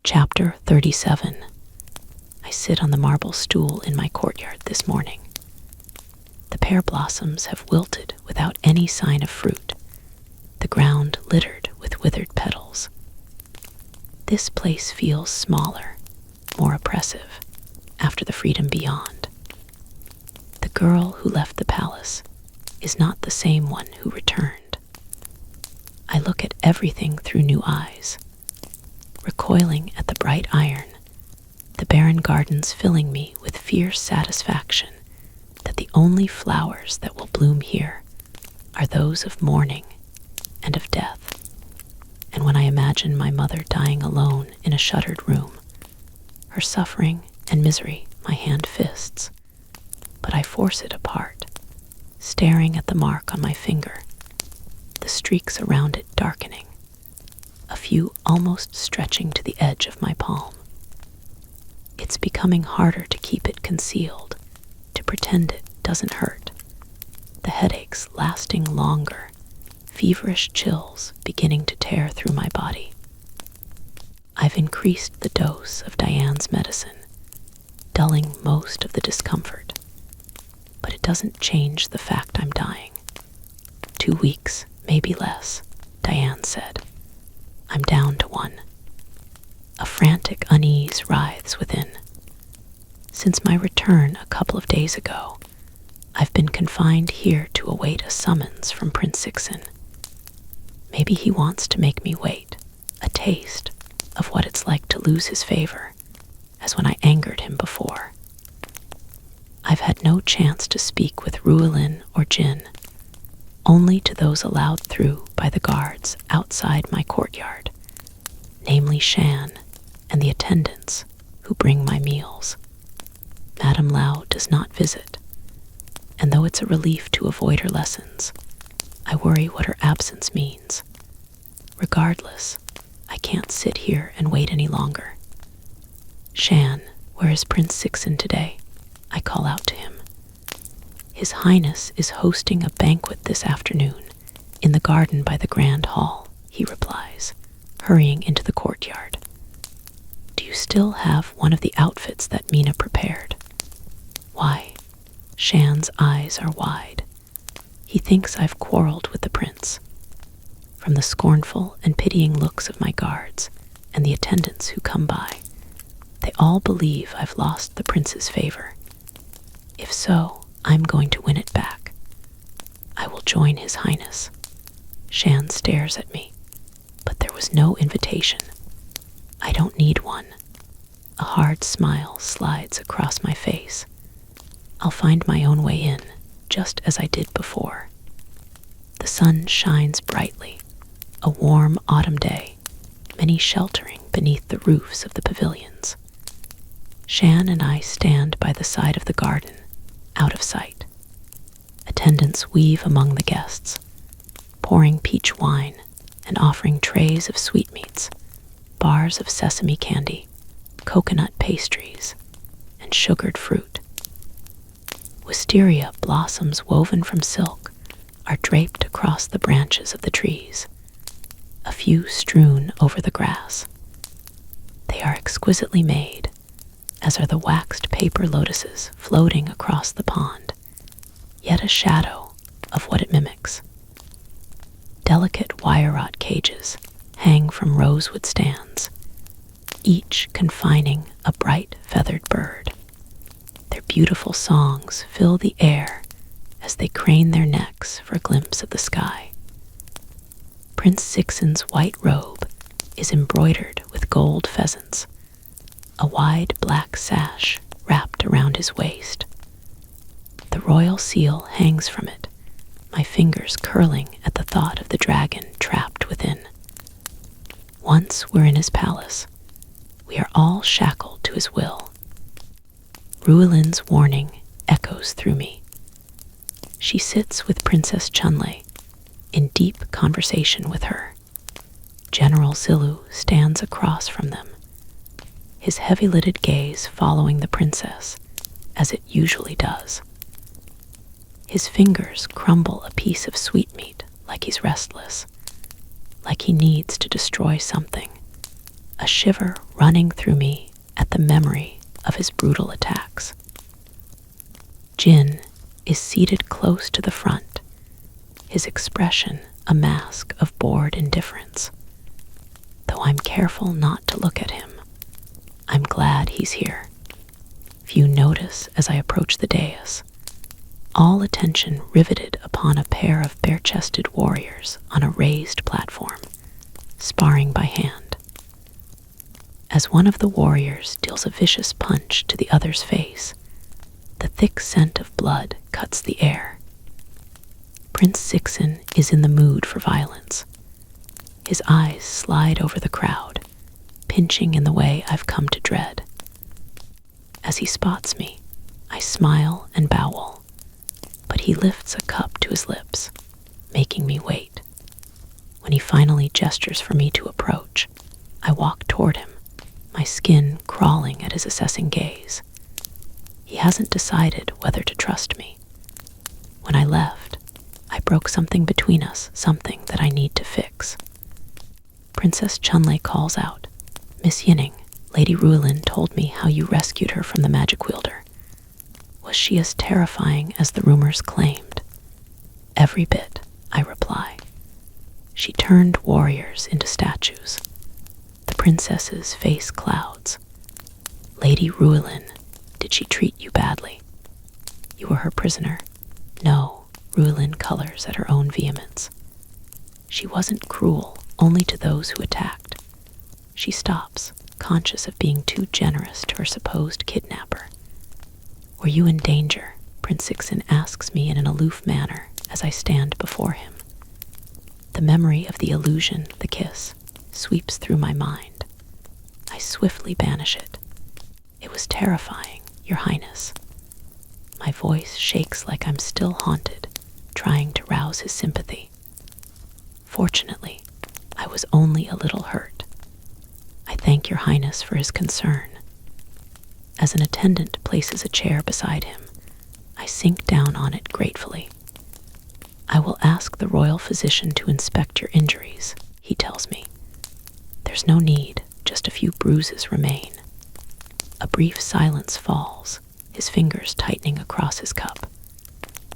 Chapter 37. I sit on the marble stool in my courtyard this morning. The pear blossoms have wilted without any sign of fruit, the ground littered with withered petals. This place feels smaller, more oppressive, after the freedom beyond. The girl who left the palace is not the same one who returned. I look at everything through new eyes, recoiling at the bright iron, the barren gardens filling me with fierce satisfaction that the only flowers that will bloom here are those of mourning and of death. And when I imagine my mother dying alone in a shuttered room, her suffering and misery my hand fists, but I force it apart, staring at the mark on my finger, the streaks around it darkening, a few almost stretching to the edge of my palm. It's becoming harder to keep it concealed, to pretend it doesn't hurt. The headaches lasting longer, feverish chills beginning to tear through my body. I've increased the dose of Diane's medicine, dulling most of the discomfort, but it doesn't change the fact I'm dying. 2 weeks, maybe less, Diane said. I'm down to 1. A frantic unease writhes within. Since my return a couple of days ago, I've been confined here to await a summons from Prince Sixen. Maybe he wants to make me wait, a taste of what it's like to lose his favor, as when I angered him before. I've had no chance to speak with Ruelin or Jin, only to those allowed through by the guards outside my courtyard, namely Shan and the attendants who bring my meals. Madame Lao does not visit, and though it's a relief to avoid her lessons, I worry what her absence means. Regardless, I can't sit here and wait any longer. Shan, where is Prince Sixen today? I call out to him. His Highness is hosting a banquet this afternoon in the garden by the Grand Hall, he replies, hurrying into the courtyard. Do you still have one of the outfits that Mina prepared? Why? Shan's eyes are wide. He thinks I've quarreled with the prince. From the scornful and pitying looks of my guards and the attendants who come by, they all believe I've lost the prince's favor. If so, I'm going to win it back. I will join His Highness. Shan stares at me, but there was no invitation. I don't need one. A hard smile slides across my face. I'll find my own way in, just as I did before. The sun shines brightly, a warm autumn day, many sheltering beneath the roofs of the pavilions. Shan and I stand by the side of the garden, out of sight. Attendants weave among the guests, pouring peach wine and offering trays of sweetmeats, bars of sesame candy, coconut pastries, and sugared fruit. Wisteria blossoms woven from silk are draped across the branches of the trees, a few strewn over the grass. They are exquisitely made, as are the waxed paper lotuses floating across the pond, yet a shadow of what it mimics. Delicate wire-wrought cages hang from rosewood stands, each confining a bright feathered bird. Their beautiful songs fill the air as they crane their necks for a glimpse of the sky. Prince Sixen's white robe is embroidered with gold pheasants, a wide black sash wrapped around his waist. The royal seal hangs from it, my fingers curling at the thought of the dragon trapped within. Once we're in his palace, we are all shackled to his will. Ruelin's warning echoes through me. She sits with Princess Chunlei, in deep conversation with her. General Zilu stands across from them, his heavy-lidded gaze following the princess, as it usually does. His fingers crumble a piece of sweetmeat like he's restless, like he needs to destroy something. A shiver running through me at the memory of his brutal attacks. Jin is seated close to the front, his expression a mask of bored indifference. Though I'm careful not to look at him, I'm glad he's here. Few notice as I approach the dais, all attention riveted upon a pair of bare-chested warriors on a raised platform, sparring by hand. As one of the warriors deals a vicious punch to the other's face, the thick scent of blood cuts the air. Prince Sixen is in the mood for violence. His eyes slide over the crowd, pinching in the way I've come to dread. As he spots me, I smile and bow, but he lifts a cup to his lips, making me wait. When he finally gestures for me to approach, I walk toward him, my skin crawling at his assessing gaze. He hasn't decided whether to trust me. When I left, I broke something between us, something that I need to fix. Princess Chunlei calls out, "Miss Yining, Lady Rulin told me how you rescued her from the magic wielder. Was she as terrifying as the rumors claimed?" "Every bit," I reply. "She turned warriors into statues." The princess's face clouds. "Lady Rulin, did she treat you badly?" "You were her prisoner." "No," Rulin colors at her own vehemence. "She wasn't cruel, only to those who attacked." She stops, conscious of being too generous to her supposed kidnapper. "Were you in danger?" Prince Sixen asks me in an aloof manner as I stand before him. The memory of the illusion, the kiss, sweeps through my mind. I swiftly banish it. "It was terrifying, Your Highness." My voice shakes like I'm still haunted, trying to rouse his sympathy. "Fortunately, I was only a little hurt. I thank Your Highness for his concern." As an attendant places a chair beside him, I sink down on it gratefully. "I will ask the royal physician to inspect your injuries," he tells me. "There's no need, just a few bruises remain." A brief silence falls, his fingers tightening across his cup.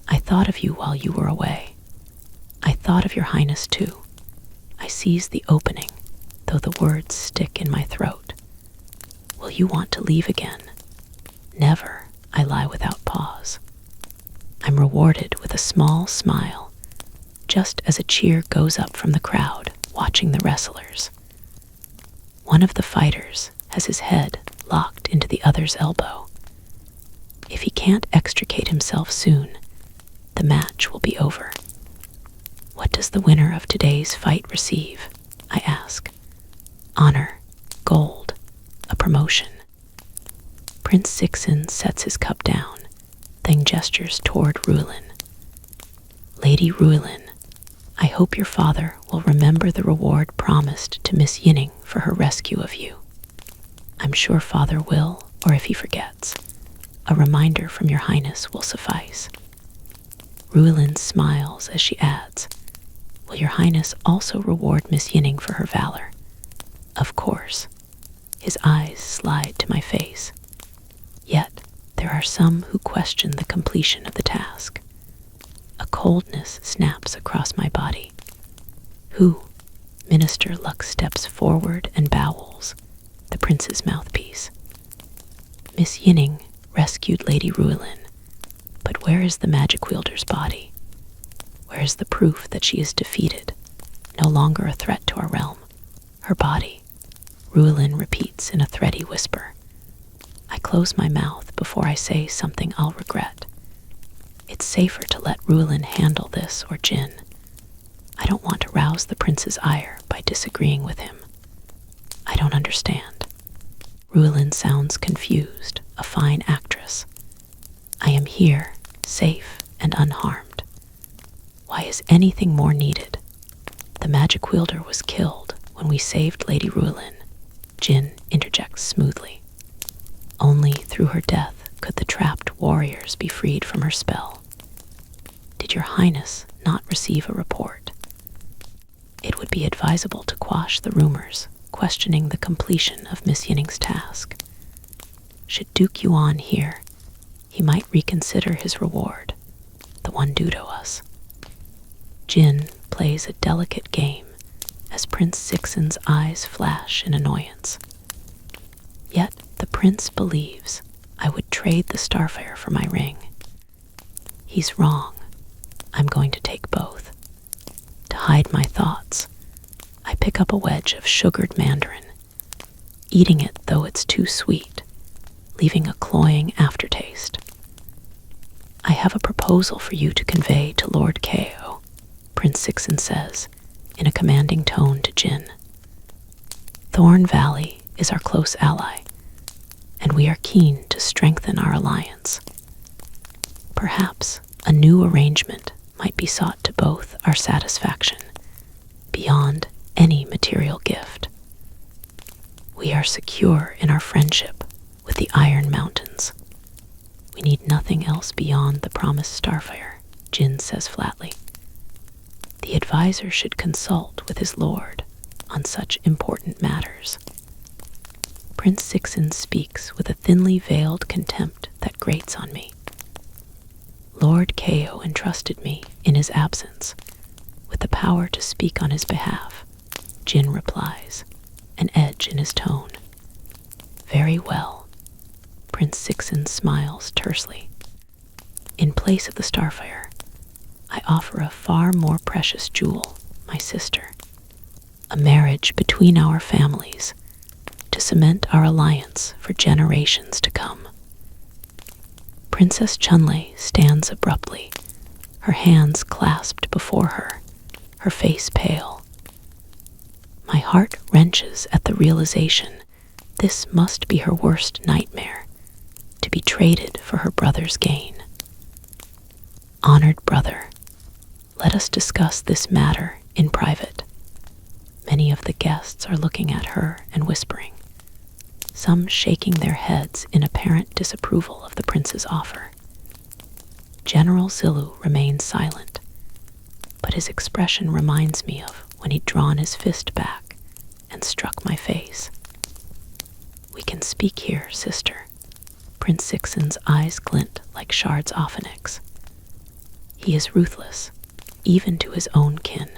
"I thought of you while you were away." "I thought of Your Highness too." I seize the opening, though the words stick in my throat. "Will you want to leave again?" "Never," I lie without pause. I'm rewarded with a small smile, just as a cheer goes up from the crowd watching the wrestlers. One of the fighters has his head locked into the other's elbow. If he can't extricate himself soon, the match will be over. "What does the winner of today's fight receive?" I ask. "Honor, gold, a promotion." Prince Sixen sets his cup down, then gestures toward Rulin. "Lady Rulin, I hope your father will remember the reward promised to Miss Yining for her rescue of you." "I'm sure father will, or if he forgets, a reminder from Your Highness will suffice." Rulin smiles as she adds, "Will Your Highness also reward Miss Yining for her valor?" "Of course." His eyes slide to my face. Yet there are some who question the completion of the task. A coldness snaps across my body. "Who?" Minister Luck steps forward and bowels, the prince's mouthpiece. "Miss Yining rescued Lady Rulin, but where is the magic wielder's body? Where is the proof that she is defeated, no longer a threat to our realm? Her body," Rulin repeats in a thready whisper. I close my mouth before I say something I'll regret. It's safer to let Rulin handle this or Jin. I don't want to rouse the prince's ire by disagreeing with him. "I don't understand." Rulin sounds confused, a fine actress. "I am here, safe and unharmed. Why is anything more needed? The magic wielder was killed when we saved Lady Rulin," Jin interjects smoothly. "Only through her death could the trapped warriors be freed from her spell." "Did Your Highness not receive a report?" "It would be advisable to quash the rumors," questioning the completion of Miss Yining's task. Should Duke Yuan hear, he might reconsider his reward, the one due to us. Jin plays a delicate game as Prince Sixen's eyes flash in annoyance. Yet the prince believes I would trade the starfire for my ring. He's wrong. I'm going to take both. To hide my thoughts, I pick up a wedge of sugared mandarin, eating it though it's too sweet, leaving a cloying aftertaste. I have a proposal for you to convey to Lord Ko, Prince Sixen says, in a commanding tone to Jin. Thorn Valley is our close ally, and we are keen to strengthen our alliance. Perhaps a new arrangement might be sought to both our satisfaction, beyond any material gift. We are secure in our friendship with the Iron Mountains. We need nothing else beyond the promised starfire, Jin says flatly. The advisor should consult with his lord on such important matters. Prince Sixen speaks with a thinly veiled contempt that grates on me. Lord Ko entrusted me, in his absence, with the power to speak on his behalf, Jin replies, an edge in his tone. Very well. Prince Sixen smiles tersely. In place of the starfire, I offer a far more precious jewel, my sister. A marriage between our families, to cement our alliance for generations to come. Princess Chunlei stands abruptly, her hands clasped before her, her face pale. My heart wrenches at the realization this must be her worst nightmare, to be traded for her brother's gain. Honored brother, let us discuss this matter in private. Many of the guests are looking at her and whispering, some shaking their heads in apparent disapproval of the prince's offer. General Zilu remains silent, but his expression reminds me of when he'd drawn his fist back and struck my face. We can speak here, sister. Prince Sixen's eyes glint like shards of onyx. He is ruthless, even to his own kin.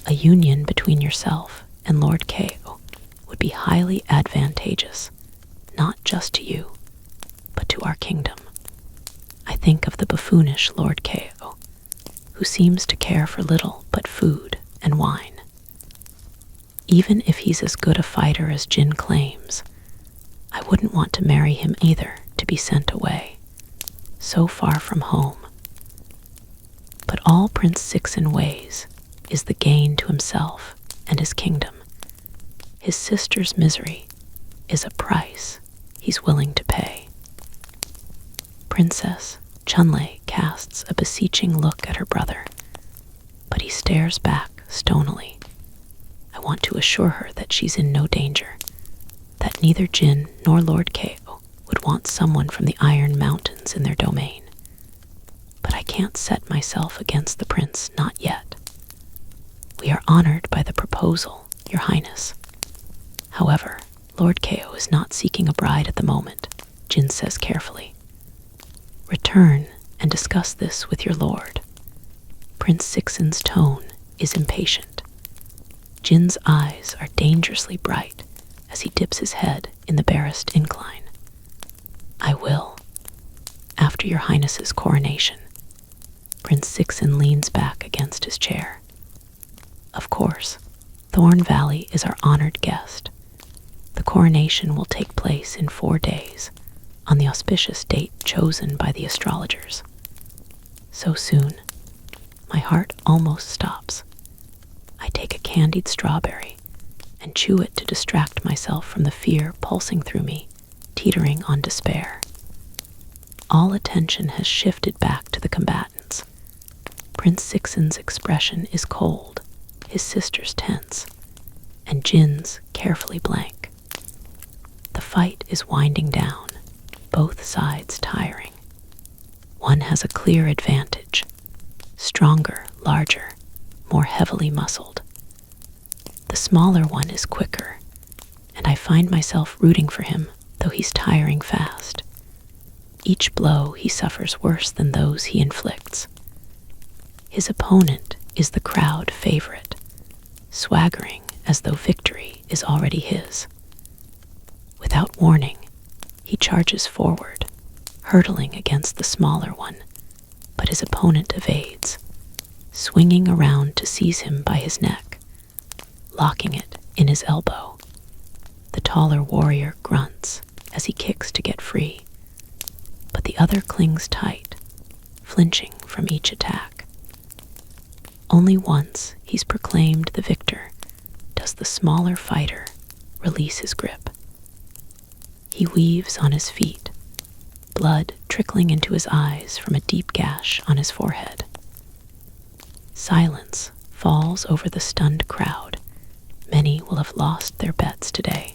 A union between yourself and Lord Ko would be highly advantageous, not just to you, but to our kingdom. I think of the buffoonish Lord Ko, who seems to care for little but food and wine. Even if he's as good a fighter as Jin claims, I wouldn't want to marry him either to be sent away, so far from home. But all Prince Sixen weighs is the gain to himself and his kingdom. His sister's misery is a price he's willing to pay. Princess Chunlei casts a beseeching look at her brother, but he stares back stonily. I want to assure her that she's in no danger, that neither Jin nor Lord Ko would want someone from the Iron Mountains in their domain. But I can't set myself against the prince, not yet. We are honored by the proposal, Your Highness. However, Lord Ko is not seeking a bride at the moment, Jin says carefully. Return and discuss this with your lord. Prince Sixen's tone is impatient. Jin's eyes are dangerously bright as he dips his head in the barest incline. I will, after Your Highness's coronation. Prince Sixen leans back against his chair. Of course, Thorn Valley is our honored guest. The coronation will take place in 4 days, on the auspicious date chosen by the astrologers. So soon, my heart almost stops. I take a candied strawberry and chew it to distract myself from the fear pulsing through me, teetering on despair. All attention has shifted back to the combatants. Prince Sixen's expression is cold, his sister's tense, and Jin's carefully blank. The fight is winding down, both sides tiring. One has a clear advantage, stronger, larger, more heavily muscled. The smaller one is quicker, and I find myself rooting for him, though he's tiring fast. Each blow he suffers worse than those he inflicts. His opponent is the crowd favorite, swaggering as though victory is already his. Without warning, he charges forward, hurtling against the smaller one, but his opponent evades, swinging around to seize him by his neck, locking it in his elbow. The taller warrior grunts as he kicks to get free, but the other clings tight, flinching from each attack. Only once he's proclaimed the victor does the smaller fighter release his grip. He weaves on his feet, blood trickling into his eyes from a deep gash on his forehead. Silence falls over the stunned crowd. Many will have lost their bets today.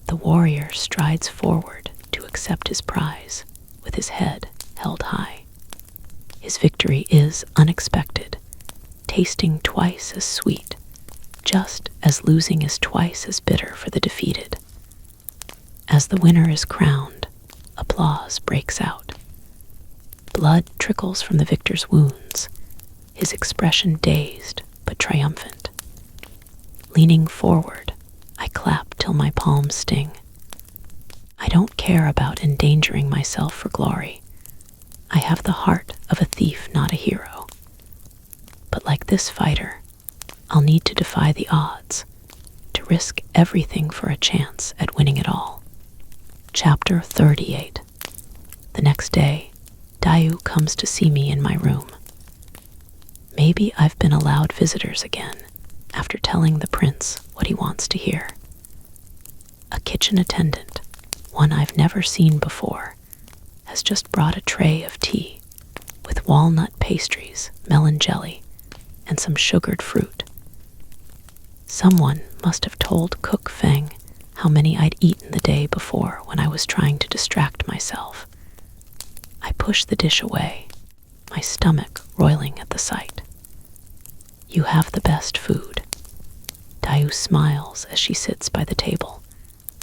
The warrior strides forward to accept his prize with his head held high. His victory is unexpected, tasting twice as sweet, just as losing is twice as bitter for the defeated. As the winner is crowned, applause breaks out. Blood trickles from the victor's wounds, his expression dazed but triumphant. Leaning forward, I clap till my palms sting. I don't care about endangering myself for glory. I have the heart of a thief, not a hero. But like this fighter, I'll need to defy the odds, to risk everything for a chance at winning it all. Chapter 38. The next day, Dayu comes to see me in my room. Maybe I've been allowed visitors again, after telling the prince what he wants to hear. A kitchen attendant, one I've never seen before, has just brought a tray of tea with walnut pastries, melon jelly, and some sugared fruit. Someone must have told Cook Feng how many I'd eaten the day before when I was trying to distract myself. I push the dish away, my stomach roiling at the sight. You have the best food. Dayu smiles as she sits by the table,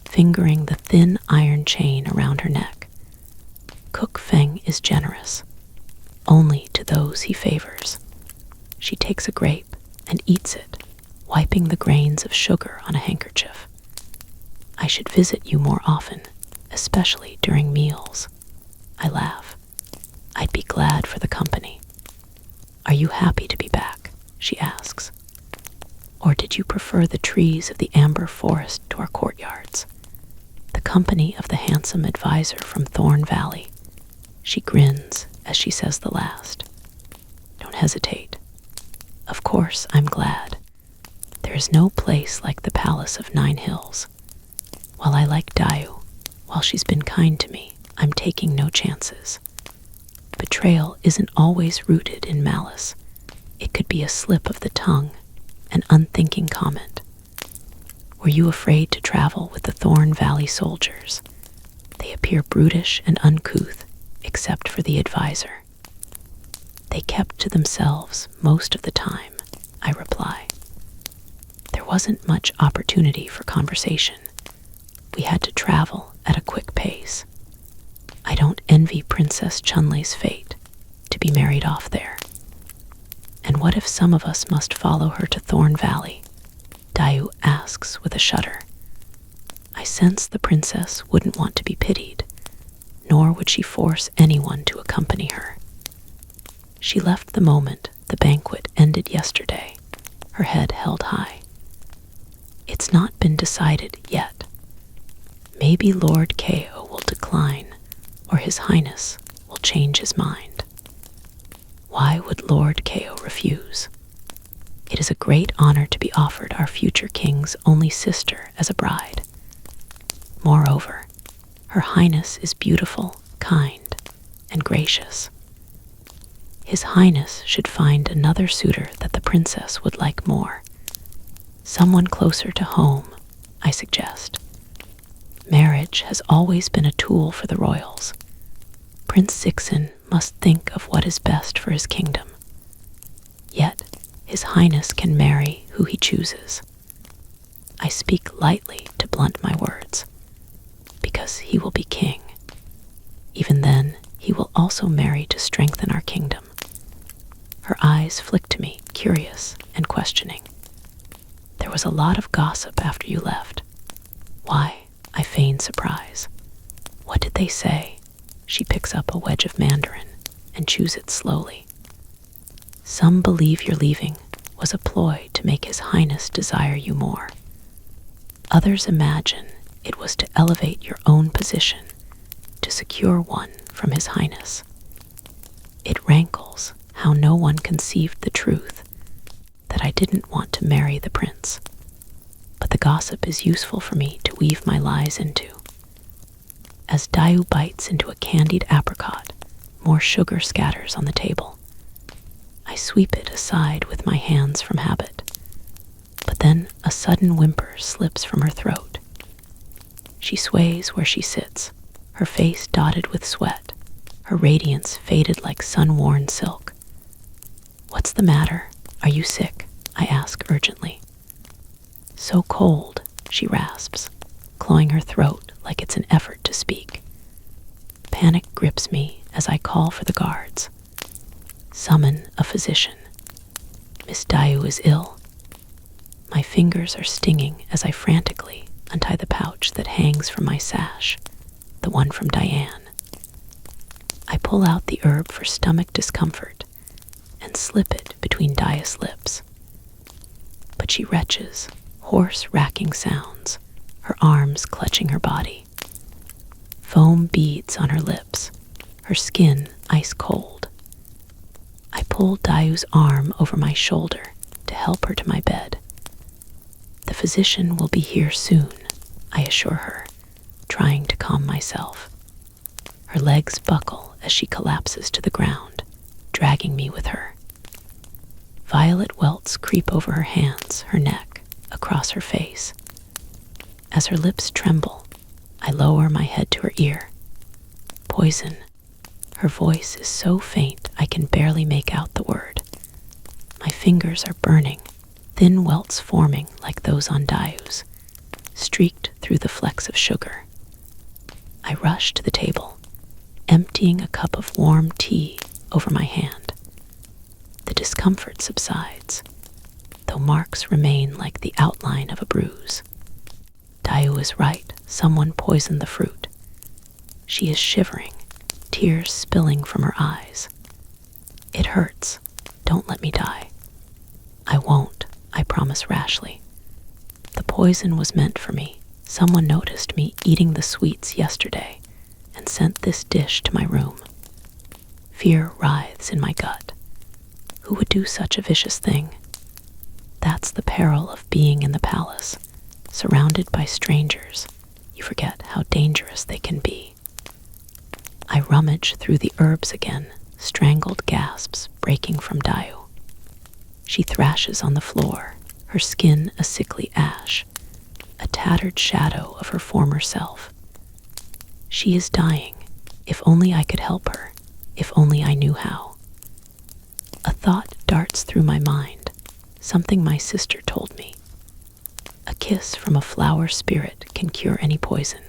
fingering the thin iron chain around her neck. Cook Feng is generous, only to those he favors. She takes a grape and eats it, wiping the grains of sugar on a handkerchief. I should visit you more often, especially during meals. I laugh. I'd be glad for the company. Are you happy to be back? She asks. Or did you prefer the trees of the amber forest to our courtyards? The company of the handsome advisor from Thorn Valley. She grins as she says the last. Don't hesitate. Of course, I'm glad. There is no place like the Palace of 9 Hills. While I like Dayu, while she's been kind to me, I'm taking no chances. Betrayal isn't always rooted in malice. It could be a slip of the tongue, an unthinking comment. Were you afraid to travel with the Thorn Valley soldiers? They appear brutish and uncouth, except for the advisor. They kept to themselves most of the time, I reply. There wasn't much opportunity for conversation. We had to travel at a quick pace. I don't envy Princess Chunlei's fate, to be married off there. And what if some of us must follow her to Thorn Valley? Dayu asks with a shudder. I sense the princess wouldn't want to be pitied, nor would she force anyone to accompany her. She left the moment the banquet ended yesterday, her head held high. It's not been decided yet. Maybe Lord Kao will decline, or His Highness will change his mind. Why would Lord Kao refuse? It is a great honor to be offered our future king's only sister as a bride. Moreover, Her Highness is beautiful, kind, and gracious. His Highness should find another suitor that the princess would like more. Someone closer to home, I suggest. Marriage has always been a tool for the royals. Prince Sixen must think of what is best for his kingdom. Yet, His Highness can marry who he chooses. I speak lightly to blunt my words, because he will be king. Even then, he will also marry to strengthen our kingdom. Her eyes flicked to me, curious and questioning. There was a lot of gossip after you left. Why? I feigned surprise. What did they say? She picks up a wedge of mandarin and chews it slowly. Some believe your leaving was a ploy to make His Highness desire you more. Others imagine it was to elevate your own position, to secure one from His Highness. It rankles how no one conceived the truth, that I didn't want to marry the prince. But the gossip is useful for me to weave my lies into. As Dayu bites into a candied apricot, more sugar scatters on the table. I sweep it aside with my hands from habit, but then a sudden whimper slips from her throat. She sways where she sits, her face dotted with sweat, her radiance faded like sun-worn silk. What's the matter? Are you sick? I ask urgently. So cold, she rasps, clawing her throat like it's an effort to speak. Panic grips me as I call for the guards. Summon a physician. Miss Dayu is ill. My fingers are stinging as I frantically untie the pouch that hangs from my sash, the one from Diane. I pull out the herb for stomach discomfort and slip it between Daya's lips. But she retches, hoarse, racking sounds, her arms clutching her body. Foam beads on her lips, her skin ice cold. I pull Dayu's arm over my shoulder to help her to my bed. The physician will be here soon, I assure her, trying to calm myself. Her legs buckle as she collapses to the ground, dragging me with her. Violet welts creep over her hands, her neck, across her face. As her lips tremble, I lower my head to her ear. Poison. Her voice is so faint I can barely make out the word. My fingers are burning, thin welts forming like those on Dayu's, streaked through the flecks of sugar. I rush to the table, emptying a cup of warm tea over my hand. The discomfort subsides, though marks remain like the outline of a bruise. Dayu is right, someone poisoned the fruit. She is shivering, tears spilling from her eyes. It hurts. Don't let me die. I won't, I promise rashly. The poison was meant for me. Someone noticed me eating the sweets yesterday and sent this dish to my room. Fear writhes in my gut. Who would do such a vicious thing? That's the peril of being in the palace, surrounded by strangers. You forget how dangerous they can be. I rummage through the herbs again, strangled gasps breaking from Dayu. She thrashes on the floor, her skin a sickly ash, a tattered shadow of her former self. She is dying. If only I could help her. If only I knew how. A thought darts through my mind, something my sister told me. A kiss from a flower spirit can cure any poison.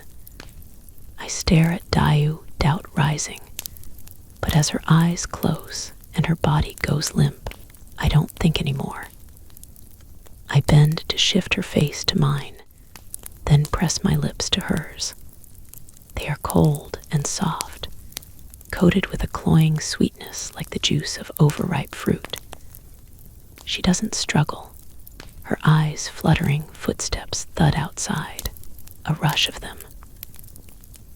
I stare at Dayu, doubt rising, but as her eyes close and her body goes limp, I don't think anymore. I bend to shift her face to mine, then press my lips to hers. They are cold and soft, coated with a cloying sweetness like the juice of overripe fruit. She doesn't struggle. Her eyes fluttering, footsteps thud outside, a rush of them.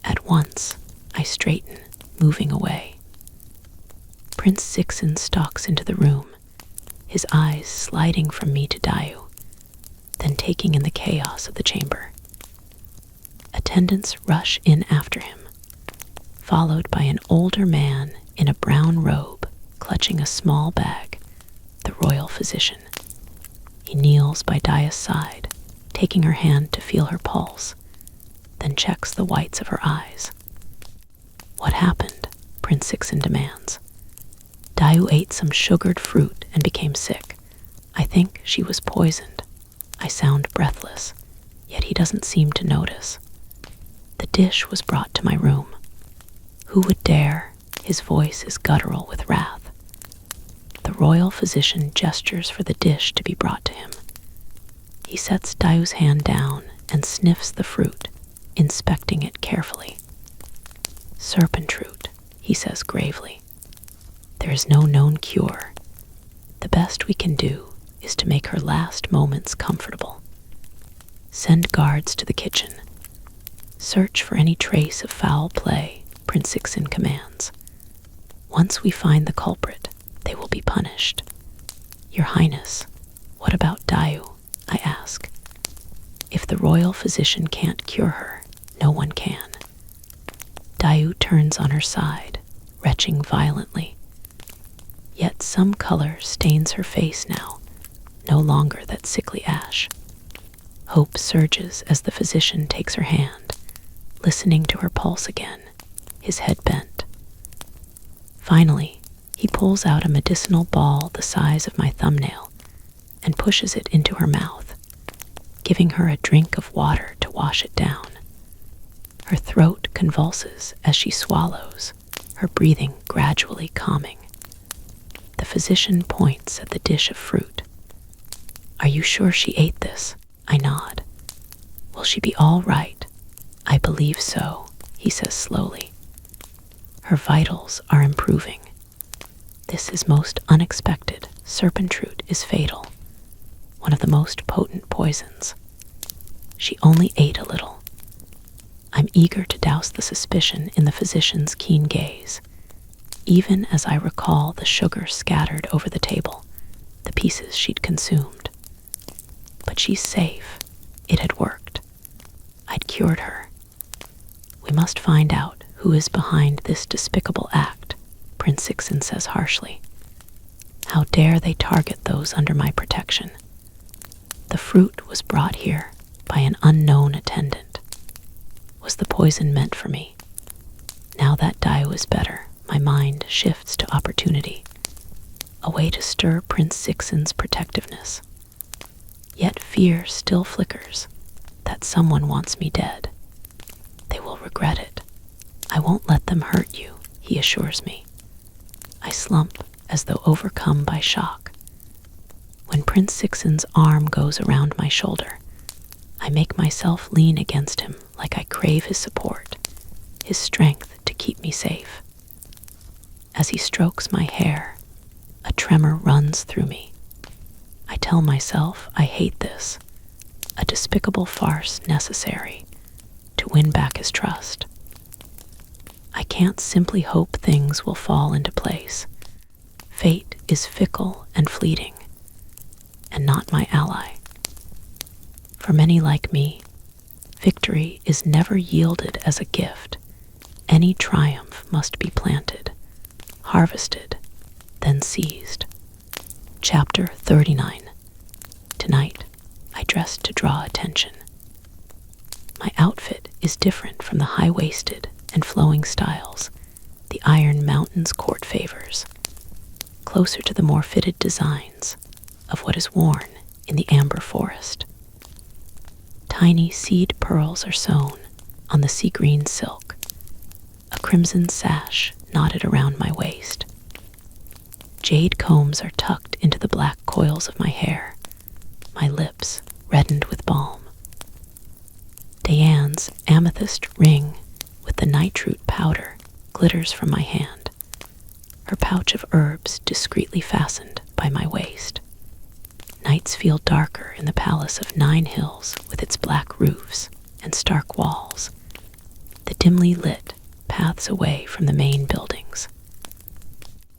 At once, I straighten, moving away. Prince Sixen stalks into the room, his eyes sliding from me to Dayu, then taking in the chaos of the chamber. Attendants rush in after him, followed by an older man in a brown robe clutching a small bag, the royal physician. He kneels by Daya's side, taking her hand to feel her pulse, then checks the whites of her eyes. What happened? Prince Sixen demands. Dayu ate some sugared fruit and became sick. I think she was poisoned. I sound breathless, yet he doesn't seem to notice. The dish was brought to my room. Who would dare? His voice is guttural with wrath. The royal physician gestures for the dish to be brought to him. He sets Dayu's hand down and sniffs the fruit, inspecting it carefully. Serpent root, he says gravely. There is no known cure. The best we can do is to make her last moments comfortable. Send guards to the kitchen. Search for any trace of foul play, Prince Sixin commands. Once we find the culprit, they will be punished. Your Highness, what about Dayu? I ask. If the royal physician can't cure her, no one can. Dayu turns on her side, retching violently. Yet some color stains her face now, no longer that sickly ash. Hope surges as the physician takes her hand, listening to her pulse again, his head bent. Finally, he pulls out a medicinal ball the size of my thumbnail and pushes it into her mouth, giving her a drink of water to wash it down. Her throat convulses as she swallows, her breathing gradually calming. The physician points at the dish of fruit. Are you sure she ate this? I nod. Will she be all right? I believe so, he says slowly. Her vitals are improving. This is most unexpected. Serpent root is fatal, one of the most potent poisons. She only ate a little. I'm eager to douse the suspicion in the physician's keen gaze, even as I recall the sugar scattered over the table, the pieces she'd consumed. But she's safe. It had worked. I'd cured her. We must find out who is behind this despicable act, Prince Sixin says harshly. How dare they target those under my protection? The fruit was brought here by an unknown attendant. Was the poison meant for me? Now that Dayu is better, my mind shifts to opportunity, a way to stir Prince Sixin's protectiveness. Yet fear still flickers that someone wants me dead. They will regret it. I won't let them hurt you, he assures me. I slump as though overcome by shock. When Prince Sixin's arm goes around my shoulder, I make myself lean against him like I crave his support, his strength to keep me safe. As he strokes my hair, a tremor runs through me. I tell myself I hate this, a despicable farce necessary to win back his trust. I can't simply hope things will fall into place. Fate is fickle and fleeting, and not my ally. For many like me, victory is never yielded as a gift. Any triumph must be planted, harvested, then seized. Chapter 39. Tonight, I dress to draw attention. My outfit is different from the high-waisted and flowing styles the Iron Mountain's court favors, closer to the more fitted designs of what is worn in the amber forest. Tiny seed pearls are sewn on the sea-green silk, a crimson sash knotted around my waist. Jade combs are tucked into the black coils of my hair, my lips reddened with balm. Diane's amethyst ring with the nitroot powder glitters from my hand, her pouch of herbs discreetly fastened by my waist. Nights feel darker in the palace of 9 hills with its black roofs and stark walls, the dimly lit paths away from the main buildings.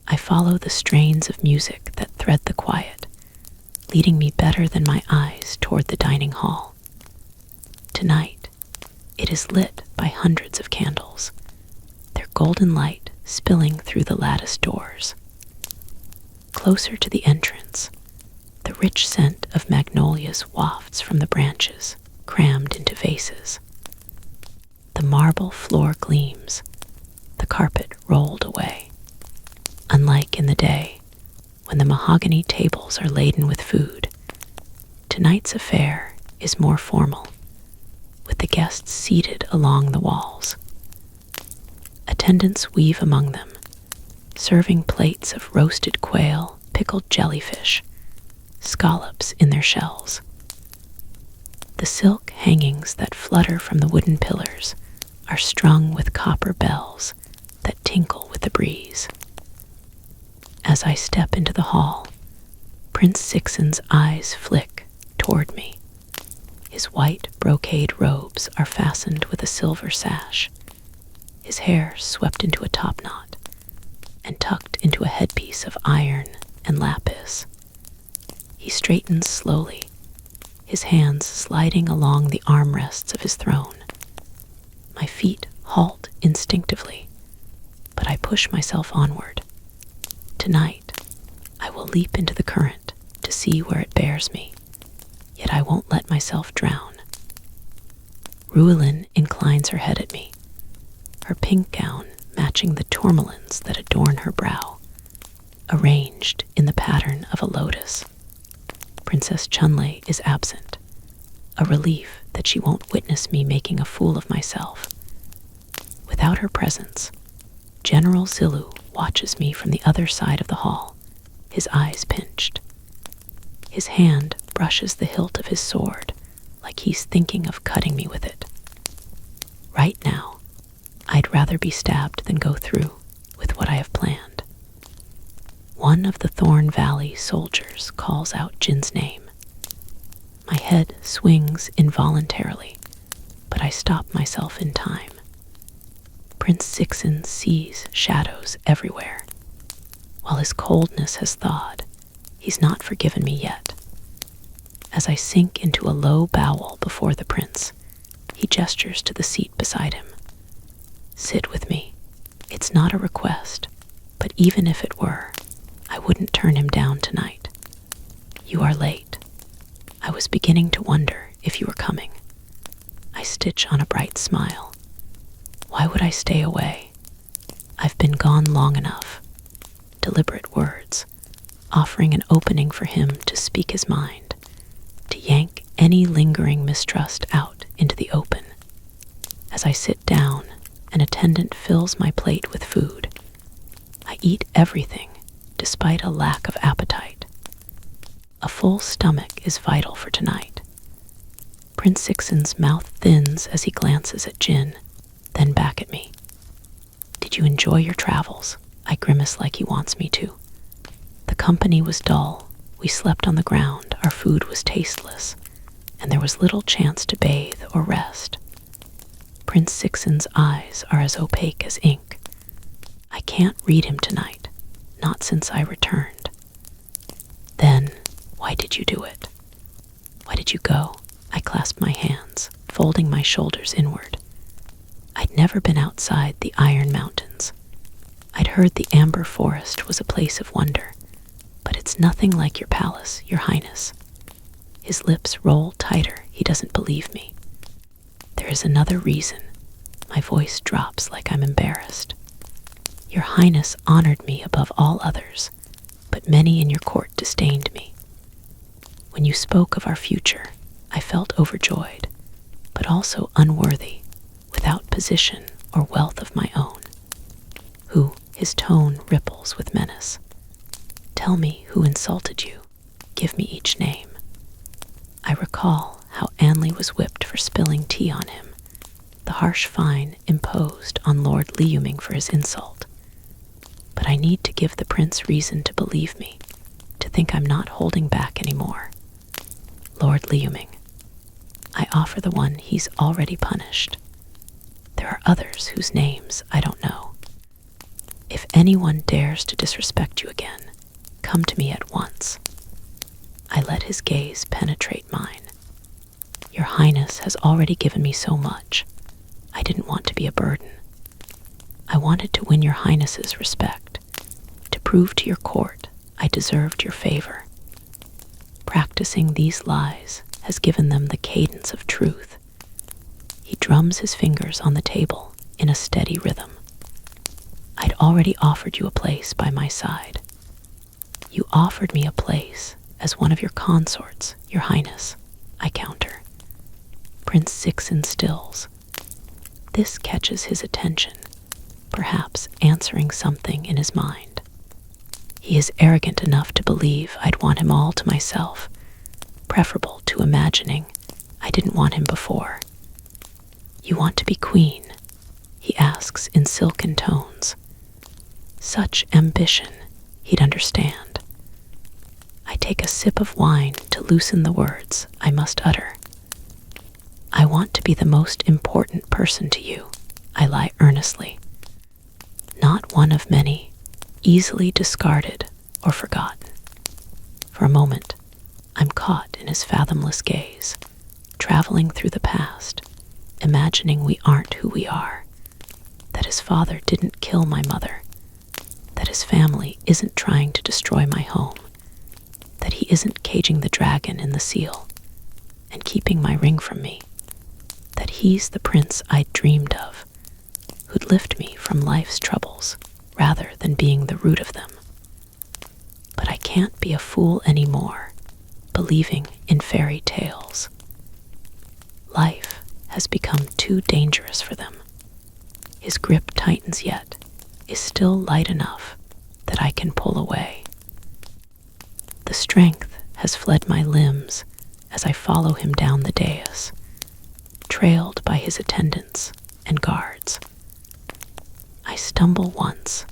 I follow the strains of music that thread the quiet, leading me better than my eyes toward the dining hall. Tonight, it is lit by hundreds of candles, their golden light spilling through the latticed doors. Closer to the entrance, the rich scent of magnolias wafts from the branches, crammed into vases. The marble floor gleams, the carpet rolled away. Unlike in the day, when the mahogany tables are laden with food. Tonight's affair is more formal, with the guests seated along the walls. Attendants weave among them, serving plates of roasted quail, pickled jellyfish, scallops in their shells. The silk hangings that flutter from the wooden pillars are strung with copper bells that tinkle with the breeze. As I step into the hall, Prince Sixen's eyes flick toward me. His white brocade robes are fastened with a silver sash, his hair swept into a top knot and tucked into a headpiece of iron and lapis. He straightens slowly, his hands sliding along the armrests of his throne. My feet halt instinctively, but I push myself onward. Tonight, I will leap into the current to see where it bears me, yet I won't let myself drown. Ruelin inclines her head at me, her pink gown matching the tourmalines that adorn her brow, arranged in the pattern of a lotus. Princess Chunlei is absent, a relief that she won't witness me making a fool of myself. Without her presence, General Zilu watches me from the other side of the hall, his eyes pinched. His hand brushes the hilt of his sword like he's thinking of cutting me with it. Right now, I'd rather be stabbed than go through with what I have planned. One of the Thorn Valley soldiers calls out Jin's name. My head swings involuntarily, but I stop myself in time. Prince Sixen sees shadows everywhere. While his coldness has thawed, he's not forgiven me yet. As I sink into a low bowel before the prince, he gestures to the seat beside him. Sit with me. It's not a request, but even if it were, I wouldn't turn him down tonight. You are late. I was beginning to wonder if you were coming. I stitch on a bright smile. Why would I stay away? I've been gone long enough. Deliberate words, offering an opening for him to speak his mind, to yank any lingering mistrust out into the open. As I sit down, an attendant fills my plate with food. I eat everything, despite a lack of appetite. A full stomach is vital for tonight. Prince Sixen's mouth thins as he glances at Jin, then back at me. Did you enjoy your travels? I grimace like he wants me to. The company was dull. We slept on the ground, our food was tasteless, and there was little chance to bathe or rest. Prince Sixen's eyes are as opaque as ink. I can't read him tonight, not since I returned. Then, why did you do it? Why did you go? I clasped my hands, folding my shoulders inward. I'd never been outside the Iron Mountains. I'd heard the Amber Forest was a place of wonder, but it's nothing like your palace, your highness. His lips roll tighter. He doesn't believe me. There is another reason. My voice drops like I'm embarrassed. Your highness honored me above all others, but many in your court disdained me. When you spoke of our future, I felt overjoyed, but also unworthy, without position or wealth of my own. Who? His tone ripples with menace. Tell me who insulted you. Give me each name. I recall how Anley was whipped for spilling tea on him, the harsh fine imposed on Lord Liuming for his insult. But I need to give the prince reason to believe me, to think I'm not holding back anymore. Lord Liuming. I offer the one he's already punished. There are others whose names I don't know. If anyone dares to disrespect you again, come to me at once. I let his gaze penetrate mine. Your highness has already given me so much. I didn't want to be a burden. I wanted to win your highness's respect, to prove to your court I deserved your favor. Practicing these lies has given them the cadence of truth. He drums his fingers on the table in a steady rhythm. I'd already offered you a place by my side. You offered me a place as one of your consorts, your highness, I counter. Prince Sixen stills. This catches his attention, perhaps answering something in his mind. He is arrogant enough to believe I'd want him all to myself, preferable to imagining I didn't want him before. You want to be queen? He asks in silken tones. Such ambition, he'd understand. I take a sip of wine to loosen the words I must utter. I want to be the most important person to you, I lie earnestly. Not one of many, easily discarded or forgotten. For a moment, I'm caught in his fathomless gaze, traveling through the past, imagining we aren't who we are, that his father didn't kill my mother, that his family isn't trying to destroy my home, that he isn't caging the dragon in the seal and keeping my ring from me, that he's the prince I'd dreamed of, who'd lift me from life's troubles rather than being the root of them. But I can't be a fool anymore, believing in fairy tales. Life has become too dangerous for them. His grip tightens yet is still light enough that I can pull away. The strength has fled my limbs as I follow him down the dais, trailed by his attendants and guards. I stumble once,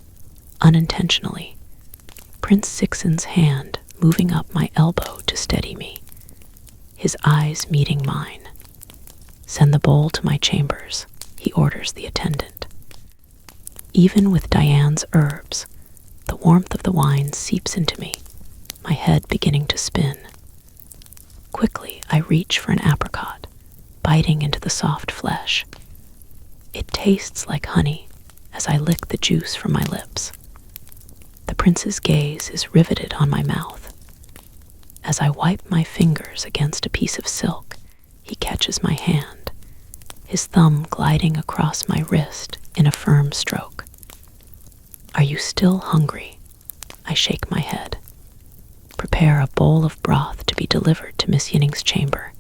unintentionally, Prince Sixen's hand moving up my elbow to steady me, his eyes meeting mine. Send the bowl to my chambers, he orders the attendant. Even with Diane's herbs, the warmth of the wine seeps into me, my head beginning to spin. Quickly, I reach for an apricot, biting into the soft flesh. It tastes like honey as I lick the juice from my lips. The prince's gaze is riveted on my mouth. As I wipe my fingers against a piece of silk, he catches my hand, his thumb gliding across my wrist in a firm stroke. Are you still hungry? I shake my head. Prepare a bowl of broth to be delivered to Miss Yining's chamber.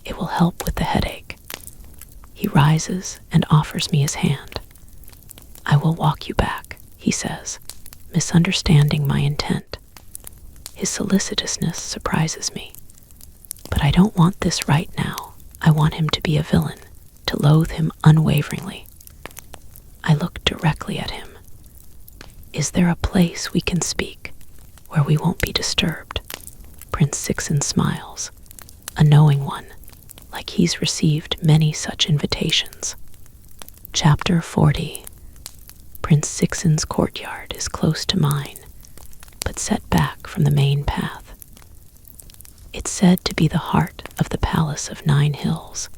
It will help with the headache. He rises and offers me his hand. I will walk you back, he says, misunderstanding my intent. His solicitousness surprises me. But I don't want this right now. I want him to be a villain, to loathe him unwaveringly. I look directly at him. Is there a place we can speak, where we won't be disturbed? Prince Sixen smiles, a knowing one, like he's received many such invitations. Chapter 40. Prince Sixen's courtyard is close to mine, but set back from the main path. It's said to be the heart of the Palace of 9 Hills,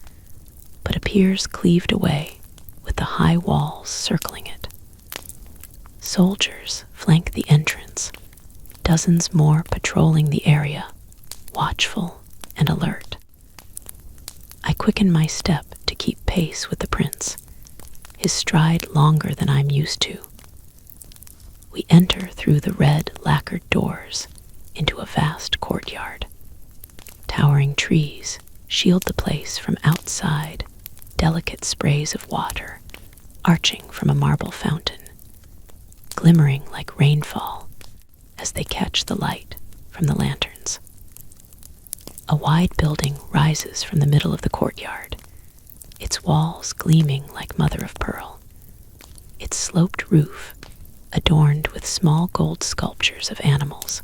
but appears cleaved away with the high walls circling it. Soldiers flank the entrance, dozens more patrolling the area, watchful and alert. I quicken my step to keep pace with the prince, his stride longer than I'm used to. We enter through the red lacquered doors into a vast courtyard. Towering trees shield the place from outside, delicate sprays of water arching from a marble fountain, glimmering like rainfall as they catch the light from the lanterns. A wide building rises from the middle of the courtyard, its walls gleaming like mother of pearl, its sloped roof adorned with small gold sculptures of animals.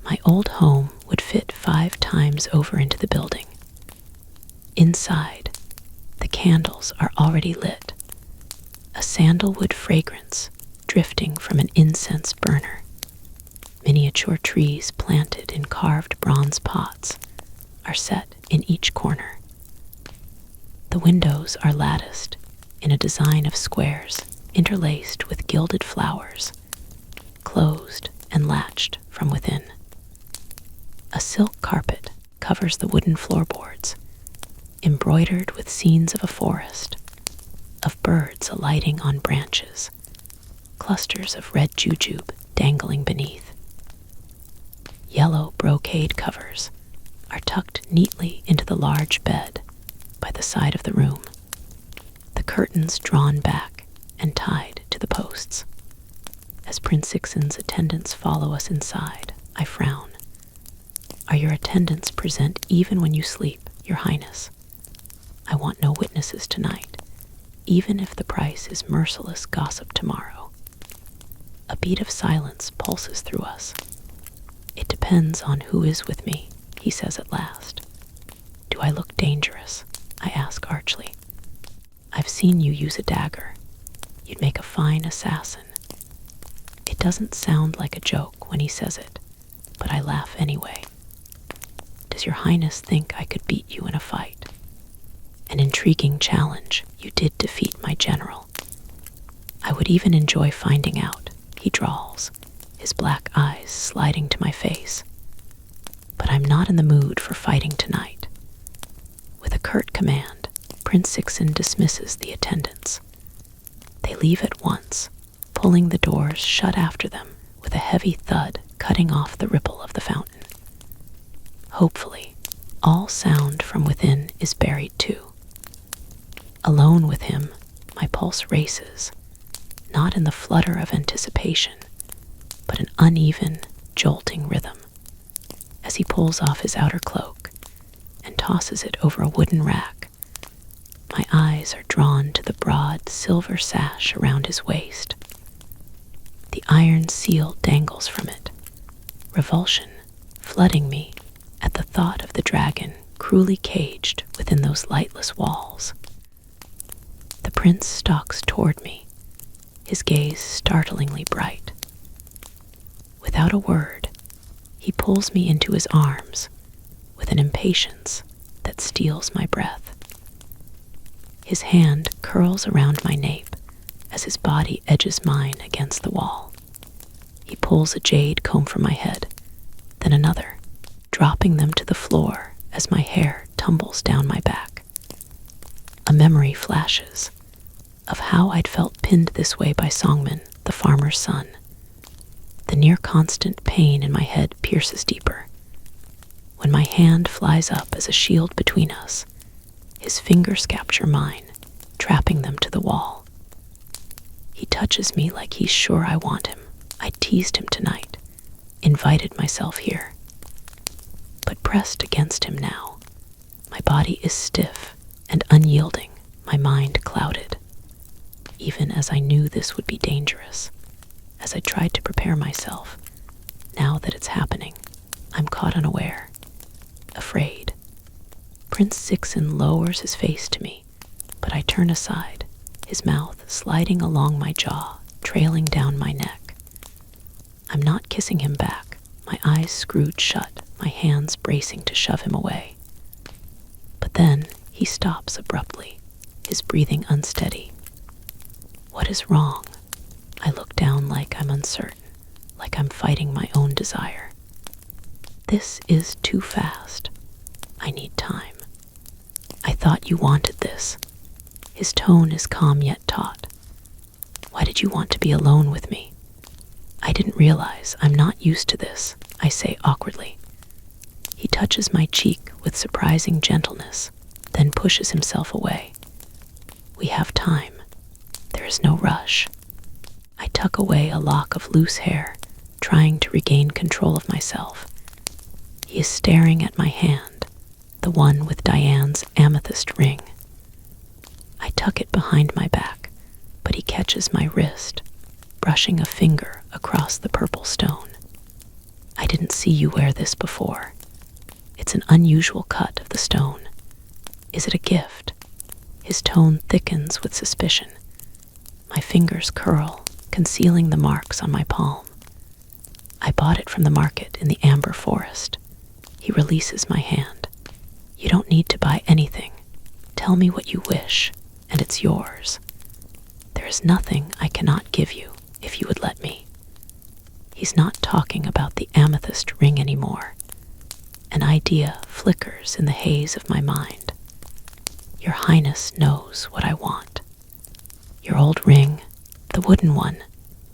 My old home would fit 5 times over into the building. Inside, the candles are already lit, a sandalwood fragrance drifting from an incense burner. Miniature trees planted in carved bronze pots are set in each corner. The windows are latticed in a design of squares interlaced with gilded flowers, closed and latched from within. A silk carpet covers the wooden floorboards, embroidered with scenes of a forest, of birds alighting on branches, clusters of red jujube dangling beneath. yellow brocade covers are tucked neatly into the large bed by the side of the room, the curtains drawn back and tied to the posts. As Prince Ixen's attendants follow us inside, I frown. Are your attendants present even when you sleep, Your Highness? I want no witnesses tonight, even if the price is merciless gossip tomorrow. A beat of silence pulses through us. It depends on who is with me, he says at last. Do I look dangerous? I ask archly. I've seen you use a dagger. You'd make a fine assassin. It doesn't sound like a joke when he says it, but I laugh anyway. Does your Highness think I could beat you in a fight? An intriguing challenge. You did defeat my general. I would even enjoy finding out, he drawls, his black eyes sliding to my face. But I'm not in the mood for fighting tonight. With a curt command, Prince Ixen dismisses the attendants. They leave at once, pulling the doors shut after them with a heavy thud cutting off the ripple of the fountain. Hopefully, all sound from within is buried too. Alone with him, my pulse races, not in the flutter of anticipation, but an uneven, jolting rhythm. As he pulls off his outer cloak and tosses it over a wooden rack, my eyes are drawn to the broad silver sash around his waist. The iron seal dangles from it, revulsion flooding me at the thought of the dragon cruelly caged within those lightless walls. The prince stalks toward me, his gaze startlingly bright. Without a word, he pulls me into his arms with an impatience that steals my breath. His hand curls around my nape as his body edges mine against the wall. He pulls a jade comb from my head, then another, dropping them to the floor as my hair tumbles down my back. A memory flashes of how I'd felt pinned this way by Songman, the farmer's son. The near-constant pain in my head pierces deeper. When my hand flies up as a shield between us, his fingers capture mine, trapping them to the wall. He touches me like he's sure I want him. I teased him tonight, invited myself here. But pressed against him now, my body is stiff and unyielding, my mind clouded. Even as I knew this would be dangerous, as I tried to prepare myself, now that it's happening, I'm caught unaware, afraid. Prince Ixen lowers his face to me, but I turn aside, his mouth sliding along my jaw, trailing down my neck. I'm not kissing him back, my eyes screwed shut, my hands bracing to shove him away. But then he stops abruptly, his breathing unsteady. What is wrong? I look down like I'm uncertain, like I'm fighting my own desire. This is too fast. I need time. I thought you wanted this. His tone is calm yet taut. Why did you want to be alone with me? I didn't realize I'm not used to this, I say awkwardly. He touches my cheek with surprising gentleness, then pushes himself away. We have time. There is no rush. I tuck away a lock of loose hair, trying to regain control of myself. He is staring at my hand, the one with Diane's amethyst ring. I tuck it behind my back, but he catches my wrist, brushing a finger across the purple stone. I didn't see you wear this before. It's an unusual cut of the stone. Is it a gift? His tone thickens with suspicion. My fingers curl, concealing the marks on my palm. I bought it from the market in the amber forest. He releases my hand. You don't need to buy anything. Tell me what you wish, and it's yours. There is nothing I cannot give you, if you would let me. He's not talking about the amethyst ring anymore. An idea flickers in the haze of my mind. Your Highness knows what I want. Your old ring, the wooden one.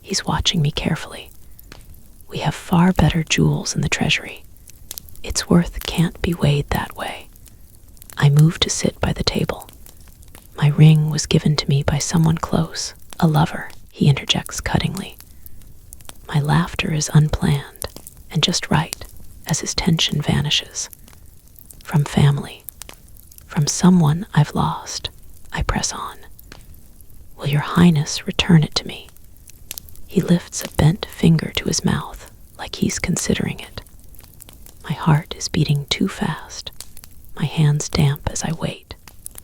He's watching me carefully. We have far better jewels in the treasury. Its worth can't be weighed that way. I move to sit by the table. My ring was given to me by someone close, a lover, he interjects cuttingly. My laughter is unplanned and just right as his tension vanishes. From family, from someone I've lost, I press on. Will your highness return it to me? He lifts a bent finger to his mouth like he's considering it. My heart is beating too fast. My hands damp as I wait,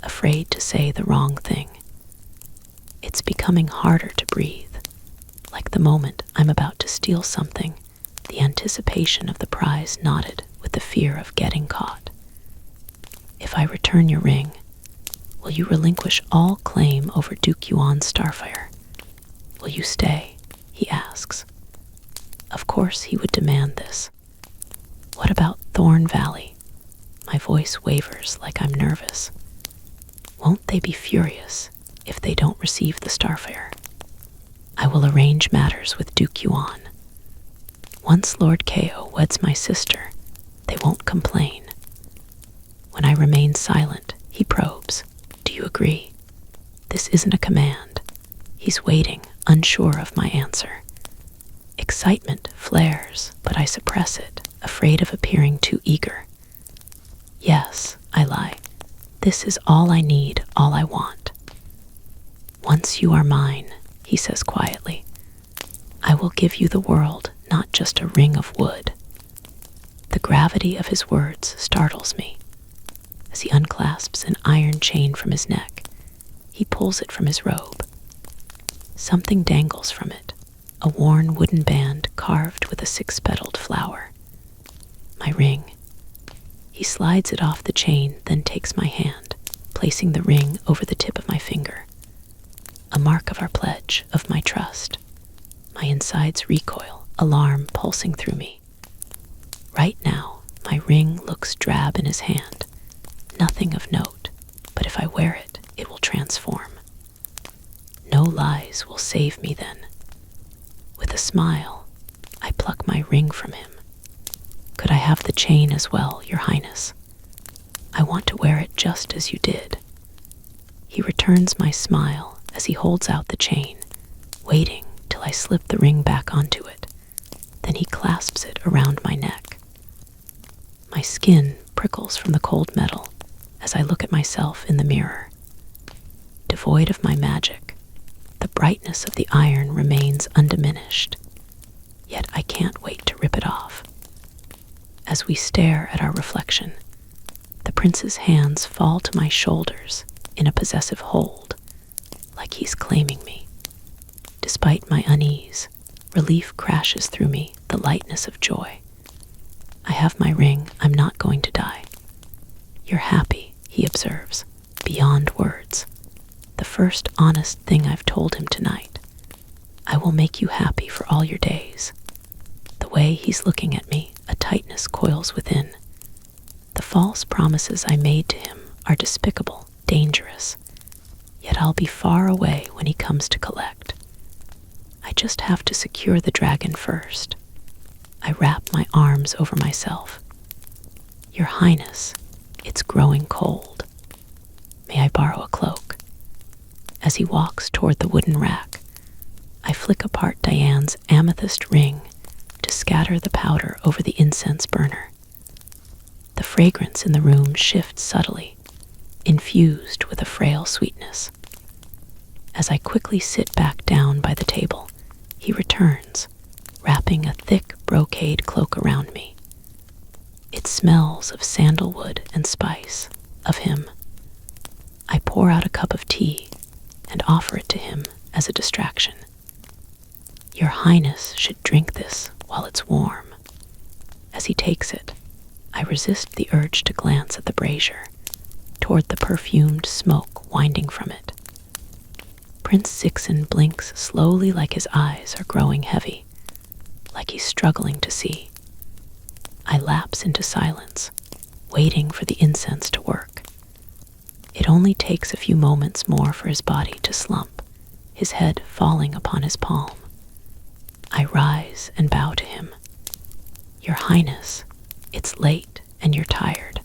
afraid to say the wrong thing. It's becoming harder to breathe, like the moment I'm about to steal something, the anticipation of the prize knotted with the fear of getting caught. If I return your ring, will you relinquish all claim over Duke Yuan's starfire? Will you stay? He asks. Of course he would demand this. What about Thorn Valley? My voice wavers like I'm nervous. Won't they be furious if they don't receive the starfire? I will arrange matters with Duke Yuan. Once Lord Kao weds my sister, they won't complain. When I remain silent, he probes. Do you agree? This isn't a command. He's waiting, unsure of my answer. Excitement flares, but I suppress it, afraid of appearing too eager. Yes, I lie. This is all I need, all I want. Once you are mine, he says quietly, I will give you the world, not just a ring of wood. The gravity of his words startles me. As he unclasps an iron chain from his neck, he pulls it from his robe. Something dangles from it, a worn wooden band carved with a six-petaled flower. My ring. He slides it off the chain, then takes my hand, placing the ring over the tip of my finger. A mark of our pledge, of my trust. My insides recoil, alarm pulsing through me. Right now, my ring looks drab in his hand. Nothing of note, but if I wear it, it will transform. No lies will save me then. With a smile, I pluck my ring from him. Could I have the chain as well, Your Highness? I want to wear it just as you did. He returns my smile as he holds out the chain, waiting till I slip the ring back onto it. Then he clasps it around my neck. My skin prickles from the cold metal as I look at myself in the mirror. Devoid of my magic, the brightness of the iron remains undiminished, yet I can't wait to rip it off. As we stare at our reflection, the prince's hands fall to my shoulders in a possessive hold, like he's claiming me. Despite my unease, relief crashes through me, the lightness of joy. I have my ring, I'm not going to die. You're happy, he observes, beyond words. The first honest thing I've told him tonight. I will make you happy for all your days. The way he's looking at me, a tightness coils within. The false promises I made to him are despicable, dangerous. Yet I'll be far away when he comes to collect. I just have to secure the dragon first. I wrap my arms over myself. Your Highness, it's growing cold. May I borrow a cloak? As he walks toward the wooden rack, I flick apart Diane's amethyst ring to scatter the powder over the incense burner. The fragrance in the room shifts subtly, infused with a frail sweetness. As I quickly sit back down by the table, he returns, wrapping a thick brocade cloak around me. It smells of sandalwood and spice, of him. I pour out a cup of tea and offer it to him as a distraction. Your Highness should drink this while it's warm. As he takes it, I resist the urge to glance at the brazier, toward the perfumed smoke winding from it. Prince Sixen blinks slowly, like his eyes are growing heavy, like he's struggling to see. I lapse into silence, waiting for the incense to work. It only takes a few moments more for his body to slump, his head falling upon his palm. I rise and bow to him. Your Highness, it's late and you're tired.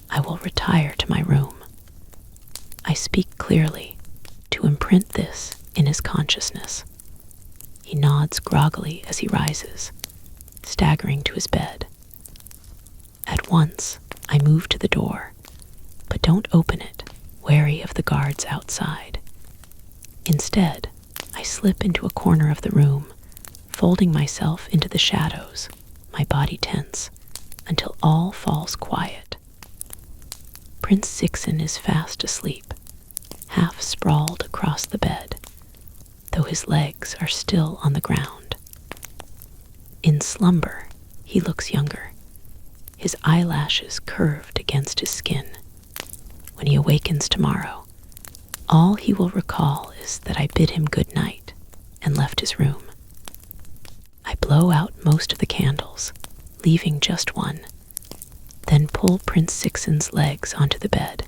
I will retire to my room. I speak clearly to imprint this in his consciousness. He nods groggily as he rises, staggering to his bed. At once, I move to the door, but don't open it, wary of the guards outside. Instead, I slip into a corner of the room, folding myself into the shadows, my body tense, until all falls quiet. Prince Sixen is fast asleep, half sprawled across the bed, though his legs are still on the ground. In slumber, he looks younger, his eyelashes curved against his skin. When he awakens tomorrow, all he will recall is that I bid him good night and left his room. I blow out most of the candles, leaving just one, then pull Prince Sixen's legs onto the bed.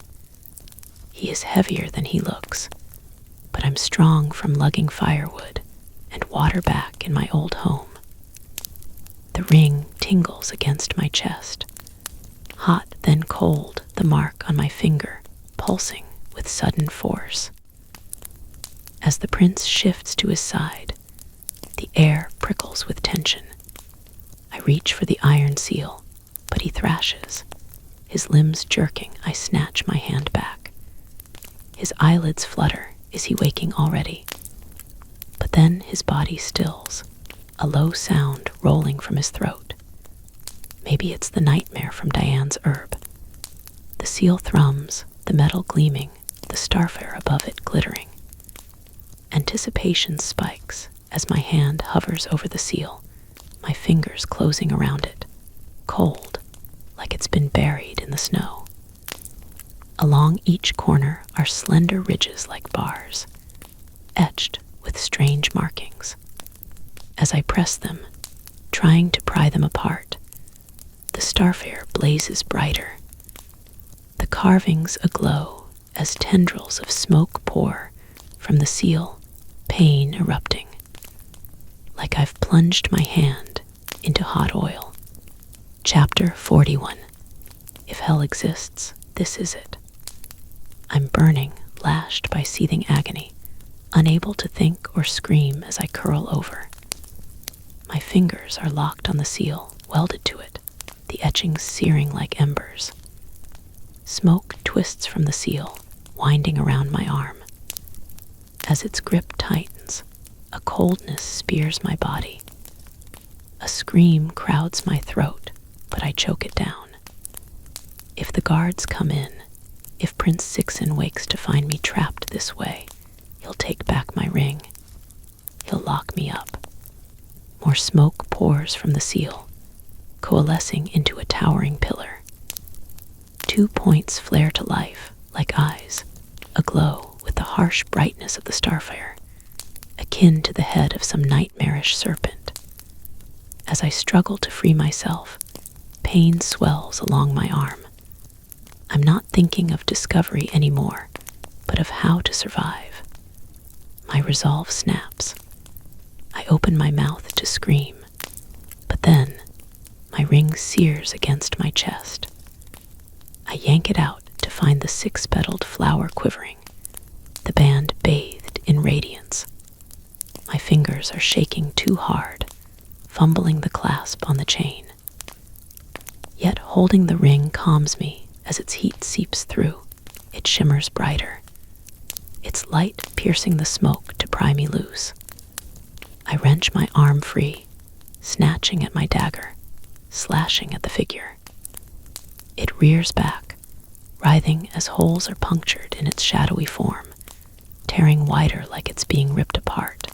He is heavier than he looks, but I'm strong from lugging firewood and water back in my old home. The ring tingles against my chest, hot then cold, the mark on my finger pulsing with sudden force. As the prince shifts to his side, the air prickles with tension. I reach for the iron seal, but he thrashes. His limbs jerking, I snatch my hand back. His eyelids flutter. Is he waking already? But then his body stills, a low sound rolling from his throat. Maybe it's the nightmare from Diane's herb. The seal thrums, the metal gleaming, the starfare above it glittering. Anticipation spikes as my hand hovers over the seal, my fingers closing around it, cold, like it's been buried in the snow. Along each corner are slender ridges like bars, etched with strange markings. As I press them, trying to pry them apart, the starfare blazes brighter. The carvings aglow as tendrils of smoke pour from the seal, pain erupting. Like I've plunged my hand into hot oil. Chapter 41. If hell exists, this is it. I'm burning, lashed by seething agony, unable to think or scream as I curl over. My fingers are locked on the seal, welded to it, the etchings searing like embers. Smoke twists from the seal, winding around my arm. As its grip tightens, a coldness spears my body. A scream crowds my throat, but I choke it down. If the guards come in, if Prince Sixen wakes to find me trapped this way, he'll take back my ring. He'll lock me up. More smoke pours from the seal, coalescing into a towering pillar. 2 points flare to life, like eyes, aglow with the harsh brightness of the starfire, akin to the head of some nightmarish serpent. As I struggle to free myself, pain swells along my arm. I'm not thinking of discovery anymore, but of how to survive. My resolve snaps. I open my mouth to scream, but then my ring sears against my chest. I yank it out to find the 6-petaled flower quivering, the band bathed in radiance. My fingers are shaking too hard, fumbling the clasp on the chain. Yet holding the ring calms me as its heat seeps through. It shimmers brighter, its light piercing the smoke to pry me loose. I wrench my arm free, snatching at my dagger, slashing at the figure. It rears back, writhing as holes are punctured in its shadowy form, tearing wider like it's being ripped apart.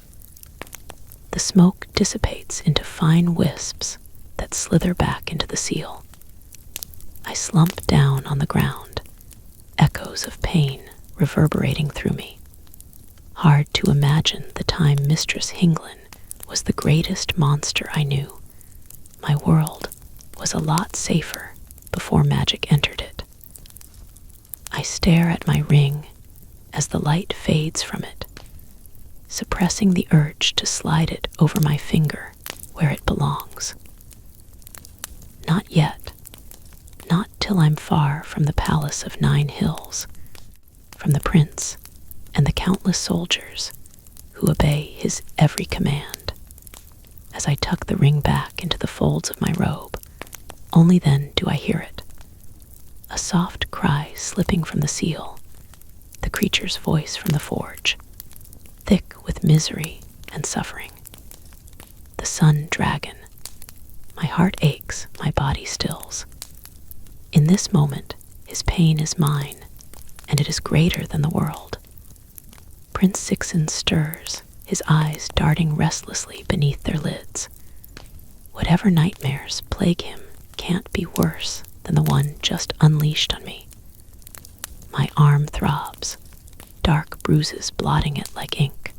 The smoke dissipates into fine wisps that slither back into the seal. I slump down on the ground, echoes of pain reverberating through me. Hard to imagine the time Mistress Hinglin was the greatest monster I knew. My world was a lot safer before magic entered it. I stare at my ring as the light fades from it, suppressing the urge to slide it over my finger where it belongs. Not yet. Not till I'm far from the palace of 9 hills, from the prince and the countless soldiers who obey his every command. As I tuck the ring back into the folds of my robe, only then do I hear it. A soft cry slipping from the seal, the creature's voice from the forge, thick with misery and suffering. The sun dragon. My heart aches, my body stills. In this moment, his pain is mine, and it is greater than the world. Prince Sixen stirs, his eyes darting restlessly beneath their lids. Whatever nightmares plague him can't be worse than the one just unleashed on me. My arm throbs, dark bruises blotting it like ink.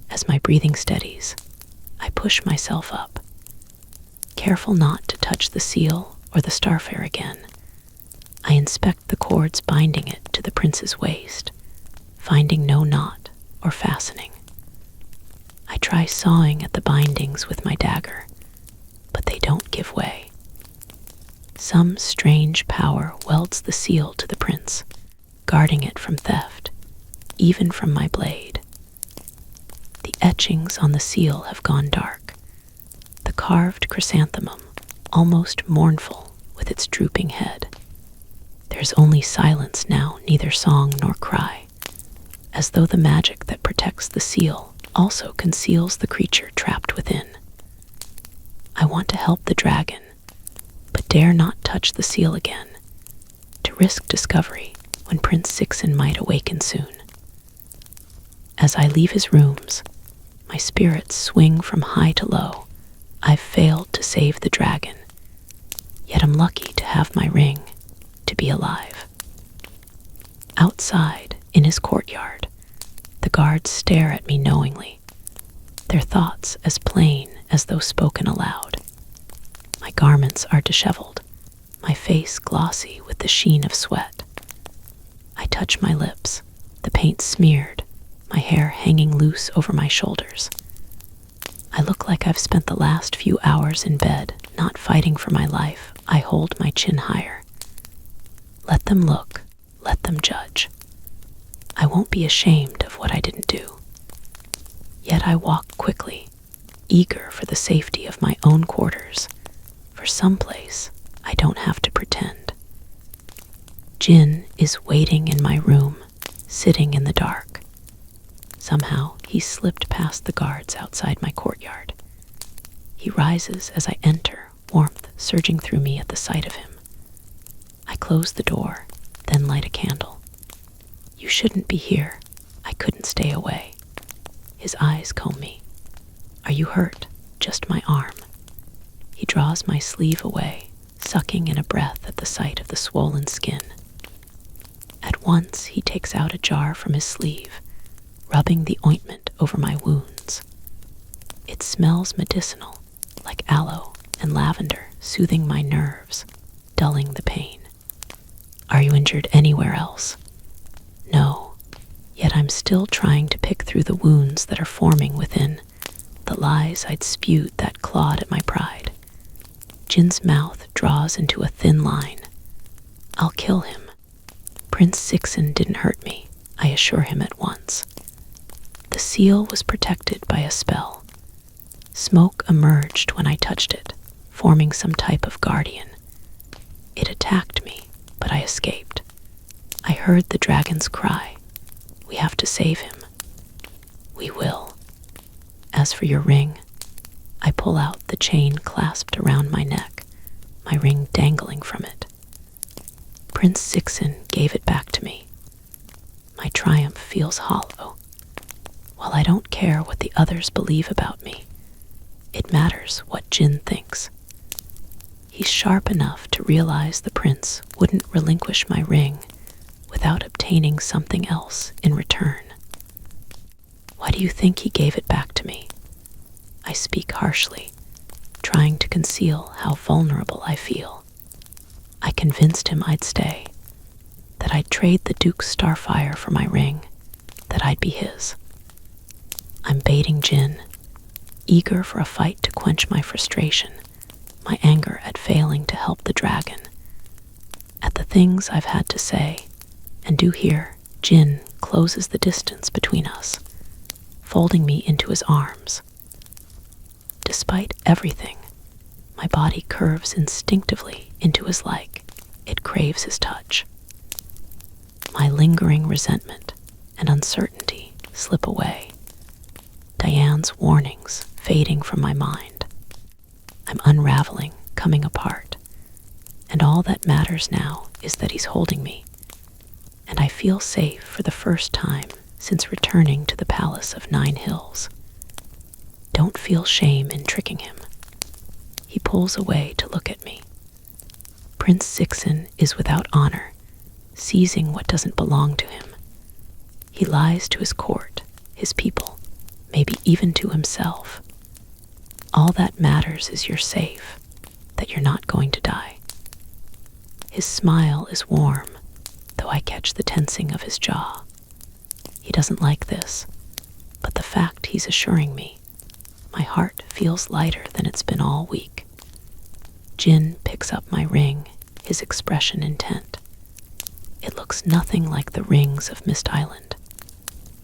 As my breathing steadies, I push myself up, careful not to touch the seal or the starfare again. I inspect the cords binding it to the prince's waist, finding no knot or fastening. I try sawing at the bindings with my dagger, but they don't give way. Some strange power welds the seal to the prince, guarding it from theft, even from my blade. The etchings on the seal have gone dark, the carved chrysanthemum almost mournful with its drooping head. There's only silence now, neither song nor cry, as though the magic that protects the seal also conceals the creature trapped within. I want to help the dragon, but dare not touch the seal again, to risk discovery when Prince Sixen might awaken soon. As I leave his rooms, my spirits swing from high to low. I've failed to save the dragon, yet I'm lucky to have my ring, to be alive. Outside, in his courtyard, the guards stare at me knowingly, their thoughts as plain as though spoken aloud. My garments are disheveled, my face glossy with the sheen of sweat. I touch my lips, the paint smeared, my hair hanging loose over my shoulders. I look like I've spent the last few hours in bed, not fighting for my life. I hold my chin higher. Let them look, let them judge. I won't be ashamed of what I didn't do. Yet I walk quickly, eager for the safety of my own quarters, for someplace I don't have to pretend. Jin is waiting in my room, sitting in the dark. Somehow he slipped past the guards outside my courtyard. He rises as I enter, warmth surging through me at the sight of him. I close the door, then light a candle. You shouldn't be here. I couldn't stay away. His eyes comb me. Are you hurt? Just my arm. He draws my sleeve away, sucking in a breath at the sight of the swollen skin. At once he takes out a jar from his sleeve, rubbing the ointment over my wounds. It smells medicinal, like aloe and lavender, soothing my nerves, dulling the pain. Are you injured anywhere else? No, yet I'm still trying to pick through the wounds that are forming within, the lies I'd spewed that clawed at my pride. Jin's mouth draws into a thin line. I'll kill him. Prince Sixen didn't hurt me, I assure him at once. The seal was protected by a spell. Smoke emerged when I touched it, forming some type of guardian. It attacked me, but I escaped. I heard the dragon's cry. We have to save him. We will. As for your ring, I pull out the chain clasped around my neck, my ring dangling from it. Prince Sixen gave it back to me. My triumph feels hollow. While I don't care what the others believe about me, it matters what Jin thinks. He's sharp enough to realize the prince wouldn't relinquish my ring without obtaining something else in return. Why do you think he gave it back to me? I speak harshly, trying to conceal how vulnerable I feel. I convinced him I'd stay, that I'd trade the Duke's starfire for my ring, that I'd be his. I'm baiting Jin, eager for a fight to quench my frustration, my anger at failing to help the dragon, at the things I've had to say and do here. Jin closes the distance between us, folding me into his arms. Despite everything, my body curves instinctively into his like. It craves his touch. My lingering resentment and uncertainty slip away, Diane's warnings fading from my mind. I'm unraveling, coming apart, and all that matters now is that he's holding me, and I feel safe for the first time since returning to the Palace of 9 Hills. Don't feel shame in tricking him. He pulls away to look at me. Prince Sixen is without honor, seizing what doesn't belong to him. He lies to his court, his people, maybe even to himself. All that matters is you're safe, that you're not going to die. His smile is warm, though I catch the tensing of his jaw. He doesn't like this, but the fact he's assuring me, my heart feels lighter than it's been all week. Jin picks up my ring, his expression intent. It looks nothing like the rings of Mist Island.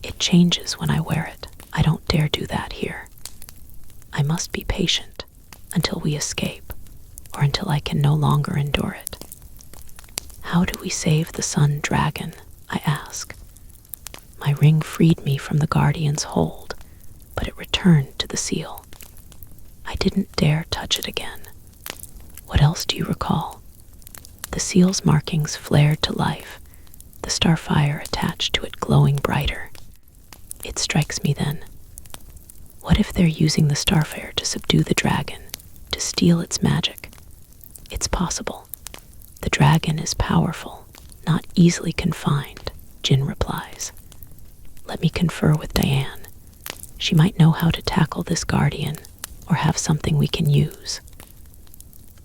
It changes when I wear it. I don't dare do that here. I must be patient until we escape, or until I can no longer endure it. How do we save the sun dragon? I ask. My ring freed me from the guardian's hold, but it returned to the seal. I didn't dare touch it again. What else do you recall? The seal's markings flared to life, the starfire attached to it glowing brighter. It strikes me then. What if they're using the starfire to subdue the dragon, to steal its magic? It's possible. The dragon is powerful, not easily confined, Jin replies. Let me confer with Diane. She might know how to tackle this guardian, or have something we can use.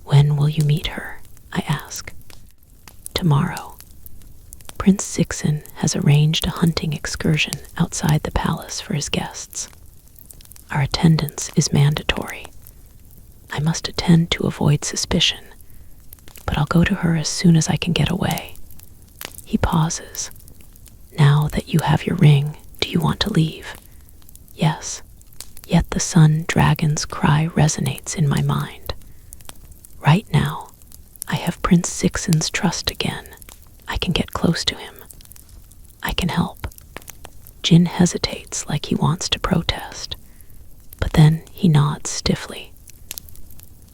When will you meet her? I ask. Tomorrow. Prince Sixen has arranged a hunting excursion outside the palace for his guests. Our attendance is mandatory. I must attend to avoid suspicion, but I'll go to her as soon as I can get away. He pauses. Now that you have your ring, do you want to leave? Yes, yet the sun dragon's cry resonates in my mind. Right now, I have Prince Sixen's trust again. I can get close to him. I can help. Jin hesitates like he wants to protest, but then he nods stiffly.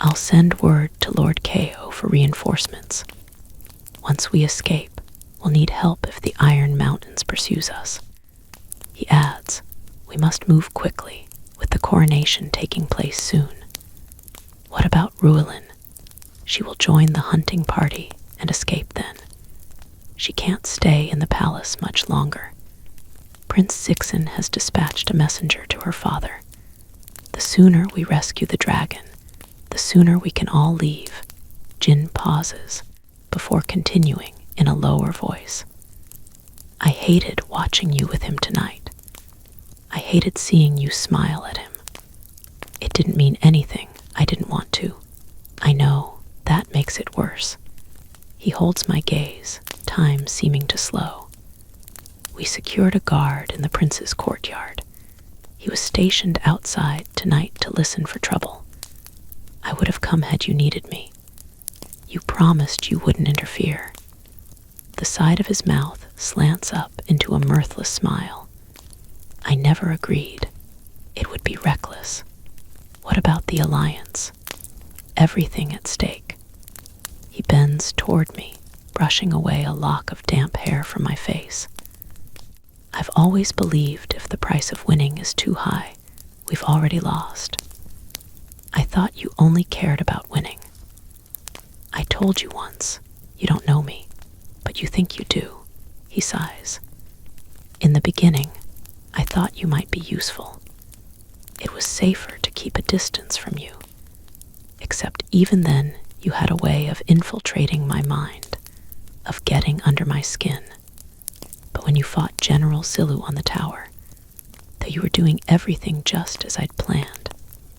I'll send word to Lord Ko for reinforcements. Once we escape, we'll need help if the Iron Mountains pursues us. He adds, we must move quickly, with the coronation taking place soon. What about Ruelin? She will join the hunting party and escape then. She can't stay in the palace much longer. Prince Sixen has dispatched a messenger to her father. The sooner we rescue the dragon, the sooner we can all leave. Jin pauses before continuing in a lower voice. I hated watching you with him tonight. I hated seeing you smile at him. It didn't mean anything. I didn't want to. I know, that makes it worse. He holds my gaze, time seeming to slow. We secured a guard in the prince's courtyard. He was stationed outside tonight to listen for trouble. I would have come had you needed me. You promised you wouldn't interfere. The side of his mouth slants up into a mirthless smile. I never agreed. It would be reckless. What about the alliance? Everything at stake. He bends toward me, brushing away a lock of damp hair from my face. I've always believed if the price of winning is too high, we've already lost. I thought you only cared about winning. I told you once, you don't know me, but you think you do, he sighs. In the beginning, I thought you might be useful. It was safer to keep a distance from you. Except even then, you had a way of infiltrating my mind, of getting under my skin. But when you fought General Silu on the tower, though you were doing everything just as I'd planned.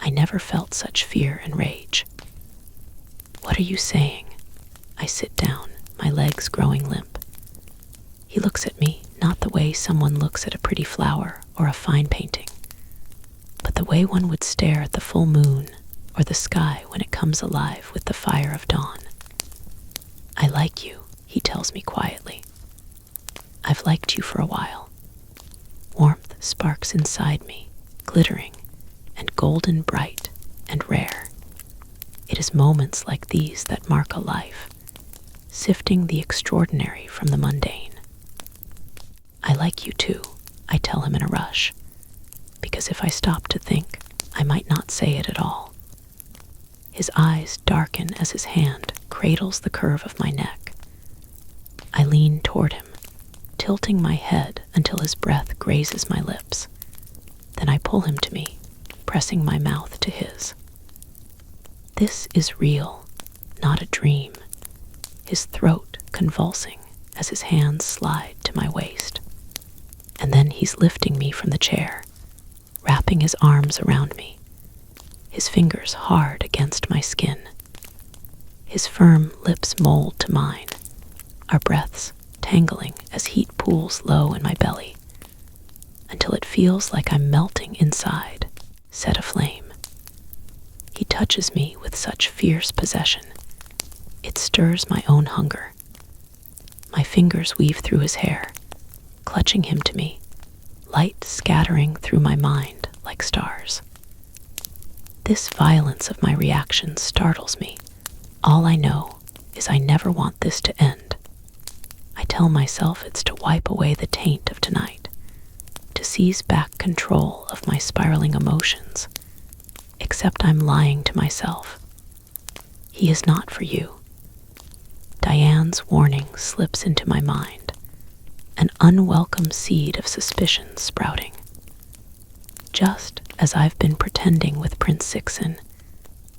I never felt such fear and rage. What are you saying? I sit down, my legs growing limp. He looks at me, not the way someone looks at a pretty flower or a fine painting, but the way one would stare at the full moon or the sky when it comes alive with the fire of dawn. I like you, he tells me quietly. I've liked you for a while. Warmth sparks inside me, glittering and golden bright and rare. It is moments like these that mark a life, sifting the extraordinary from the mundane. I like you too, I tell him in a rush, because if I stop to think, I might not say it at all. His eyes darken as his hand cradles the curve of my neck. I lean toward him, tilting my head until his breath grazes my lips. Then I pull him to me, pressing my mouth to his. This is real, not a dream, his throat convulsing as his hands slide to my waist. And then he's lifting me from the chair, wrapping his arms around me, his fingers hard against my skin. His firm lips mold to mine, our breaths tangling as heat pools low in my belly, until it feels like I'm melting inside, set aflame. He touches me with such fierce possession. It stirs my own hunger. My fingers weave through his hair, clutching him to me, light scattering through my mind like stars. This violence of my reaction startles me. All I know is I never want this to end. I tell myself it's to wipe away the taint of tonight, to seize back control of my spiraling emotions, except I'm lying to myself. He is not for you. Diane's warning slips into my mind, an unwelcome seed of suspicion sprouting. Just as I've been pretending with Prince Sixen,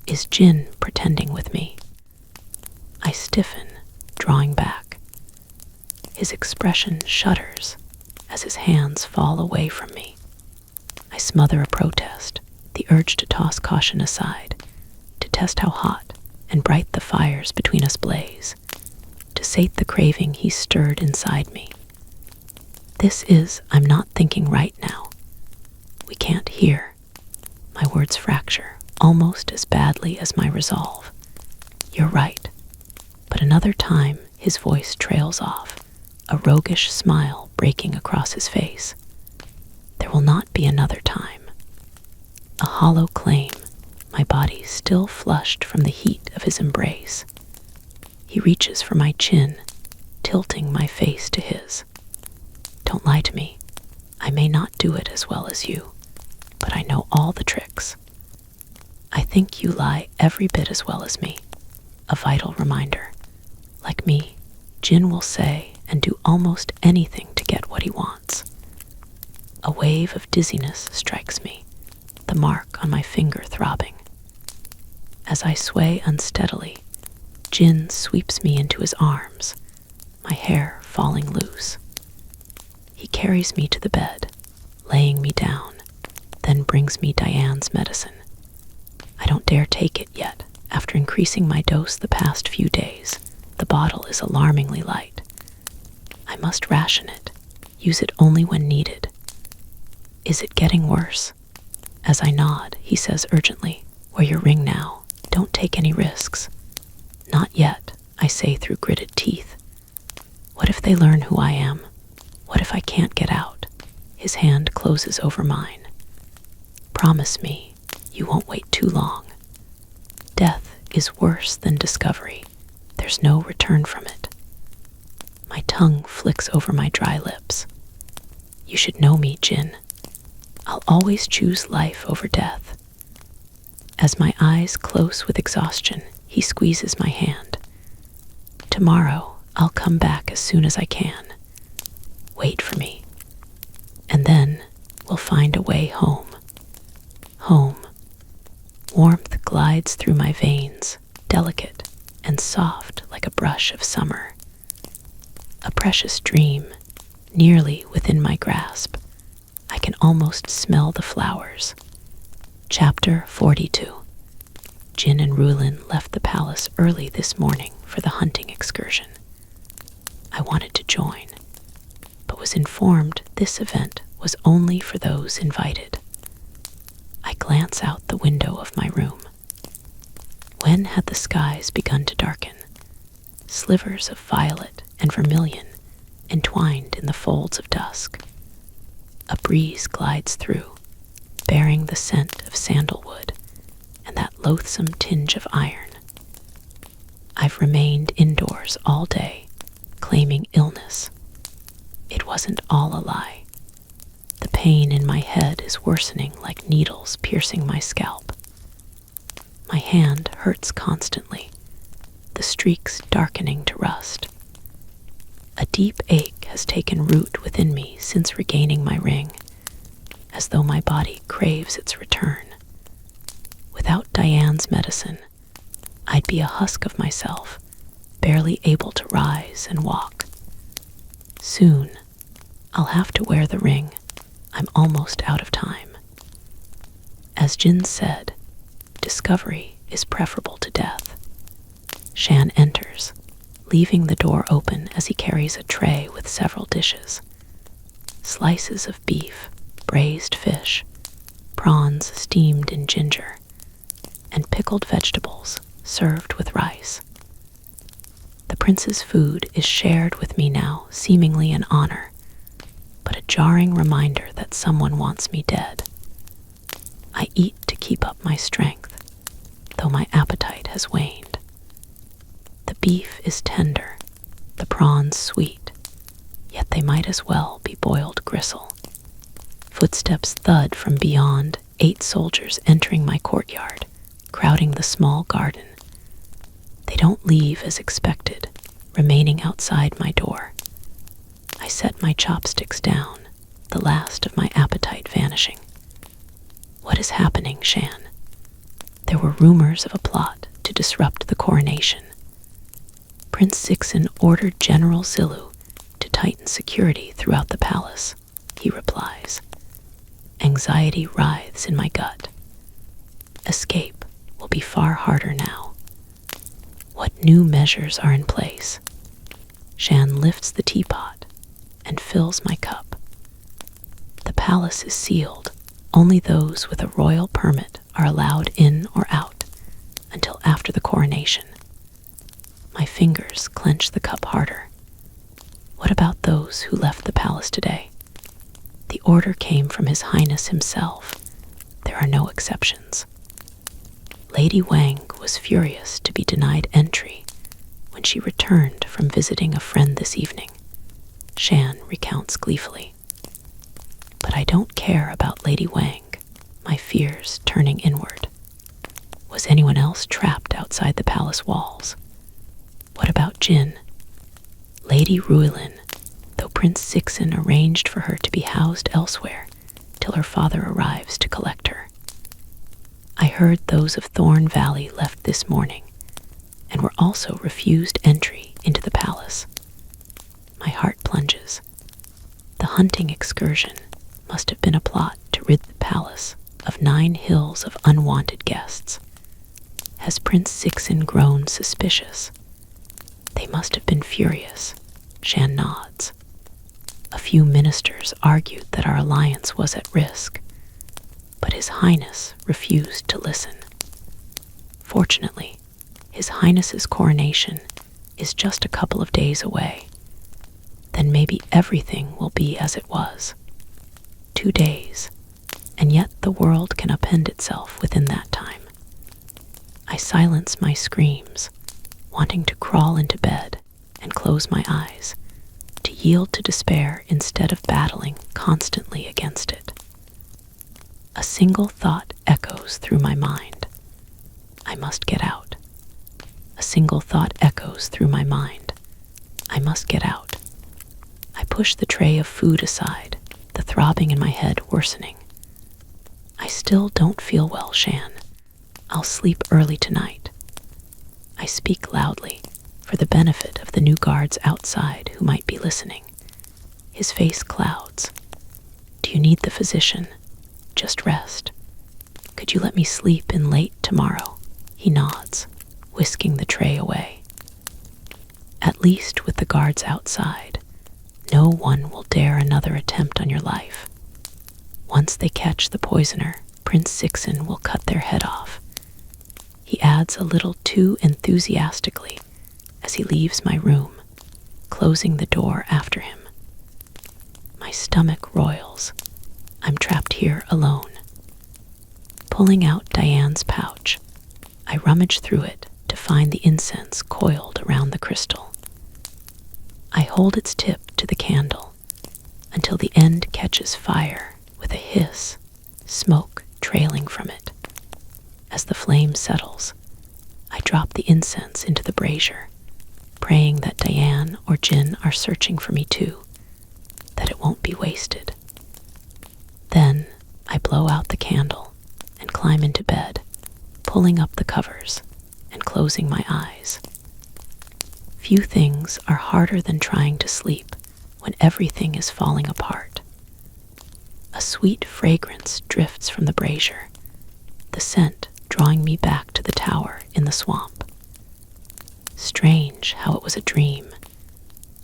is Jin pretending with me? I stiffen, drawing back. His expression shudders as his hands fall away from me. I smother a protest, the urge to toss caution aside, to test how hot and bright the fires between us blaze, to sate the craving he stirred inside me. This is, I'm not thinking right now. We can't hear. My words fracture, almost as badly as my resolve. You're right. But another time, his voice trails off, a roguish smile breaking across his face. There will not be another time. A hollow claim, my body still flushed from the heat of his embrace. He reaches for my chin, tilting my face to his. Don't lie to me. I may not do it as well as you, but I know all the tricks. I think you lie every bit as well as me. A vital reminder. Like me, Jin will say and do almost anything to get what he wants. A wave of dizziness strikes me, the mark on my finger throbbing. As I sway unsteadily, Jin sweeps me into his arms, my hair falling loose. He carries me to the bed, laying me down, then brings me Diane's medicine. I don't dare take it yet. After increasing my dose the past few days, the bottle is alarmingly light. I must ration it, use it only when needed. Is it getting worse? As I nod, he says urgently, wear your ring now. Don't take any risks. Not yet, I say through gritted teeth. What if they learn who I am? What if I can't get out? His hand closes over mine. Promise me you won't wait too long. Death is worse than discovery. There's no return from it. My tongue flicks over my dry lips. You should know me, Jin. I'll always choose life over death. As my eyes close with exhaustion, he squeezes my hand. Tomorrow, I'll come back as soon as I can. Wait for me. And then we'll find a way home. Home. Warmth glides through my veins, delicate and soft like a brush of summer. A precious dream, nearly within my grasp. I can almost smell the flowers. Chapter 42. Jin and Rulin left the palace early this morning for the hunting excursion. I wanted to join, but was informed this event was only for those invited. I glance out the window of my room. When had the skies begun to darken? Slivers of violet and vermilion entwined in the folds of dusk. A breeze glides through, bearing the scent of sandalwood and that loathsome tinge of iron. I've remained indoors all day, claiming illness. It wasn't all a lie. The pain in my head is worsening like needles piercing my scalp. My hand hurts constantly, the streaks darkening to rust. A deep ache has taken root within me since regaining my ring, as though my body craves its return. Without Diane's medicine, I'd be a husk of myself, barely able to rise and walk. Soon, I'll have to wear the ring. I'm almost out of time. As Jin said, discovery is preferable to death. Shan enters, leaving the door open as he carries a tray with several dishes. Slices of beef, braised fish, prawns steamed in ginger, and pickled vegetables served with rice. The prince's food is shared with me now, seemingly an honor, but a jarring reminder that someone wants me dead. I eat to keep up my strength, though my appetite has waned. The beef is tender, the prawns sweet, yet they might as well be boiled gristle. Footsteps thud from beyond, 8 soldiers entering my courtyard, crowding the small garden. They don't leave as expected, remaining outside my door. I set my chopsticks down, the last of my appetite vanishing. What is happening, Shan? There were rumors of a plot to disrupt the coronation. Prince Sixin ordered General Zilu to tighten security throughout the palace, he replies. Anxiety writhes in my gut. Escape will be far harder now. What new measures are in place? Shan lifts the teapot and fills my cup. The palace is sealed. Only those with a royal permit are allowed in or out until after the coronation. My fingers clench the cup harder. What about those who left the palace today? The order came from His Highness himself. There are no exceptions. Lady Wang was furious to be denied entry when she returned from visiting a friend this evening, Shan recounts gleefully. But I don't care about Lady Wang, my fears turning inward. Was anyone else trapped outside the palace walls? What about Jin? Lady Ruilin, though Prince Sixin arranged for her to be housed elsewhere till her father arrives to collect her. I heard those of Thorn Valley left this morning and were also refused entry into the palace. My heart plunges. The hunting excursion must have been a plot to rid the palace of 9 hills of unwanted guests. Has Prince Sixin grown suspicious? They must have been furious. Shan nods. A few ministers argued that our alliance was at risk, but His Highness refused to listen. Fortunately, His Highness's coronation is just a couple of days away. Then maybe everything will be as it was. 2 days, and yet the world can upend itself within that time. I silence my screams, wanting to crawl into bed and close my eyes, to yield to despair instead of battling constantly against it. A single thought echoes through my mind. I must get out. A single thought echoes through my mind. I must get out. I push the tray of food aside, the throbbing in my head worsening. I still don't feel well, Shan. I'll sleep early tonight. I speak loudly, for the benefit of the new guards outside who might be listening. His face clouds. Do you need the physician? Just rest. Could you let me sleep in late tomorrow? He nods, whisking the tray away. At least with the guards outside, no one will dare another attempt on your life. Once they catch the poisoner, Prince Sixen will cut their head off. He adds a little too enthusiastically as he leaves my room, closing the door after him. My stomach roils. I'm trapped here alone. Pulling out Diane's pouch, I rummage through it to find the incense coiled around the crystal. I hold its tip to the candle until the end catches fire with a hiss, smoke trailing from it. As the flame settles, I drop the incense into the brazier, praying that Diane or Jin are searching for me too, that it won't be wasted. Then I blow out the candle and climb into bed, pulling up the covers and closing my eyes. Few things are harder than trying to sleep when everything is falling apart. A sweet fragrance drifts from the brazier, the scent drawing me back to the tower in the swamp. Strange how it was a dream,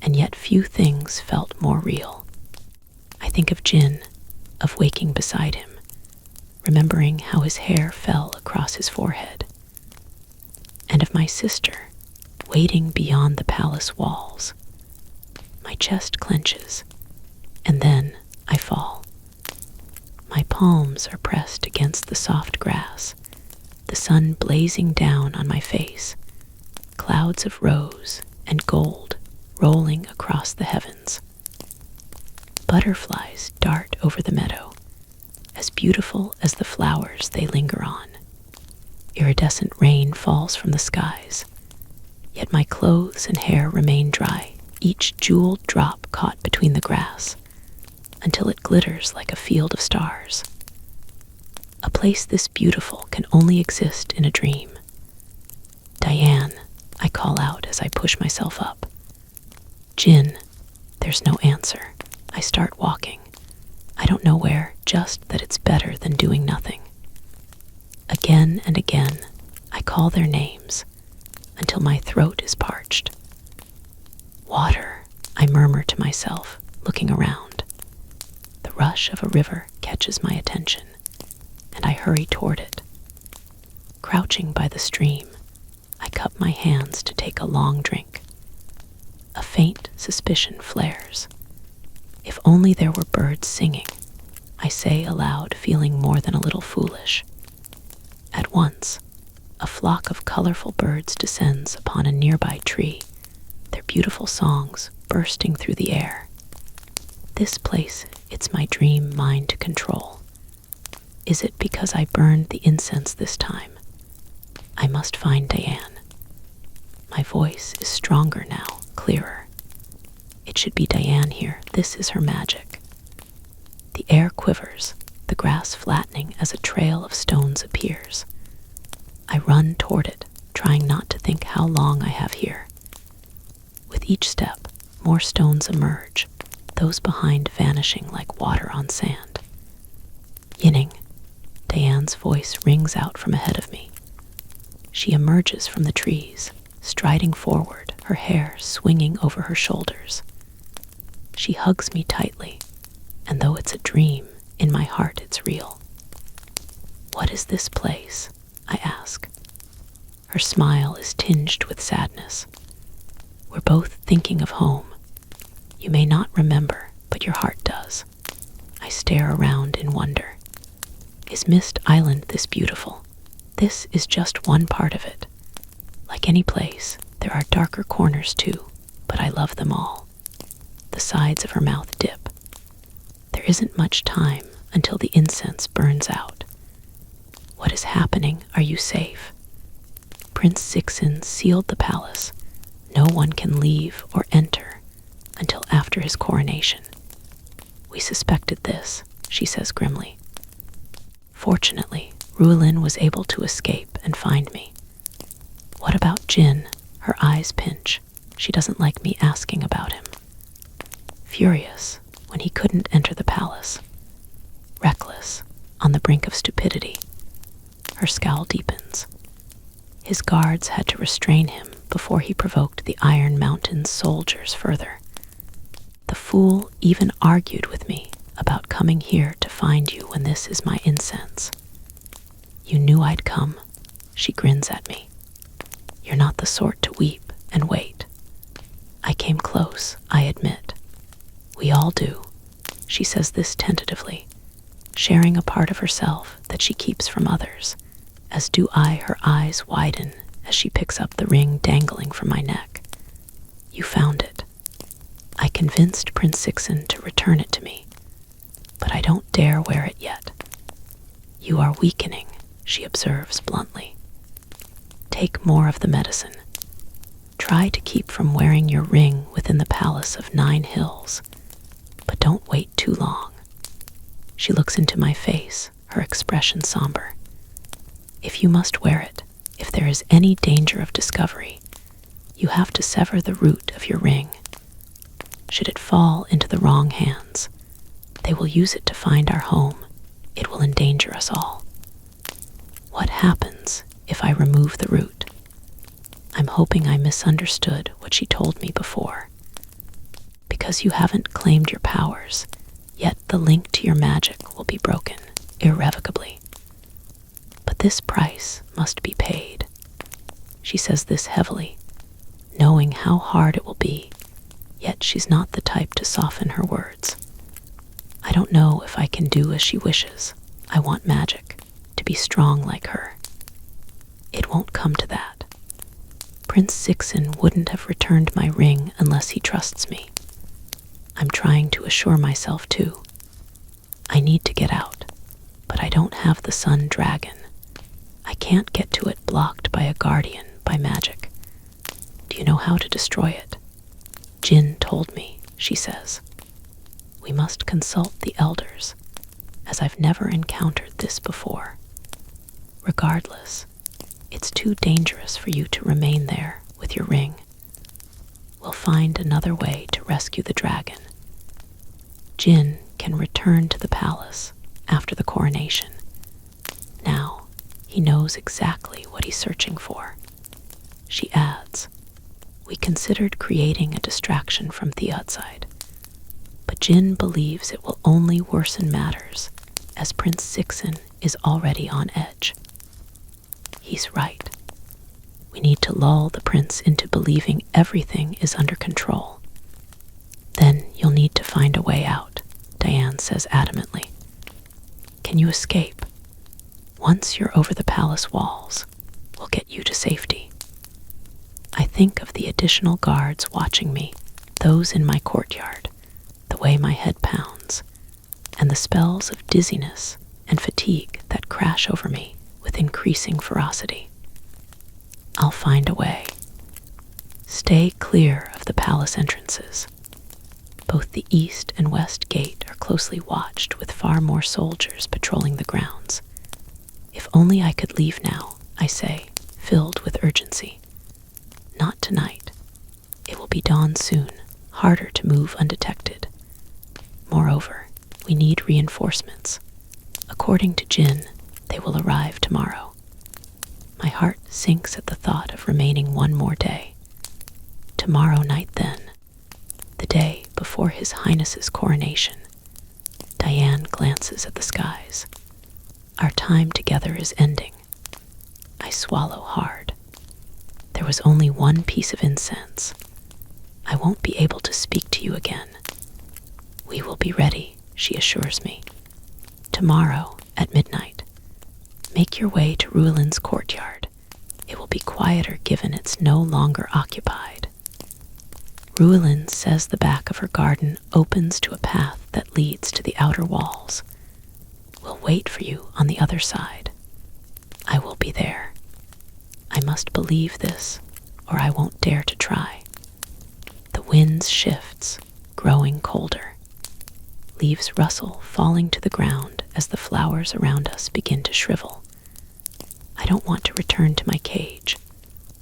and yet few things felt more real. I think of Jin, of waking beside him, remembering how his hair fell across his forehead, and of my sister, waiting beyond the palace walls. My chest clenches, and then I fall. My palms are pressed against the soft grass, the sun blazing down on my face, clouds of rose and gold rolling across the heavens. Butterflies dart over the meadow, as beautiful as the flowers they linger on. Iridescent rain falls from the skies, yet my clothes and hair remain dry, each jeweled drop caught between the grass, until it glitters like a field of stars. A place this beautiful can only exist in a dream. Diane, I call out as I push myself up. Jin, there's no answer. I start walking. I don't know where, just that it's better than doing nothing. Again and again, I call their names until my throat is parched. Water, I murmur to myself, looking around. The rush of a river catches my attention, and I hurry toward it. Crouching by the stream, I cup my hands to take a long drink. A faint suspicion flares. If only there were birds singing, I say aloud, feeling more than a little foolish. At once, a flock of colorful birds descends upon a nearby tree, their beautiful songs bursting through the air. This place, it's my dream mine to control. Is it because I burned the incense this time? I must find Diane. My voice is stronger now, clearer. It should be Diane here. This is her magic. The air quivers, the grass flattening as a trail of stones appears. I run toward it, trying not to think how long I have here. With each step, more stones emerge, those behind vanishing like water on sand. Yining, Diane's voice rings out from ahead of me. She emerges from the trees, striding forward, her hair swinging over her shoulders. She hugs me tightly, and though it's a dream, in my heart it's real. What is this place? I ask. Her smile is tinged with sadness. We're both thinking of home. You may not remember, but your heart does. I stare around in wonder. Is Mist Island this beautiful? This is just one part of it. Like any place, there are darker corners too, but I love them all. The sides of her mouth dip. There isn't much time until the incense burns out. What is happening? Are you safe? Prince Sixen sealed the palace. No one can leave or enter until after his coronation. We suspected this, she says grimly. Fortunately, Ruilin was able to escape and find me. What about Jin? Her eyes pinch. She doesn't like me asking about him. Furious, when he couldn't enter the palace, on the brink of stupidity. Her scowl deepens. His guards had to restrain him before he provoked the Iron Mountain's soldiers further. The fool even argued with me about coming here to find you when this is my incense. You knew I'd come, she grins at me. You're not the sort to weep and wait. I came close, I admit. We all do. She says this tentatively, sharing a part of herself that she keeps from others, as do I. Her eyes widen as she picks up the ring dangling from my neck. You found it. I convinced Prince Sixen to return it to me, but I don't dare wear it yet. You are weakening, she observes bluntly. Take more of the medicine. Try to keep from wearing your ring within the palace of 9 hills, but don't wait too long. She looks into my face, her expression somber. If you must wear it, if there is any danger of discovery, you have to sever the root of your ring. Should it fall into the wrong hands, they will use it to find our home. It will endanger us all. What happens if I remove the root? I'm hoping I misunderstood what she told me before. Because you haven't claimed your powers, yet the link to your magic will be broken irrevocably. But this price must be paid. She says this heavily, knowing how hard it will be, yet she's not the type to soften her words. I don't know if I can do as she wishes. I want magic, to be strong like her. It won't come to that. Prince Sixen wouldn't have returned my ring unless he trusts me. I'm trying to assure myself too. I need to get out, but I don't have the sun dragon. I can't get to it blocked by a guardian by magic. Do you know how to destroy it? Jin told me, she says. We must consult the elders, as I've never encountered this before. Regardless, it's too dangerous for you to remain there with your ring. We'll find another way to rescue the dragon. Jin can return to the palace after the coronation. Now, he knows exactly what he's searching for. She adds, we considered creating a distraction from the outside, but Jin believes it will only worsen matters, as Prince Sixen is already on edge. He's right. We need to lull the prince into believing everything is under control. Then you'll need to find a way out, Diane says adamantly. Can you escape? Once you're over the palace walls, we'll get you to safety. I think of the additional guards watching me, those in my courtyard, the way my head pounds, and the spells of dizziness and fatigue that crash over me with increasing ferocity. I'll find a way. Stay clear of the palace entrances. Both the east and west gate are closely watched with far more soldiers patrolling the grounds. If only I could leave now, I say, filled with urgency. Not tonight. It will be dawn soon, harder to move undetected. Moreover, we need reinforcements. According to Jin, they will arrive tomorrow. My heart sinks at the thought of remaining one more day. Tomorrow night then, the day before His Highness's coronation. Diane glances at the skies. Our time together is ending. I swallow hard. There was only one piece of incense. I won't be able to speak to you again. We will be ready, she assures me. Tomorrow at midnight. Make your way to Ruelin's courtyard. It will be quieter given it's no longer occupied. Ruelin says the back of her garden opens to a path that leads to the outer walls. We'll wait for you on the other side. I will be there. I must believe this, or I won't dare to try. The wind shifts, growing colder. Leaves rustle, falling to the ground as the flowers around us begin to shrivel. I don't want to return to my cage,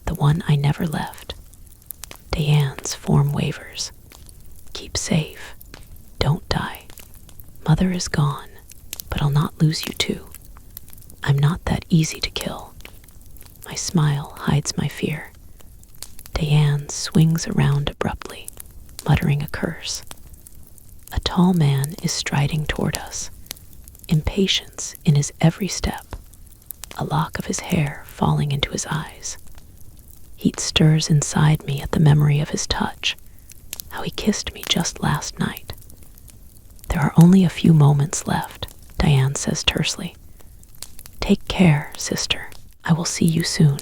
the one I never left. Diane's form wavers. Keep safe. Don't die. Mother is gone. but I'll not lose you too. I'm not that easy to kill. My smile hides my fear. Diane swings around abruptly, muttering a curse. A tall man is striding toward us, impatience in his every step, a lock of his hair falling into his eyes. Heat stirs inside me at the memory of his touch, how he kissed me just last night. There are only a few moments left, Diane says tersely. Take care, sister. I will see you soon.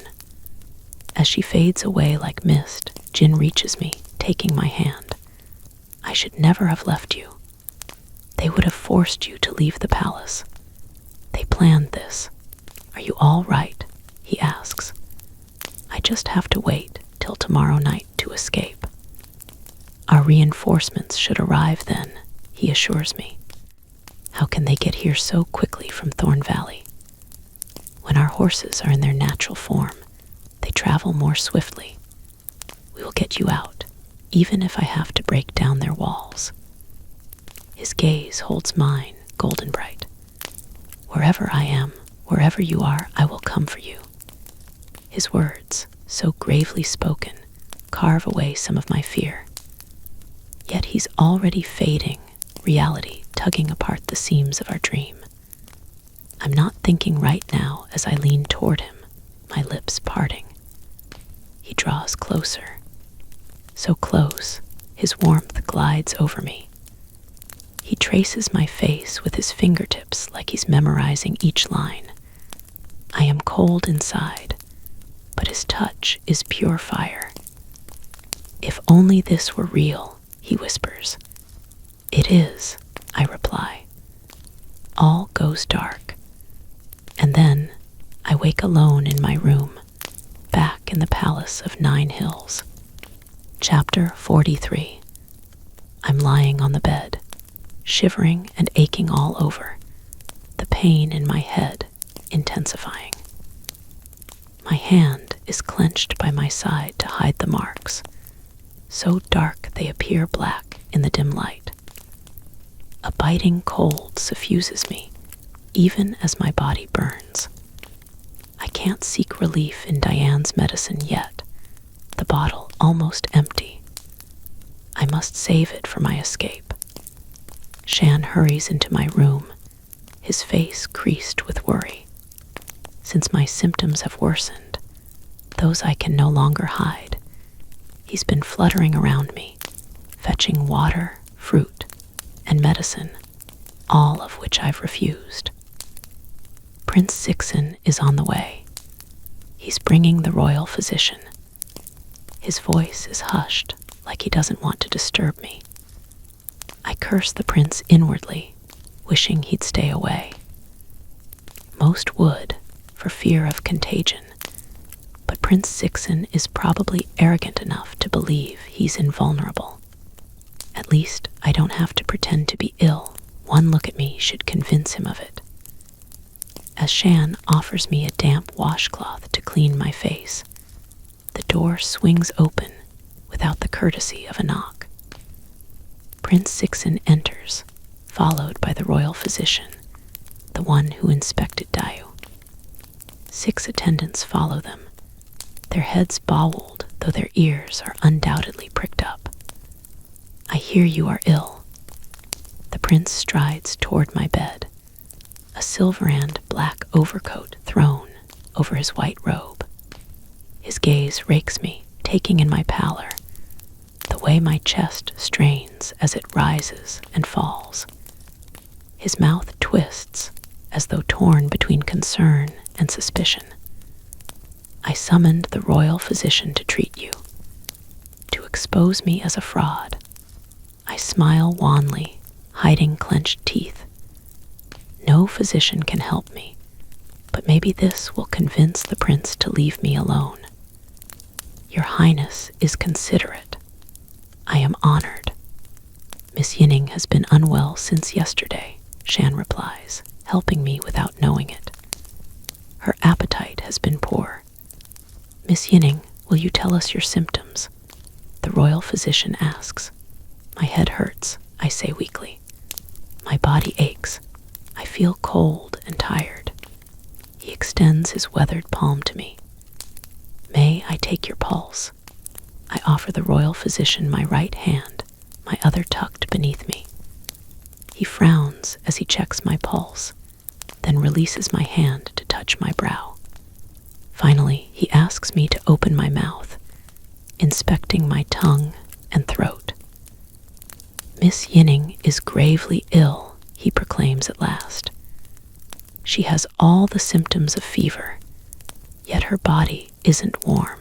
As she fades away like mist, Jin reaches me, taking my hand. I should never have left you. They would have forced you to leave the palace. They planned this. Are you all right? He asks. I just have to wait till tomorrow night to escape. Our reinforcements should arrive then, he assures me. How can they get here so quickly from Thorn Valley? When our horses are in their natural form, they travel more swiftly. We will get you out, even if I have to break down their walls. His gaze holds mine, golden bright. Wherever I am, wherever you are, I will come for you. His words, so gravely spoken, carve away some of my fear. Yet he's already fading, reality tugging apart the seams of our dream. I'm not thinking right now as I lean toward him, my lips parting. He draws closer. So close, his warmth glides over me. He traces my face with his fingertips like he's memorizing each line. I am cold inside, but his touch is pure fire. If only this were real, he whispers. It is, I reply. All goes dark. And then I wake alone in my room, back in the Palace of 9 Hills. Chapter 43. I'm lying on the bed, shivering and aching all over, the pain in my head intensifying. My hand is clenched by my side to hide the marks, so dark they appear black in the dim light. A biting cold suffuses me, even as my body burns. I can't seek relief in Diane's medicine yet, the bottle almost empty. I must save it for my escape. Shan hurries into my room, his face creased with worry. Since my symptoms have worsened, those I can no longer hide, he's been fluttering around me, fetching water, fruit, and medicine, all of which I've refused. Prince Sixen is on the way. He's bringing the royal physician. His voice is hushed, like he doesn't want to disturb me. I curse the prince inwardly, wishing he'd stay away. Most would, for fear of contagion, but Prince Sixen is probably arrogant enough to believe he's invulnerable. At least I don't have to pretend to be ill. One look at me should convince him of it. As Shan offers me a damp washcloth to clean my face, the door swings open without the courtesy of a knock. Prince Sixen enters, followed by the royal physician, the one who inspected Dayu. 6 attendants follow them, their heads bowled, though their ears are undoubtedly pricked up. I hear you are ill. The prince strides toward my bed, a silver-and black overcoat thrown over his white robe. His gaze rakes me, taking in my pallor, the way my chest strains as it rises and falls. His mouth twists, as though torn between concern and suspicion. I summoned the royal physician to treat you, to expose me as a fraud. I smile wanly, hiding clenched teeth. No physician can help me, but maybe this will convince the prince to leave me alone. Your Highness is considerate. I am honored. Miss Yining has been unwell since yesterday, Shan replies, helping me without knowing it. Her appetite has been poor. Miss Yining, will you tell us your symptoms? The royal physician asks. My head hurts, I say weakly. My body aches. I feel cold and tired. He extends his weathered palm to me. May I take your pulse? I offer the royal physician my right hand, my other tucked beneath me. He frowns as he checks my pulse, then releases my hand to touch my brow. Finally, he asks me to open my mouth, inspecting my tongue and throat. Miss Yining is gravely ill, he proclaims at last. She has all the symptoms of fever, yet her body isn't warm.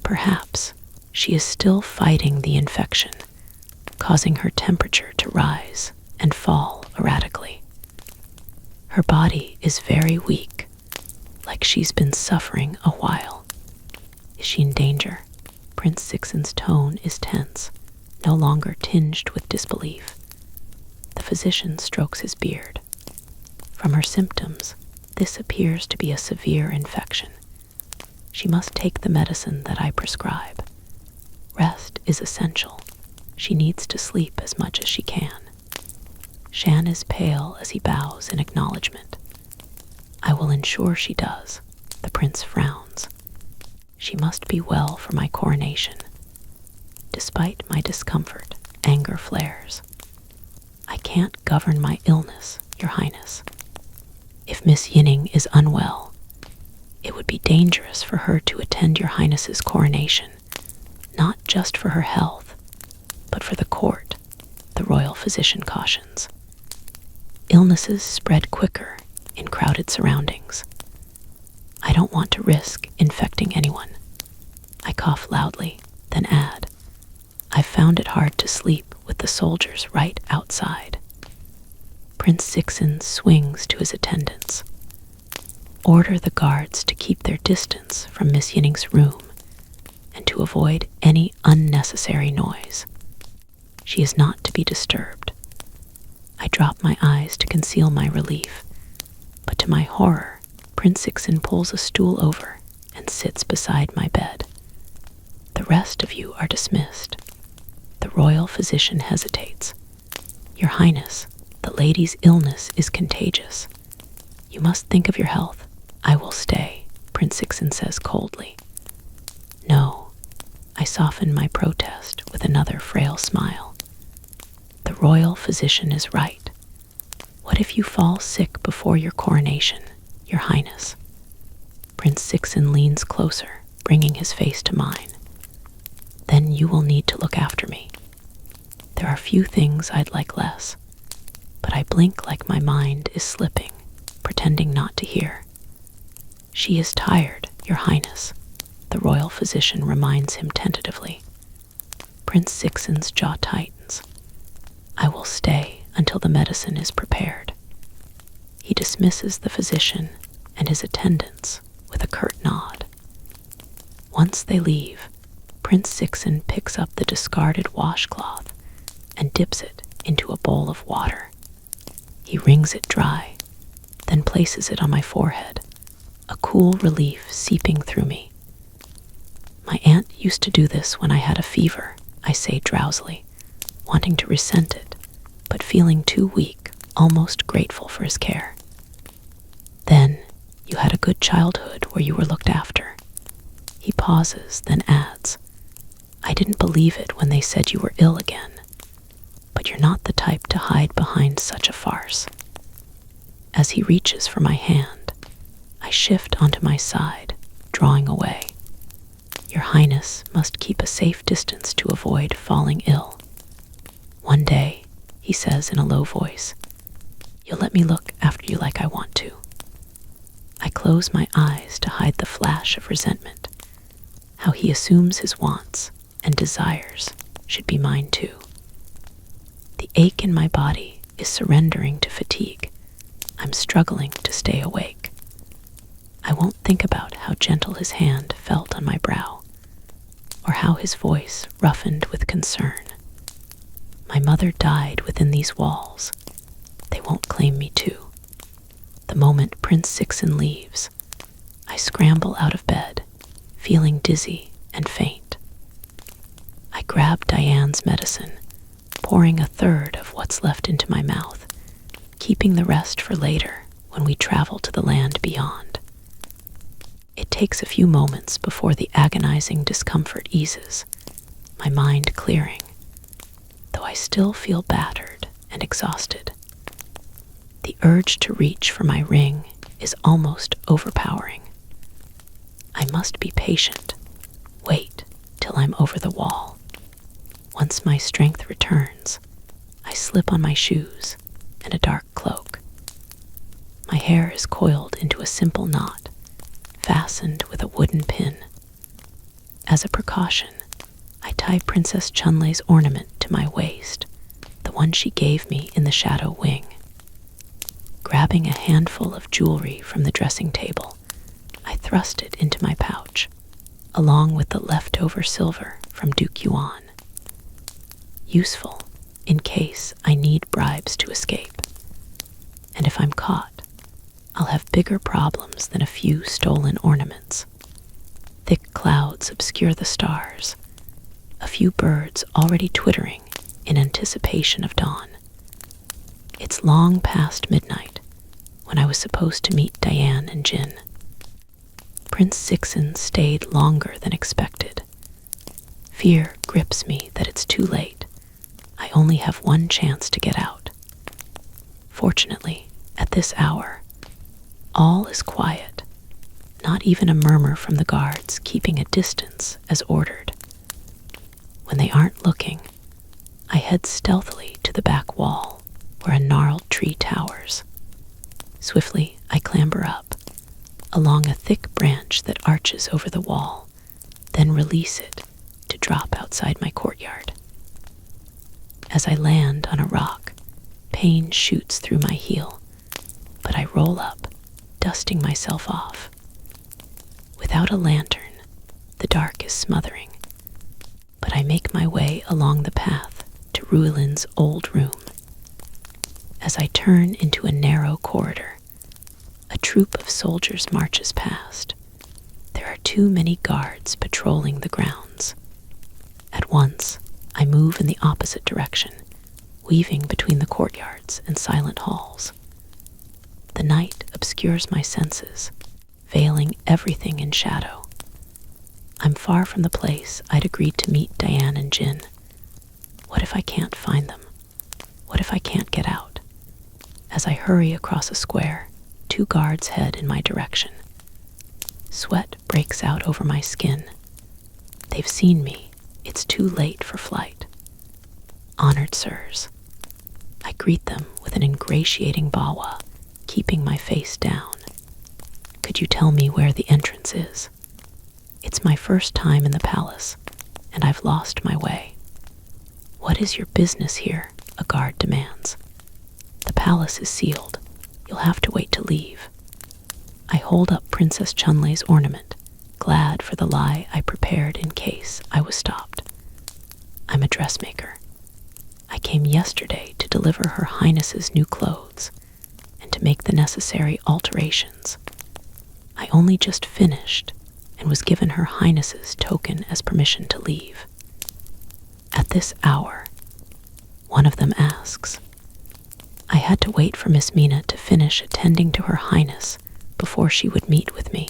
Perhaps she is still fighting the infection, causing her temperature to rise and fall erratically. Her body is very weak, like she's been suffering a while. Is she in danger? Prince Sixen's tone is tense, no longer tinged with disbelief. The physician strokes his beard. From her symptoms, this appears to be a severe infection. She must take the medicine that I prescribe. Rest is essential. She needs to sleep as much as she can. Shan is pale as he bows in acknowledgement. I will ensure she does. The prince frowns. She must be well for my coronation. Despite my discomfort, anger flares. I can't govern my illness, Your Highness. If Miss Yining is unwell, it would be dangerous for her to attend Your Highness's coronation, not just for her health, but for the court, the royal physician cautions. Illnesses spread quicker in crowded surroundings. I don't want to risk infecting anyone. I cough loudly, then add, I've found it hard to sleep with the soldiers right outside. Prince Sixen swings to his attendants. Order the guards to keep their distance from Miss Yining's room and to avoid any unnecessary noise. She is not to be disturbed. I drop my eyes to conceal my relief, but to my horror, Prince Sixen pulls a stool over and sits beside my bed. The rest of you are dismissed. The royal physician hesitates. Your Highness, the lady's illness is contagious. You must think of your health. I will stay, Prince Sixen says coldly. No, I soften my protest with another frail smile. The royal physician is right. What if you fall sick before your coronation, Your Highness? Prince Sixen leans closer, bringing his face to mine. Then you will need to look after me. There are few things I'd like less, but I blink like my mind is slipping, pretending not to hear. She is tired, Your Highness, the royal physician reminds him tentatively. Prince Sixen's jaw tightens. I will stay until the medicine is prepared. He dismisses the physician and his attendants with a curt nod. Once they leave, Prince Sixen picks up the discarded washcloth and dips it into a bowl of water. He wrings it dry, then places it on my forehead, a cool relief seeping through me. My aunt used to do this when I had a fever, I say drowsily, wanting to resent it, but feeling too weak, almost grateful for his care. Then, you had a good childhood where you were looked after. He pauses, then adds, I didn't believe it when they said you were ill again, but you're not the type to hide behind such a farce. As he reaches for my hand, I shift onto my side, drawing away. Your Highness must keep a safe distance to avoid falling ill. One day, he says in a low voice, you'll let me look after you like I want to. I close my eyes to hide the flash of resentment, how he assumes his wants and desires should be mine too. The ache in my body is surrendering to fatigue. I'm struggling to stay awake. I won't think about how gentle his hand felt on my brow, or how his voice roughened with concern. My mother died within these walls. They won't claim me too. The moment Prince Sixen leaves, I scramble out of bed, feeling dizzy and faint. I grab Diane's medicine, pouring a third of what's left into my mouth, keeping the rest for later when we travel to the land beyond. It takes a few moments before the agonizing discomfort eases, my mind clearing, though I still feel battered and exhausted. The urge to reach for my ring is almost overpowering. I must be patient, wait till I'm over the wall. Once my strength returns, I slip on my shoes and a dark cloak. My hair is coiled into a simple knot, fastened with a wooden pin. As a precaution, I tie Princess Chunlei's ornament to my waist, the one she gave me in the Shadow Wing. Grabbing a handful of jewelry from the dressing table, I thrust it into my pouch, along with the leftover silver from Duke Yuan. Useful in case I need bribes to escape. And if I'm caught, I'll have bigger problems than a few stolen ornaments. Thick clouds obscure the stars, a few birds already twittering in anticipation of dawn. It's long past midnight when I was supposed to meet Diane and Jin. Prince Sixen stayed longer than expected. Fear grips me that it's too late. I only have one chance to get out. Fortunately, at this hour, all is quiet, not even a murmur from the guards keeping a distance as ordered. When they aren't looking, I head stealthily to the back wall where a gnarled tree towers. Swiftly, I clamber up, along a thick branch that arches over the wall, then release it to drop outside my courtyard. As I land on a rock, pain shoots through my heel, but I roll up, dusting myself off. Without a lantern, the dark is smothering, but I make my way along the path to Ruilin's old room. As I turn into a narrow corridor, a troop of soldiers marches past. There are too many guards patrolling the grounds. At once, I move in the opposite direction, weaving between the courtyards and silent halls. The night obscures my senses, veiling everything in shadow. I'm far from the place I'd agreed to meet Diane and Jin. What if I can't find them? What if I can't get out? As I hurry across a square, 2 guards head in my direction. Sweat breaks out over my skin. They've seen me. It's too late for flight. Honored sirs. I greet them with an ingratiating bawa, keeping my face down. Could you tell me where the entrance is? It's my first time in the palace, and I've lost my way. What is your business here? A guard demands. The palace is sealed. You'll have to wait to leave. I hold up Princess Chunlei's ornament, glad for the lie I prepared in case I was stopped. I'm a dressmaker. I came yesterday to deliver Her Highness's new clothes and to make the necessary alterations. I only just finished and was given Her Highness's token as permission to leave. At this hour, one of them asks. I had to wait for Miss Mina to finish attending to Her Highness before she would meet with me.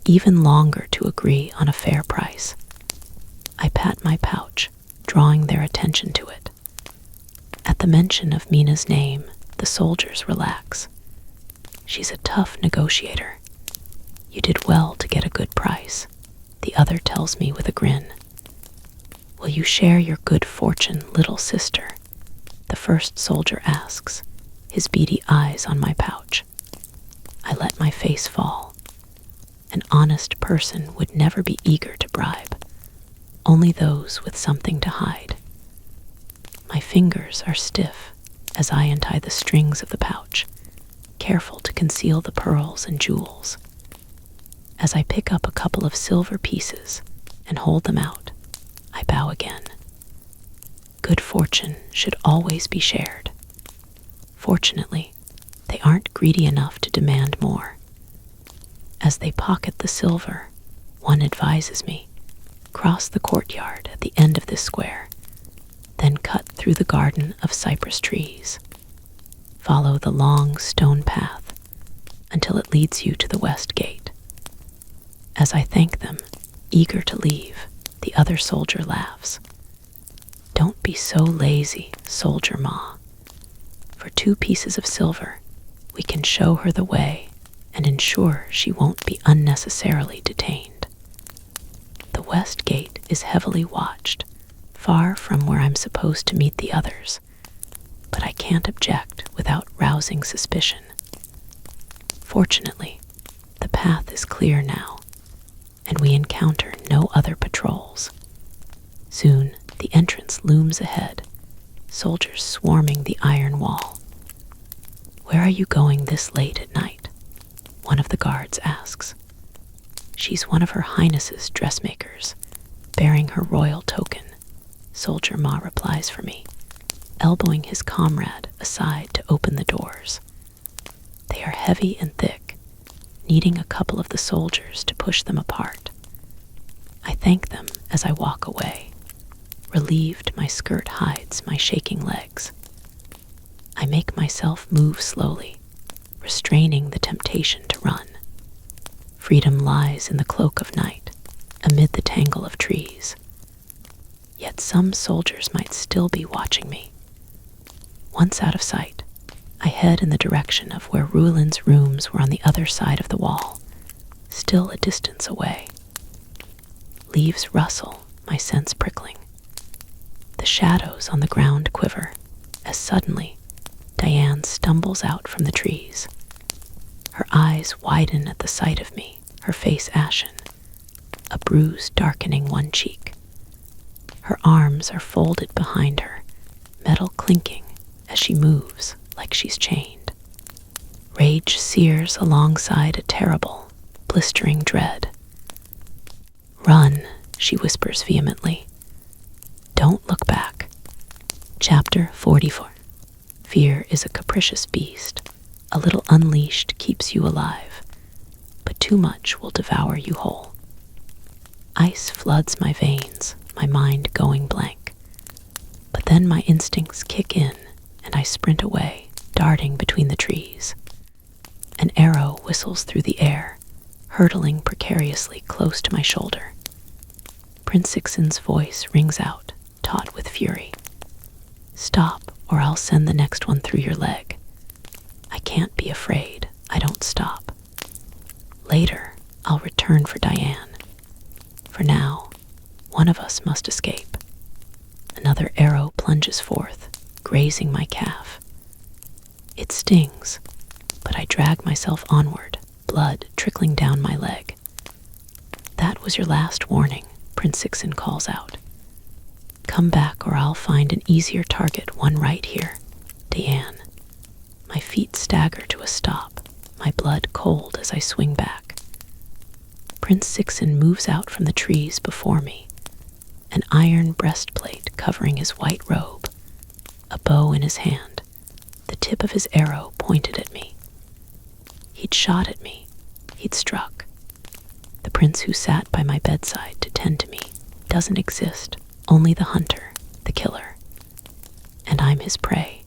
Even longer to agree on a fair price. I pat my pouch, drawing their attention to it. At the mention of Mina's name, the soldiers relax. She's a tough negotiator. You did well to get a good price, the other tells me with a grin. Will you share your good fortune, little sister? The first soldier asks, his beady eyes on my pouch. I let my face fall. An honest person would never be eager to bribe, only those with something to hide. My fingers are stiff as I untie the strings of the pouch, careful to conceal the pearls and jewels. As I pick up a couple of silver pieces and hold them out, I bow again. Good fortune should always be shared. Fortunately, they aren't greedy enough to demand more. As they pocket the silver, one advises me, cross the courtyard at the end of this square, then cut through the garden of cypress trees. Follow the long stone path until it leads you to the west gate. As I thank them, eager to leave, the other soldier laughs. Don't be so lazy, Soldier Ma. For 2 pieces of silver, we can show her the way and ensure she won't be unnecessarily detained. The west gate is heavily watched, far from where I'm supposed to meet the others, but I can't object without rousing suspicion. Fortunately, the path is clear now, and we encounter no other patrols. Soon, the entrance looms ahead, soldiers swarming the iron wall. "Where are you going this late at night?" one of the guards asks. "She's one of Her Highness's dressmakers, bearing her royal token," Soldier Ma replies for me, elbowing his comrade aside to open the doors. They are heavy and thick, needing a couple of the soldiers to push them apart. I thank them as I walk away. Relieved, my skirt hides my shaking legs. I make myself move slowly, restraining the temptation to run. Freedom lies in the cloak of night, amid the tangle of trees. Yet some soldiers might still be watching me. Once out of sight, I head in the direction of where Rulin's rooms were on the other side of the wall, still a distance away. Leaves rustle, my sense prickling. The shadows on the ground quiver, as suddenly Diane stumbles out from the trees. Her eyes widen at the sight of me, her face ashen, a bruise darkening one cheek. Her arms are folded behind her, metal clinking as she moves like she's chained. Rage sears alongside a terrible, blistering dread. "Run," she whispers vehemently. "Don't look back." Chapter 44. Fear is a capricious beast. A little unleashed keeps you alive, but too much will devour you whole. Ice floods my veins, my mind going blank. But then my instincts kick in, and I sprint away, darting between the trees. An arrow whistles through the air, hurtling precariously close to my shoulder. Prince Sixen's voice rings out, taut with fury. "Stop, or I'll send the next one through your leg." I can't be afraid. I don't stop. Later, I'll return for Diane. For now, one of us must escape. Another arrow plunges forth, grazing my calf. It stings, but I drag myself onward, blood trickling down my leg. "That was your last warning," Prince Sixen calls out. "Come back or I'll find an easier target, one right here, Diane." My feet stagger to a stop, my blood cold as I swing back. Prince Sixen moves out from the trees before me, an iron breastplate covering his white robe, a bow in his hand, the tip of his arrow pointed at me. He'd shot at me, he'd struck. The prince who sat by my bedside to tend to me doesn't exist, only the hunter, the killer. And I'm his prey.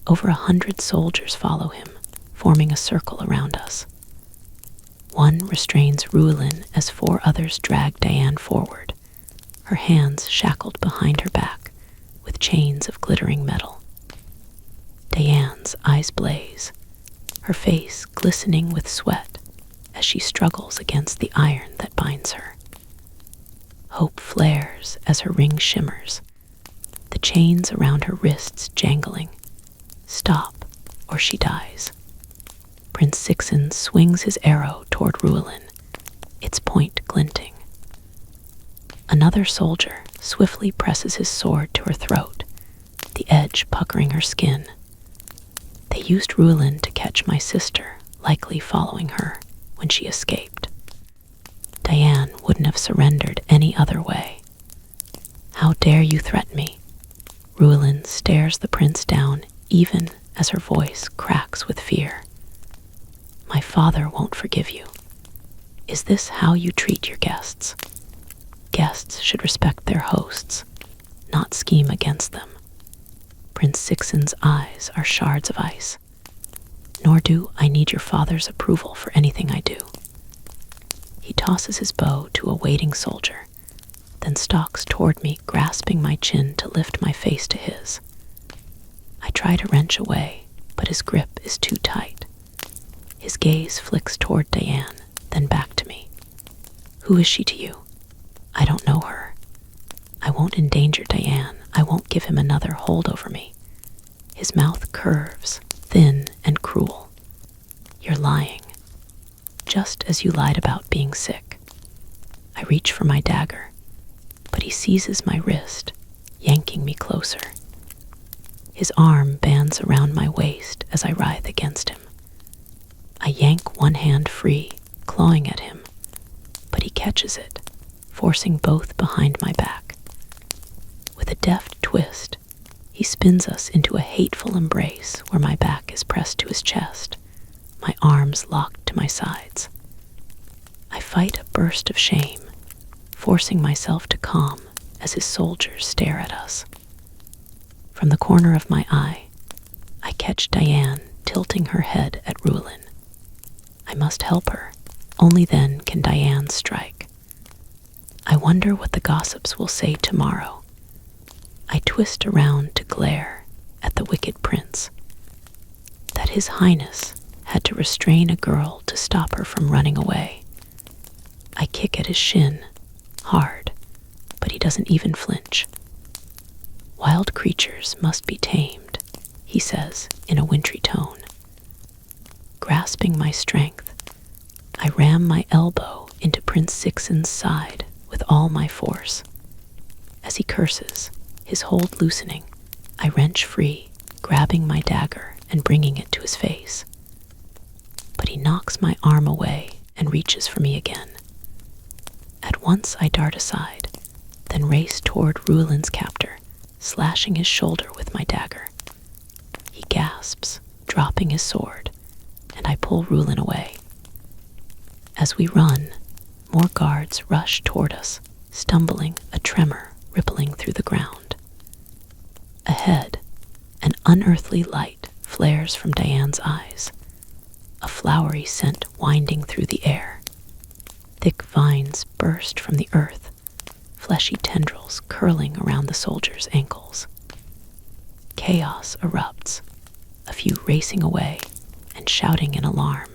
Over 100 soldiers follow him, forming a circle around us. One restrains Ruilin as 4 others drag Diane forward, her hands shackled behind her back with chains of glittering metal. Diane's eyes blaze, her face glistening with sweat as she struggles against the iron that binds her. Hope flares as her ring shimmers, the chains around her wrists jangling. Stop, or she dies. Prince Sixen swings his arrow toward Ruilin, its point glinting. Another soldier swiftly presses his sword to her throat, the edge puckering her skin. They used Ruilin to catch my sister, likely following her when she escaped. Diane wouldn't have surrendered any other way. "How dare you threaten me?" Ruilin stares the prince down even as her voice cracks with fear. "My father won't forgive you. Is this how you treat your guests? Guests should respect their hosts, not scheme against them." Prince Sixen's eyes are shards of ice. Nor do I need your father's approval for anything I do. He tosses his bow to a waiting soldier, then stalks toward me, grasping my chin to lift my face to his. I try to wrench away, but his grip is too tight. His gaze flicks toward Diane, then back to me. Who is she to you? I don't know her. I won't endanger Diane. I won't give him another hold over me. His mouth curves, thin and cruel. You're lying, just as you lied about being sick. I reach for my dagger, but he seizes my wrist, yanking me closer. His arm bands around my waist as I writhe against him. I yank one hand free, clawing at him, but he catches it, forcing both behind my back. With a deft twist, he spins us into a hateful embrace where my back is pressed to his chest, my arms locked to my sides. I fight a burst of shame, forcing myself to calm as his soldiers stare at us. From the corner of my eye, I catch Diane tilting her head at Rulin. I must help her. Only then can Diane strike. I wonder what the gossips will say tomorrow. I twist around to glare at the wicked prince. That His Highness had to restrain a girl to stop her from running away. I kick at his shin, hard, but he doesn't even flinch. Wild creatures must be tamed, he says in a wintry tone. Grasping my strength, I ram my elbow into Prince Sixen's side with all my force. As he curses, his hold loosening, I wrench free, grabbing my dagger and bringing it to his face. But he knocks my arm away and reaches for me again. At once I dart aside, then race toward Rulin's captor, slashing his shoulder with my dagger. He gasps, dropping his sword, and I pull Rulin away. As we run, more guards rush toward us, stumbling, a tremor rippling through the ground. Ahead, an unearthly light flares from Diane's eyes, a flowery scent winding through the air. Thick vines burst from the earth, fleshy tendrils curling around the soldiers' ankles. Chaos erupts, a few racing away and shouting in alarm,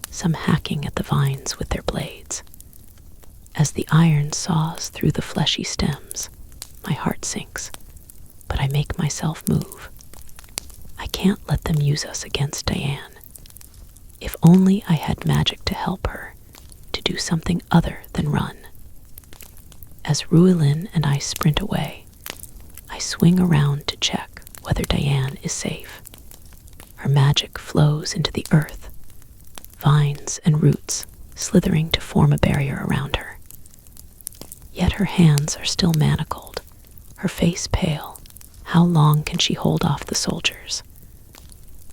some hacking at the vines with their blades. As the iron saws through the fleshy stems, my heart sinks, but I make myself move. I can't let them use us against Diane. If only I had magic to help her, to do something other than run. As Ruilin and I sprint away, I swing around to check whether Diane is safe. Her magic flows into the earth, vines and roots slithering to form a barrier around her. Yet her hands are still manacled, her face pale. How long can she hold off the soldiers?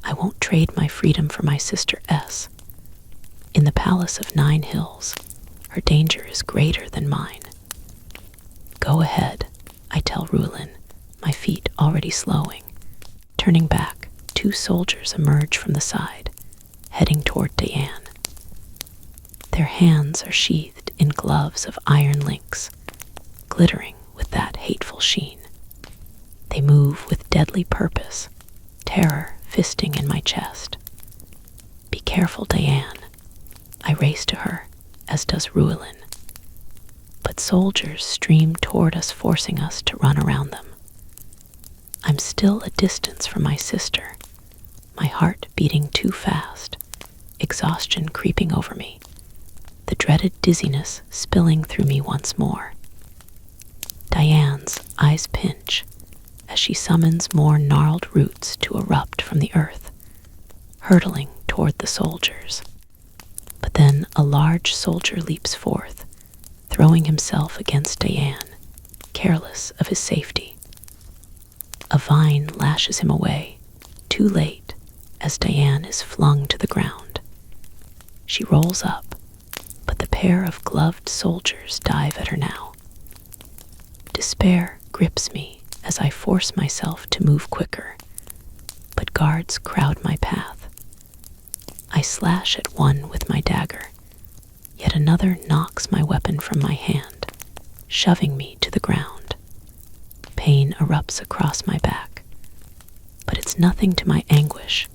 I won't trade my freedom for my sister S. In the Palace of 9 Hills, her danger is greater than mine. Go ahead, I tell Rulin, my feet already slowing. Turning back, 2 soldiers emerge from the side, heading toward Diane. Their hands are sheathed in gloves of iron links, glittering with that hateful sheen. They move with deadly purpose, terror fisting in my chest. Be careful, Diane. I race to her, as does Ruilin. But soldiers stream toward us, forcing us to run around them. I'm still a distance from my sister, my heart beating too fast, exhaustion creeping over me, the dreaded dizziness spilling through me once more. Diane's eyes pinch as she summons more gnarled roots to erupt from the earth, hurtling toward the soldiers. But then a large soldier leaps forth, throwing himself against Diane, careless of his safety. A vine lashes him away, too late, as Diane is flung to the ground. She rolls up, but the pair of gloved soldiers dive at her now. Despair grips me as I force myself to move quicker, but guards crowd my path. I slash at one with my dagger, yet another knocks my weapon from my hand, shoving me to the ground. Pain erupts across my back, but it's nothing to my anguish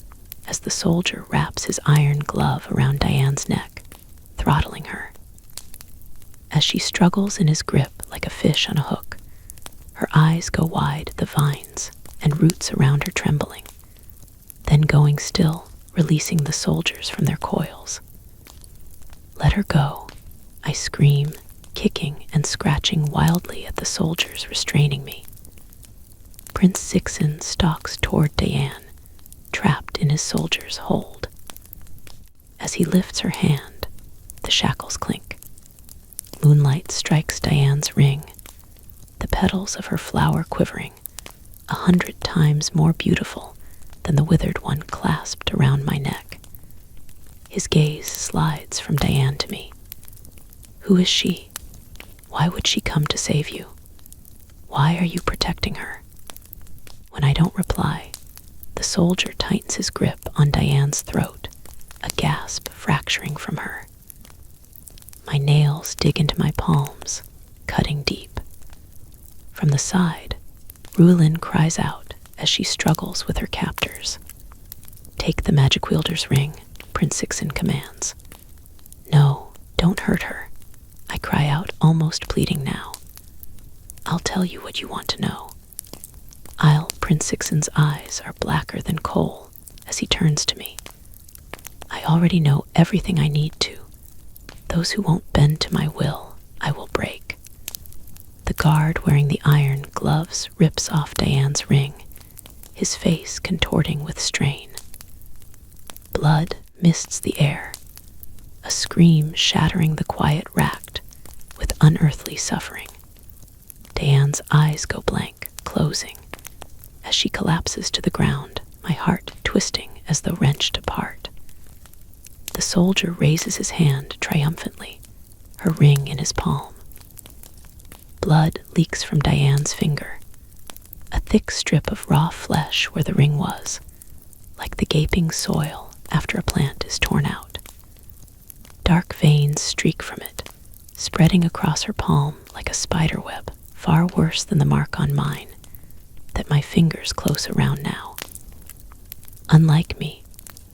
as the soldier wraps his iron glove around Diane's neck, throttling her. As she struggles in his grip like a fish on a hook, her eyes go wide, the vines and roots around her trembling, then going still, releasing the soldiers from their coils. Let her go, I scream, kicking and scratching wildly at the soldiers restraining me. Prince Sixen stalks toward Diane, trapped in his soldier's hold. As he lifts her hand, the shackles clink. Moonlight strikes Diane's ring, the petals of her flower quivering, 100 times more beautiful than the withered one clasped around my neck. His gaze slides from Diane to me. Who is she? Why would she come to save you? Why are you protecting her? When I don't reply, the soldier tightens his grip on Diane's throat, a gasp fracturing from her. My nails dig into my palms, cutting deep. From the side, Rulin cries out as she struggles with her captors. Take the magic wielder's ring, Prince Sixen commands. No, don't hurt her, I cry out, almost pleading now. I'll tell you what you want to know. Prince Sixen's eyes are blacker than coal as he turns to me. I already know everything I need to. Those who won't bend to my will, I will break. The guard wearing the iron gloves rips off Diane's ring, his face contorting with strain. Blood mists the air, a scream shattering the quiet racked with unearthly suffering. Diane's eyes go blank, closing. As she collapses to the ground, my heart twisting as though wrenched apart. The soldier raises his hand triumphantly, her ring in his palm. Blood leaks from Diane's finger, a thick strip of raw flesh where the ring was, like the gaping soil after a plant is torn out. Dark veins streak from it, spreading across her palm like a spider web, far worse than the mark on mine that my fingers close around now. Unlike me,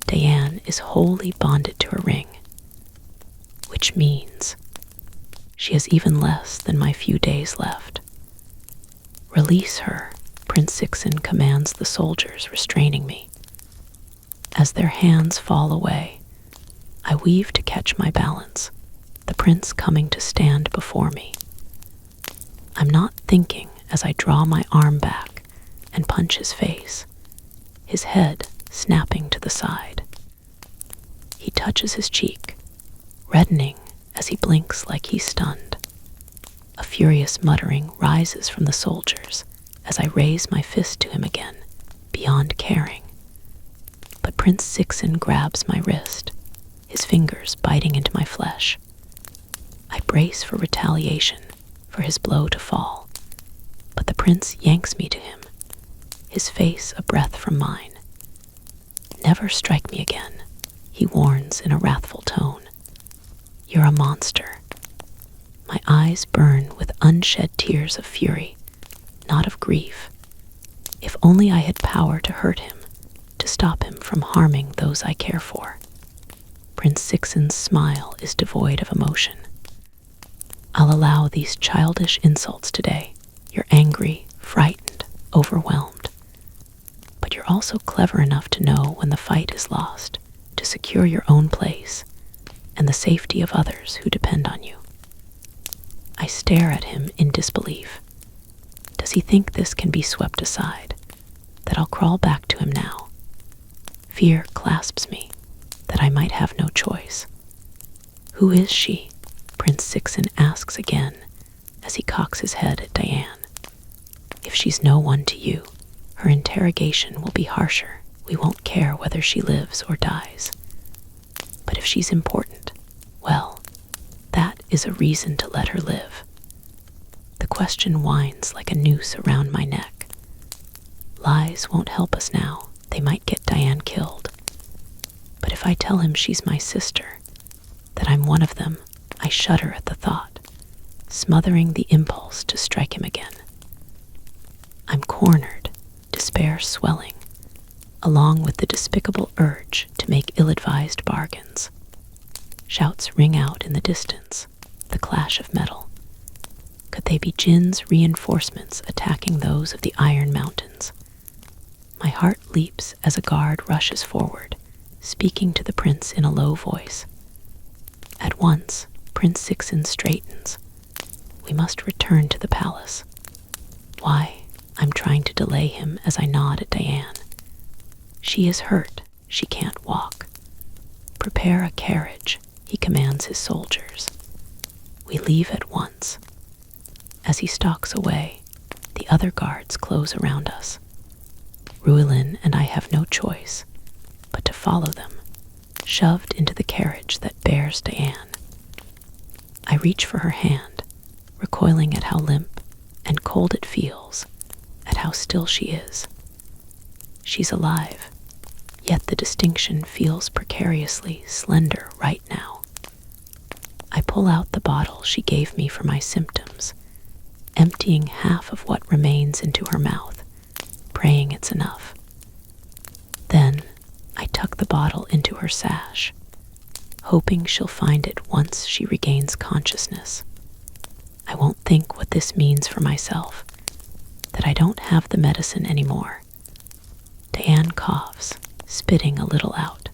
Diane is wholly bonded to her ring, which means she has even less than my few days left. Release her, Prince Sixen commands the soldiers restraining me. As their hands fall away, I weave to catch my balance, the prince coming to stand before me. I'm not thinking as I draw my arm back and punch his face, his head snapping to the side. He touches his cheek, reddening as he blinks like he's stunned. A furious muttering rises from the soldiers as I raise my fist to him again, beyond caring. But Prince Sixen grabs my wrist, his fingers biting into my flesh. I brace for retaliation, for his blow to fall, but the prince yanks me to him, his face a breath from mine. Never strike me again, he warns in a wrathful tone. You're a monster. My eyes burn with unshed tears of fury, not of grief. If only I had power to hurt him, to stop him from harming those I care for. Prince Sixen's smile is devoid of emotion. I'll allow these childish insults today. You're angry, frightened, overwhelmed. But you're also clever enough to know when the fight is lost, to secure your own place and the safety of others who depend on you. I stare at him in disbelief. Does he think this can be swept aside, that I'll crawl back to him now? Fear clasps me, that I might have no choice. Who is she? Prince Sixen asks again as he cocks his head at Diane. If she's no one to you, her interrogation will be harsher. We won't care whether she lives or dies. But if she's important, well, that is a reason to let her live. The question winds like a noose around my neck. Lies won't help us now. They might get Diane killed. But if I tell him she's my sister, that I'm one of them, I shudder at the thought, smothering the impulse to strike him again. I'm cornered, despair swelling, along with the despicable urge to make ill-advised bargains. Shouts ring out in the distance, the clash of metal. Could they be Jin's reinforcements attacking those of the Iron Mountains? My heart leaps as a guard rushes forward, speaking to the prince in a low voice. At once, Prince Sixin straightens. We must return to the palace. Why? I'm trying to delay him as I nod at Diane. She is hurt. She can't walk. Prepare a carriage, he commands his soldiers. We leave at once. As he stalks away, the other guards close around us. Ruilin and I have no choice but to follow them, shoved into the carriage that bears Diane. I reach for her hand, recoiling at how limp and cold it feels, at how still she is. She's alive, yet the distinction feels precariously slender right now. I pull out the bottle she gave me for my symptoms, emptying half of what remains into her mouth, praying it's enough. Then I tuck the bottle into her sash, hoping she'll find it once she regains consciousness. I won't think what this means for myself, that I don't have the medicine anymore. Diane coughs, spitting a little out.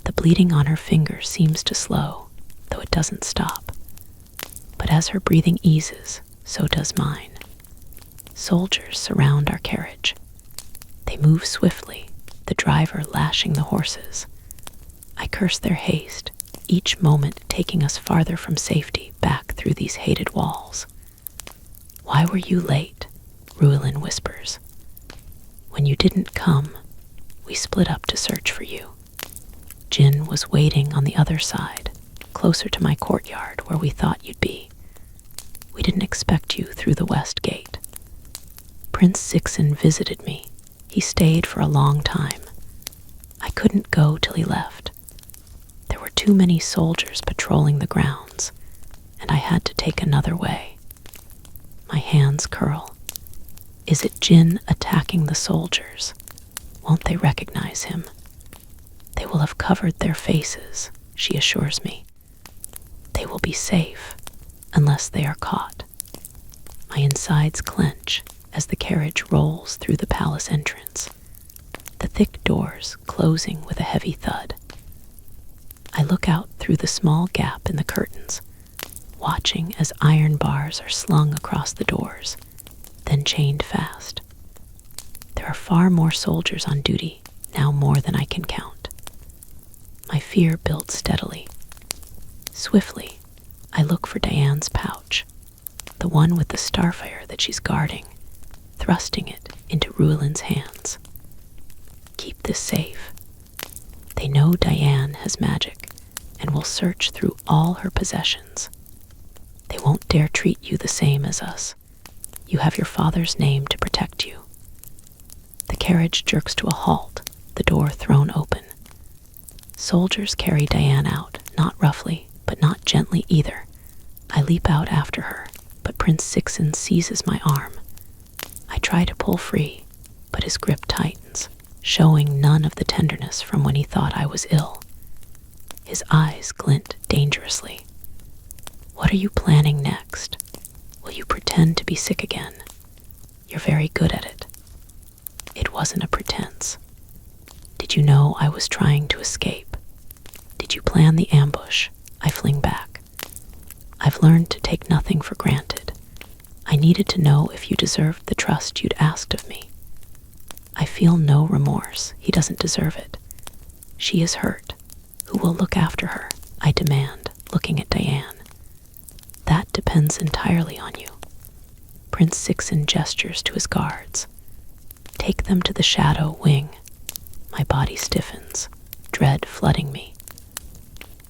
The bleeding on her finger seems to slow, though it doesn't stop. But as her breathing eases, so does mine. Soldiers surround our carriage. They move swiftly, the driver lashing the horses. I curse their haste, each moment taking us farther from safety back through these hated walls. Why were you late? Ruilin whispers. When you didn't come, we split up to search for you. Jin was waiting on the other side, closer to my courtyard where we thought you'd be. We didn't expect you through the west gate. Prince Sixin visited me. He stayed for a long time. I couldn't go till he left. There were too many soldiers patrolling the grounds, and I had to take another way. My hands curl. Is it Jin attacking the soldiers? Won't they recognize him? They will have covered their faces, she assures me. They will be safe, unless they are caught. My insides clench as the carriage rolls through the palace entrance, the thick doors closing with a heavy thud. I look out through the small gap in the curtains, watching as iron bars are slung across the doors, then chained fast. There are far more soldiers on duty, now more than I can count. My fear builds steadily. Swiftly, I look for Diane's pouch, the one with the starfire that she's guarding, thrusting it into Ruilin's hands. Keep this safe. They know Diane has magic and will search through all her possessions. They won't dare treat you the same as us. You have your father's name to protect you. The carriage jerks to a halt, the door thrown open. Soldiers carry Diane out, not roughly, but not gently either. I leap out after her, but Prince Sixin seizes my arm. I try to pull free, but his grip tightens, showing none of the tenderness from when he thought I was ill. His eyes glint dangerously. What are you planning next? Will you pretend to be sick again? You're very good at it. It wasn't a pretense. Did you know I was trying to escape? Did you plan the ambush? I fling back. I've learned to take nothing for granted. I needed to know if you deserved the trust you'd asked of me. I feel no remorse. He doesn't deserve it. She is hurt. Who will look after her? I demand, looking at Diane. That depends entirely on you. Prince Sixin gestures to his guards. Take them to the shadow wing. My body stiffens, dread flooding me.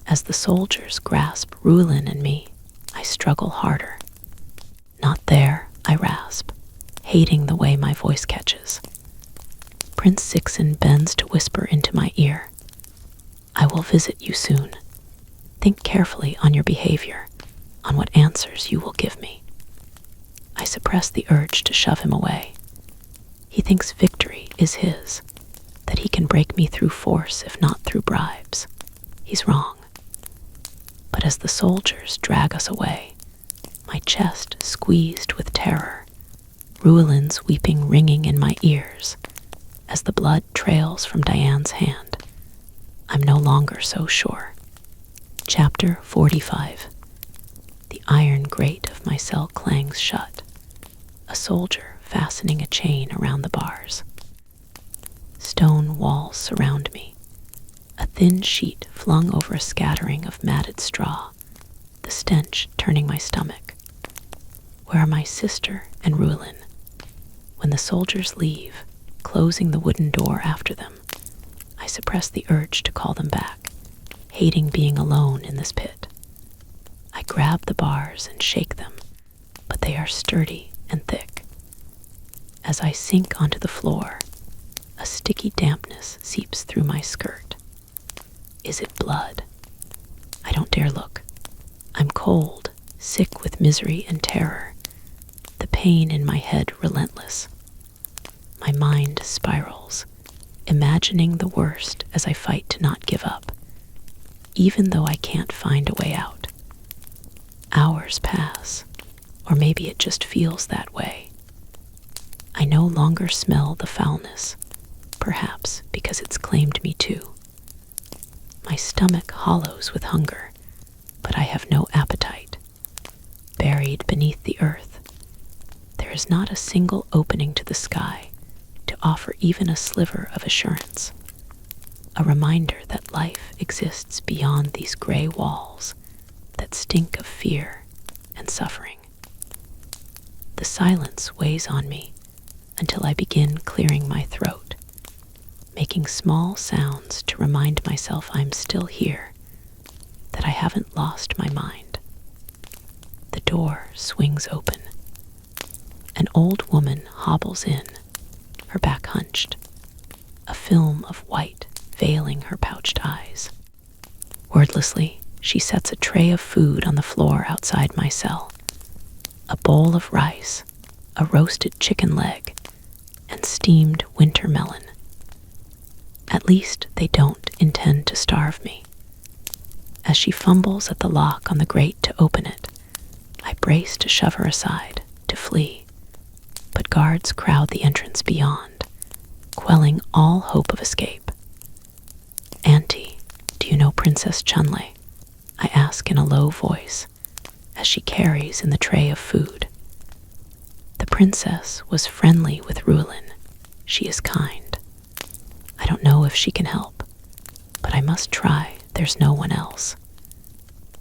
As the soldiers grasp Ruilin and me, I struggle harder. Not there, I rasp. hating the way my voice catches. Prince Sixen bends to whisper into my ear, "I will visit you soon. Think carefully on your behavior, on what answers you will give me." I suppress the urge to shove him away. He thinks victory is his, that he can break me through force if not through bribes. He's wrong. But as the soldiers drag us away, my chest squeezed with terror, Ruelin's weeping ringing in my ears, as the blood trails from Diane's hand, I'm no longer so sure. Chapter 45. The iron grate of my cell clangs shut, a soldier fastening a chain around the bars. Stone walls surround me, a thin sheet flung over a scattering of matted straw, the stench turning my stomach. Where are my sister and Ruelin? When the soldiers leave, closing the wooden door after them, I suppress the urge to call them back, hating being alone in this pit. I grab the bars and shake them, but they are sturdy and thick. As I sink onto the floor, a sticky dampness seeps through my skirt. Is it blood? I don't dare look. I'm cold, sick with misery and terror, the pain in my head relentless. My mind spirals, imagining the worst as I fight to not give up, even though I can't find a way out. Hours pass, or maybe it just feels that way. I no longer smell the foulness, perhaps because it's claimed me too. My stomach hollows with hunger, but I have no appetite. Buried beneath the earth, there is not a single opening to the sky to offer even a sliver of assurance, a reminder that life exists beyond these gray walls that stink of fear and suffering. The silence weighs on me until I begin clearing my throat, making small sounds to remind myself I'm still here, that I haven't lost my mind. The door swings open. An old woman hobbles in, her back hunched, a film of white veiling her pouched eyes. Wordlessly, she sets a tray of food on the floor outside my cell. A bowl of rice, a roasted chicken leg, and steamed winter melon. At least they don't intend to starve me. As she fumbles at the lock on the grate to open it, I brace to shove her aside, to flee. But guards crowd the entrance beyond, quelling all hope of escape. "Auntie, do you know Princess Chunlei?" I ask in a low voice, as she carries in the tray of food. The princess was friendly with Ruelin. She is kind. I don't know if she can help, but I must try. There's no one else.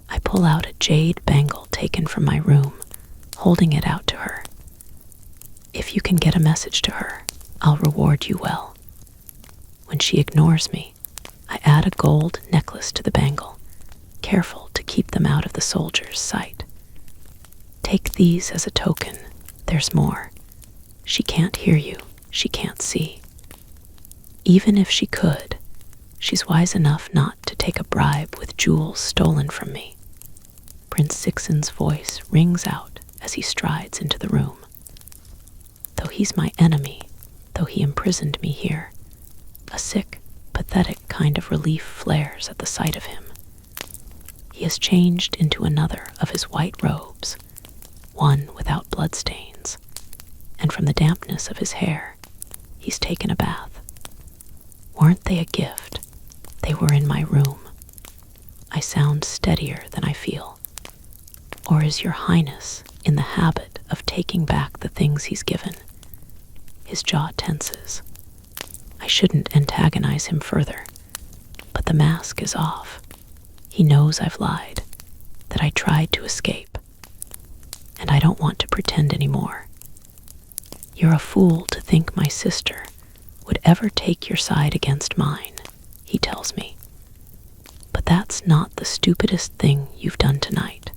I pull out a jade bangle taken from my room, holding it out to her. If you can get a message to her, I'll reward you well. When she ignores me, I add a gold necklace to the bangle, careful to keep them out of the soldier's sight. Take these as a token. There's more. She can't hear you. She can't see. Even if she could, she's wise enough not to take a bribe with jewels stolen from me. Prince Sixen's voice rings out as he strides into the room. Though he's my enemy, though he imprisoned me here, a sick, pathetic kind of relief flares at the sight of him. He has changed into another of his white robes, one without bloodstains, and from the dampness of his hair, he's taken a bath. Weren't they a gift? They were in my room. I sound steadier than I feel. Or is your highness in the habit of taking back the things he's given? His jaw tenses. I shouldn't antagonize him further, but the mask is off. He knows I've lied, that I tried to escape, and I don't want to pretend anymore. You're a fool to think my sister would ever take your side against mine, he tells me. But that's not the stupidest thing you've done tonight.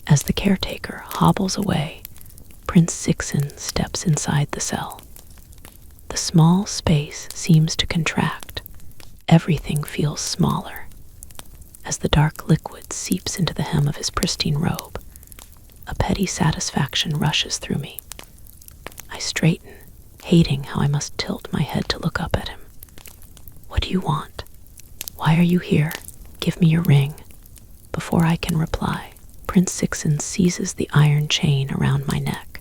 As the caretaker hobbles away, Prince Sixen steps inside the cell. The small space seems to contract. Everything feels smaller. As the dark liquid seeps into the hem of his pristine robe, a petty satisfaction rushes through me. I straighten, hating how I must tilt my head to look up at him. What do you want? Why are you here? Give me your ring. Before I can reply, Prince Sixen seizes the iron chain around my neck.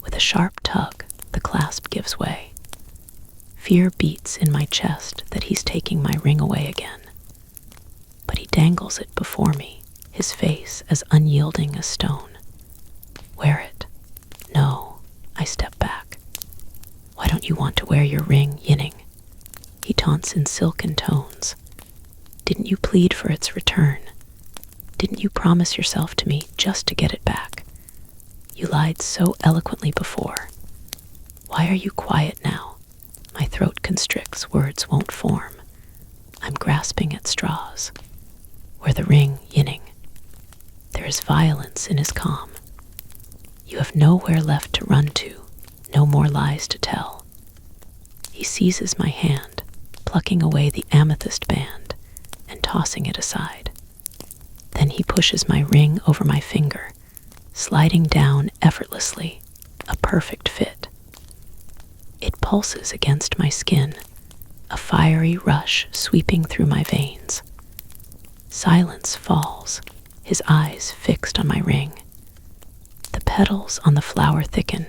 With a sharp tug, the clasp gives way. Fear beats in my chest that he's taking my ring away again. But he dangles it before me, his face as unyielding as stone. Wear it. No, I step back. Why don't you want to wear your ring, Yining? He taunts in silken tones. Didn't you plead for its return? Didn't you promise yourself to me just to get it back? You lied so eloquently before. Why are you quiet now? My throat constricts, words won't form. I'm grasping at straws. Wear the ring, Yining. There is violence in his calm. You have nowhere left to run to, no more lies to tell. He seizes my hand, plucking away the amethyst band and tossing it aside. Then he pushes my ring over my finger, sliding down effortlessly, a perfect fit. It pulses against my skin, a fiery rush sweeping through my veins. Silence falls, his eyes fixed on my ring. The petals on the flower thicken,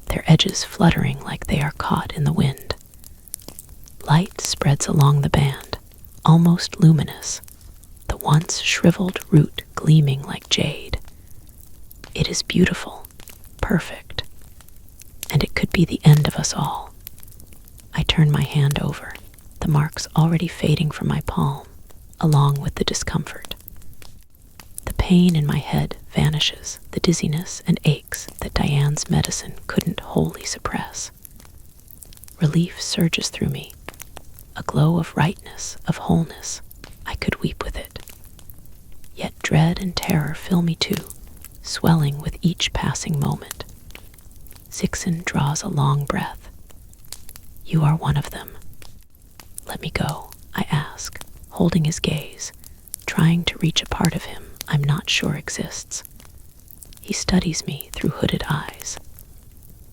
their edges fluttering like they are caught in the wind. Light spreads along the band, almost luminous, the once shriveled root gleaming like jade. It is beautiful, perfect, and it could be the end of us all. I turn my hand over, the marks already fading from my palm, along with the discomfort. The pain in my head vanishes, the dizziness and aches that Diane's medicine couldn't wholly suppress. Relief surges through me, a glow of rightness, of wholeness. I could weep with it. Yet dread and terror fill me too, swelling with each passing moment. Sixen draws a long breath. You are one of them. Let me go, I ask, holding his gaze, trying to reach a part of him I'm not sure exists. He studies me through hooded eyes.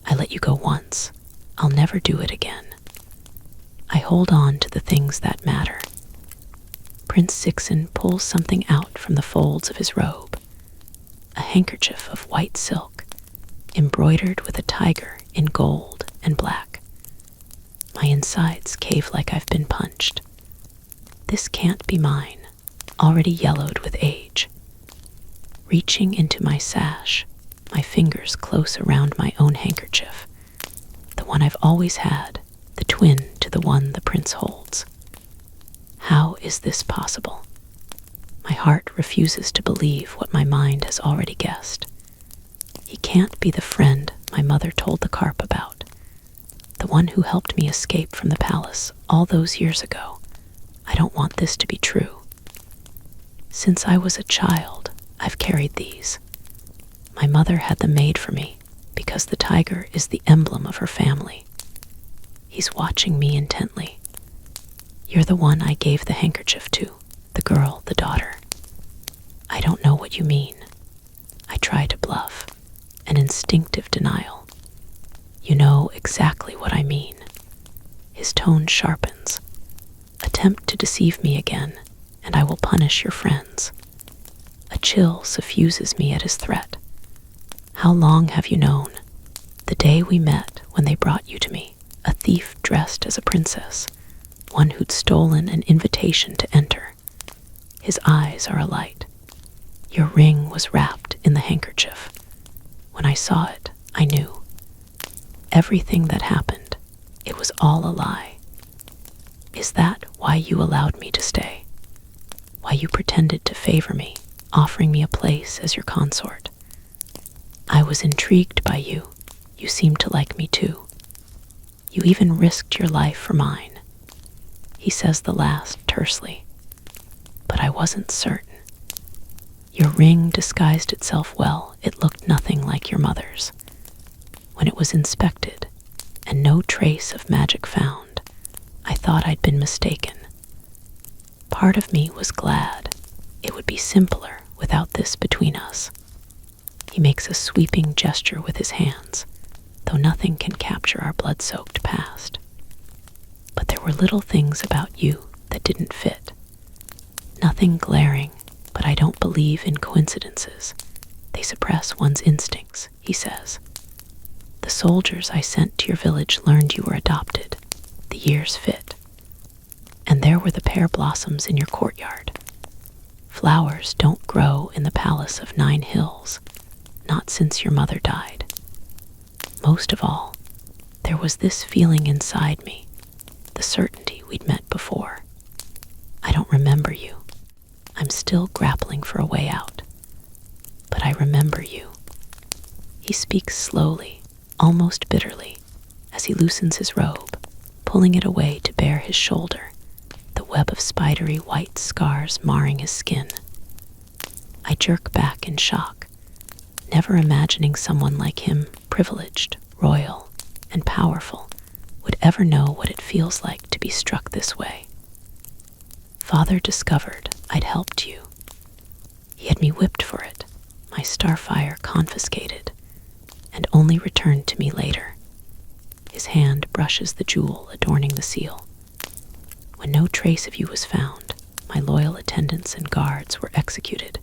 I let you go once. I'll never do it again. I hold on to the things that matter. Prince Sixen pulls something out from the folds of his robe. A handkerchief of white silk, embroidered with a tiger in gold and black. My insides cave like I've been punched. This can't be mine, already yellowed with age. Reaching into my sash, my fingers close around my own handkerchief, the one I've always had, the twin to the one the prince holds. How is this possible? My heart refuses to believe what my mind has already guessed. He can't be the friend my mother told the carp about, the one who helped me escape from the palace all those years ago. I don't want this to be true. Since I was a child, I've carried these. My mother had them made for me because the tiger is the emblem of her family. He's watching me intently. You're the one I gave the handkerchief to, the girl, the daughter. I don't know what you mean. I try to bluff, an instinctive denial. You know exactly what I mean. His tone sharpens. Attempt to deceive me again, and I will punish your friends. A chill suffuses me at his threat. How long have you known? The day we met when they brought you to me, a thief dressed as a princess, one who'd stolen an invitation to enter. His eyes are alight. Your ring was wrapped in the handkerchief. When I saw it, I knew. Everything that happened, it was all a lie. Is that why you allowed me to stay? Why you pretended to favor me, offering me a place as your consort? I was intrigued by you. You seemed to like me too. You even risked your life for mine. He says the last tersely. But I wasn't certain. Your ring disguised itself well. It looked nothing like your mother's. When it was inspected and no trace of magic found, I thought I'd been mistaken. Part of me was glad. It would be simpler without this between us. He makes a sweeping gesture with his hands, though nothing can capture our blood-soaked past. But there were little things about you that didn't fit. Nothing glaring, but I don't believe in coincidences. They suppress one's instincts, he says. The soldiers I sent to your village learned you were adopted. The years fit. And there were the pear blossoms in your courtyard. Flowers don't grow in the palace of 9 hills, not since your mother died. Most of all, there was this feeling inside me, the certainty we'd met before. I don't remember you. I'm still grappling for a way out. But I remember you. He speaks slowly, almost bitterly, as he loosens his robe, pulling it away to bare his shoulder, the web of spidery white scars marring his skin. I jerk back in shock, never imagining someone like him, privileged, royal, and powerful, would ever know what it feels like to be struck this way. Father discovered I'd helped you. He had me whipped for it, my starfire confiscated, and only returned to me later. His hand brushes the jewel adorning the seal. When no trace of you was found, my loyal attendants and guards were executed.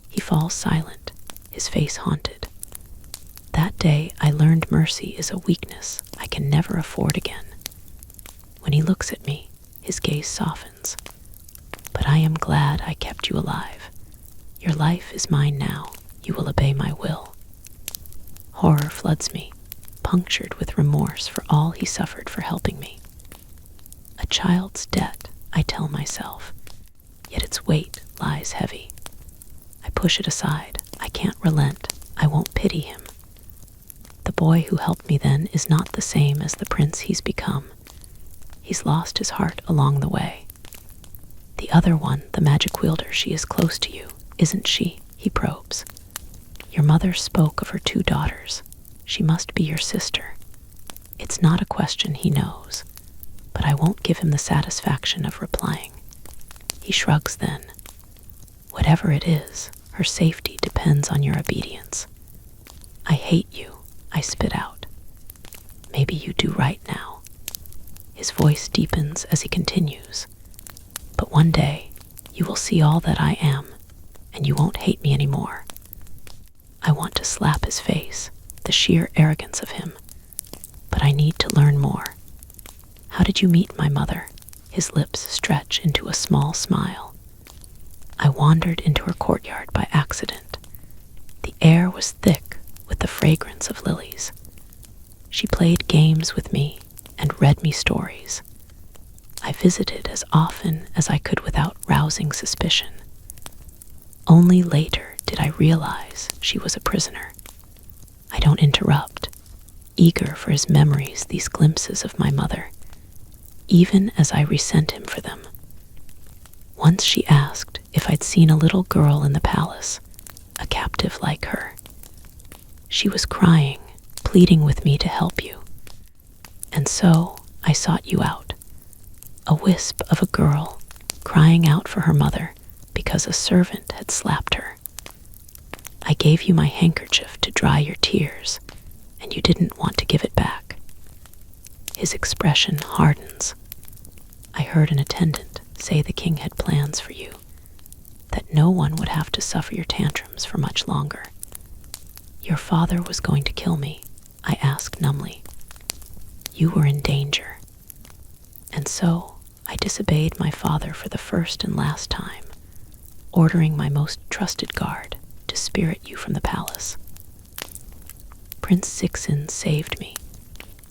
He falls silent, his face haunted. That day I learned mercy is a weakness I can never afford again. When he looks at me, his gaze softens. But I am glad I kept you alive. Your life is mine now. You will obey my will. Horror floods me, punctured with remorse for all he suffered for helping me. A child's debt, I tell myself, yet its weight lies heavy. I push it aside. I can't relent. I won't pity him. The boy who helped me then is not the same as the prince he's become. He's lost his heart along the way. The other one, the magic wielder, she is close to you, isn't she? He probes. Your mother spoke of her 2 daughters. She must be your sister. It's not a question he knows, but I won't give him the satisfaction of replying. He shrugs then. Whatever it is, her safety depends on your obedience. I hate you, I spit out. Maybe you do right now. His voice deepens as he continues. But one day, you will see all that I am, and you won't hate me anymore. I want to slap his face, the sheer arrogance of him. But I need to learn more. How did you meet my mother? His lips stretch into a small smile. I wandered into her courtyard by accident. The air was thick with the fragrance of lilies. She played games with me and read me stories. I visited as often as I could without rousing suspicion. Only later did I realize she was a prisoner. I don't interrupt, eager for his memories, these glimpses of my mother, even as I resent him for them. Once she asked if I'd seen a little girl in the palace, a captive like her. She was crying, pleading with me to help you. And so I sought you out. A wisp of a girl crying out for her mother because a servant had slapped her. I gave you my handkerchief to dry your tears, and you didn't want to give it back. His expression hardens. I heard an attendant say the king had plans for you, that no one would have to suffer your tantrums for much longer. Your father was going to kill me, I asked numbly. You were in danger. And so I disobeyed my father for the first and last time, ordering my most trusted guard to spirit you from the palace. Prince Sixin saved me,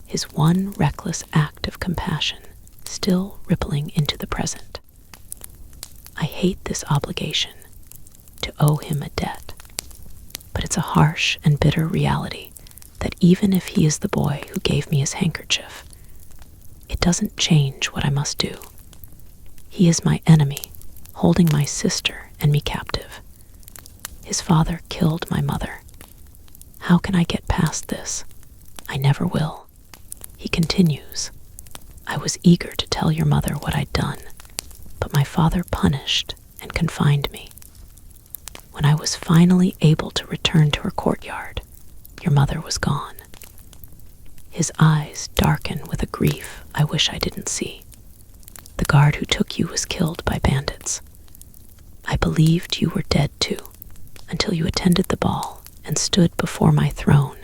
his one reckless act of compassion still rippling into the present. I hate this obligation, to owe him a debt, but it's a harsh and bitter reality that even if he is the boy who gave me his handkerchief, it doesn't change what I must do. He is my enemy, holding my sister and me captive. His father killed my mother. How can I get past this? I never will. He continues, I was eager to tell your mother what I'd done, but my father punished and confined me. When I was finally able to return to her courtyard, your mother was gone. His eyes darken with a grief I wish I didn't see. The guard who took you was killed by bandits. I believed you were dead too, until you attended the ball and stood before my throne,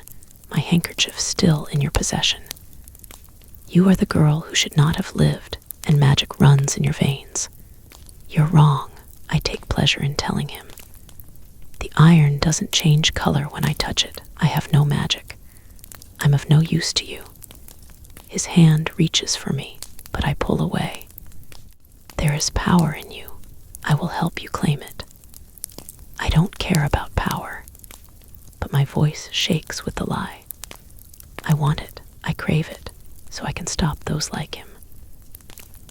my handkerchief still in your possession. You are the girl who should not have lived, and magic runs in your veins. You're wrong, I take pleasure in telling him. The iron doesn't change color when I touch it. I have no magic. I'm of no use to you. His hand reaches for me, but I pull away. There is power in you. I will help you claim it. I don't care about power, but my voice shakes with the lie. I want it. I crave it, so I can stop those like him.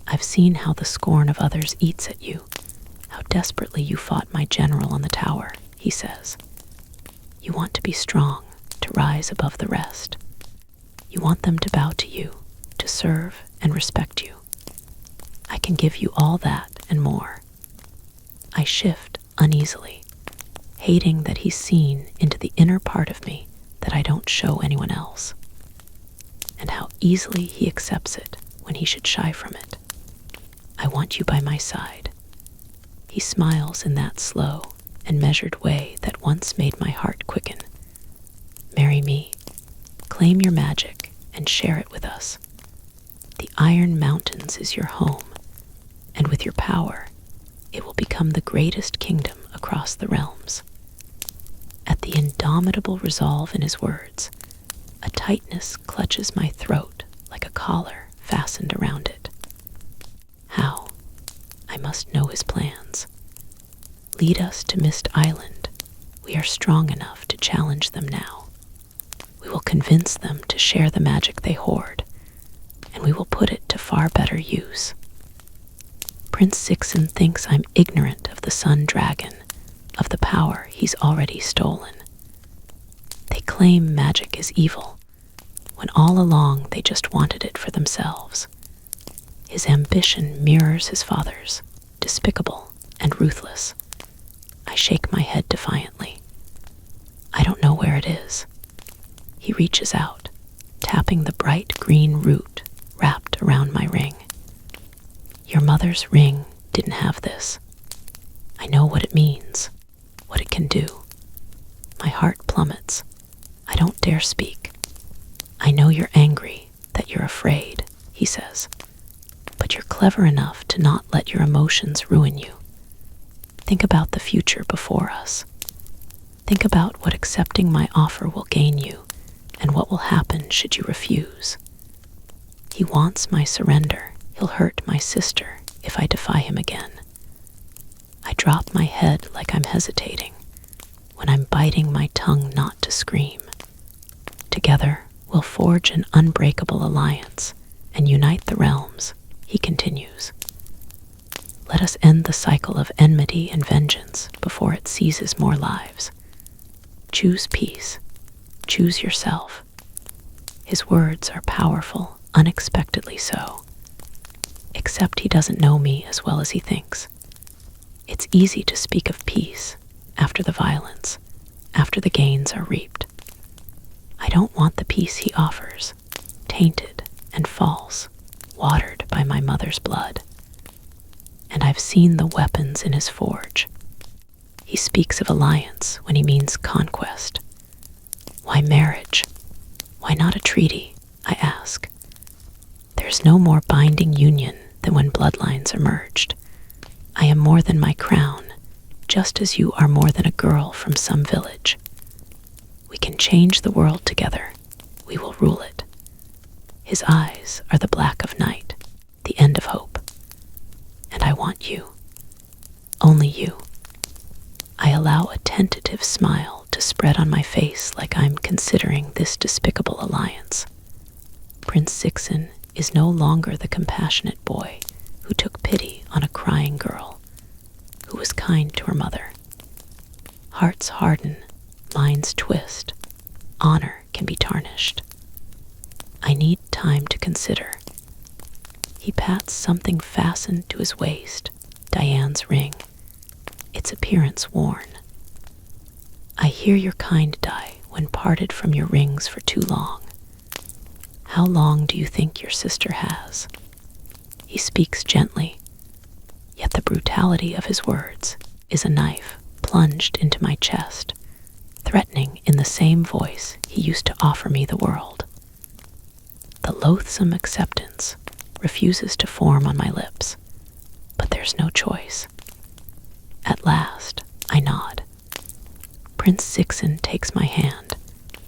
I've seen how the scorn of others eats at you, how desperately you fought my general on the tower, he says. You want to be strong, to rise above the rest. You want them to bow to you, to serve and respect you. I can give you all that and more. I shift uneasily, hating that he's seen into the inner part of me that I don't show anyone else, and how easily he accepts it when he should shy from it. I want you by my side. He smiles in that slow and measured way that once made my heart quicken. Marry me, claim your magic, and share it with us. The Iron Mountains is your home, and with your power, it will become the greatest kingdom across the realms. At the indomitable resolve in his words, a tightness clutches my throat like a collar fastened around it. How? I must know his plans. Lead us to Mist Island. We are strong enough to challenge them now. We will convince them to share the magic they hoard, and we will put it to far better use. Prince Sixen thinks I'm ignorant of the Sun Dragon, of the power he's already stolen. They claim magic is evil, when all along they just wanted it for themselves. His ambition mirrors his father's, despicable and ruthless. I shake my head defiantly. I don't know where it is. He reaches out, tapping the bright green root wrapped around my ring. Your mother's ring didn't have this. I know what it means, what it can do. My heart plummets. I don't dare speak. I know you're angry, that you're afraid, he says. But you're clever enough to not let your emotions ruin you. Think about the future before us. Think about what accepting my offer will gain you, and what will happen should you refuse. He wants my surrender. He'll hurt my sister if I defy him again. I drop my head like I'm hesitating, when I'm biting my tongue not to scream. Together, we'll forge an unbreakable alliance and unite the realms, he continues. Let us end the cycle of enmity and vengeance before it seizes more lives. Choose peace. Choose yourself. His words are powerful, unexpectedly so. Except he doesn't know me as well as he thinks. It's easy to speak of peace after the violence, after the gains are reaped. I don't want the peace he offers, tainted and false, watered by my mother's blood. And I've seen the weapons in his forge. He speaks of alliance when he means conquest. Why marriage? Why not a treaty? I ask. There's no more binding union than when bloodlines are merged. I am more than my crown, just as you are more than a girl from some village. We can change the world together. We will rule it. His eyes are the black of night, the end of hope. And I want you. Only you. I allow a tentative smile to spread on my face like I'm considering this despicable alliance. Prince Sixen is no longer the compassionate boy who took pity on a crying girl, who was kind to her mother. Hearts harden, minds twist, honor can be tarnished. I need time to consider. He pats something fastened to his waist, Diane's ring, its appearance worn. I hear your kind die when parted from your rings for too long. How long do you think your sister has? He speaks gently, yet the brutality of his words is a knife plunged into my chest, threatening in the same voice he used to offer me the world. The loathsome acceptance refuses to form on my lips, but there's no choice. At last, I nod. Prince Sixen takes my hand,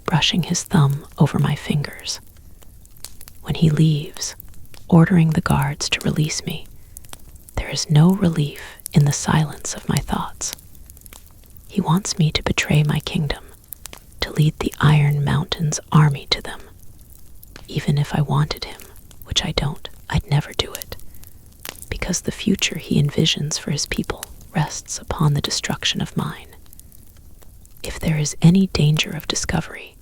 brushing his thumb over my fingers. When he leaves, ordering the guards to release me, there is no relief in the silence of my thoughts. He wants me to betray my kingdom, to lead the Iron Mountain's army to them. Even if I wanted him, which I don't, I'd never do it, because the future he envisions for his people rests upon the destruction of mine. If there is any danger of discovery,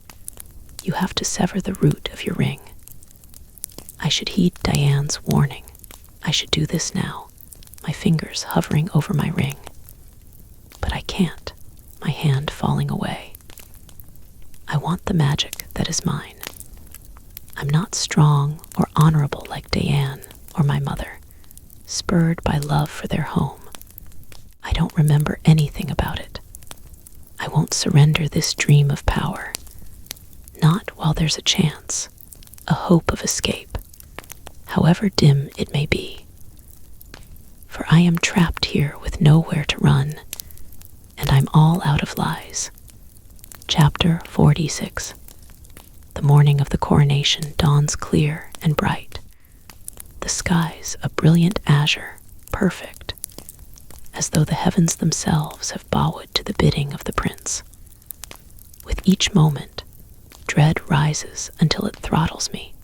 you have to sever the root of your ring. I should heed Diane's warning. I should do this now, my fingers hovering over my ring. But I can't, my hand falling away. I want the magic that is mine. I'm not strong or honorable like Diane or my mother, spurred by love for their home. I don't remember anything about it. I won't surrender this dream of power, not while there's a chance, a hope of escape, however dim it may be. For I am trapped here with nowhere to run, and I'm all out of lies. Chapter 46. The morning of the coronation dawns clear and bright. The skies a brilliant azure, perfect, as though the heavens themselves have bowed to the bidding of the prince. With each moment, dread rises until it throttles me,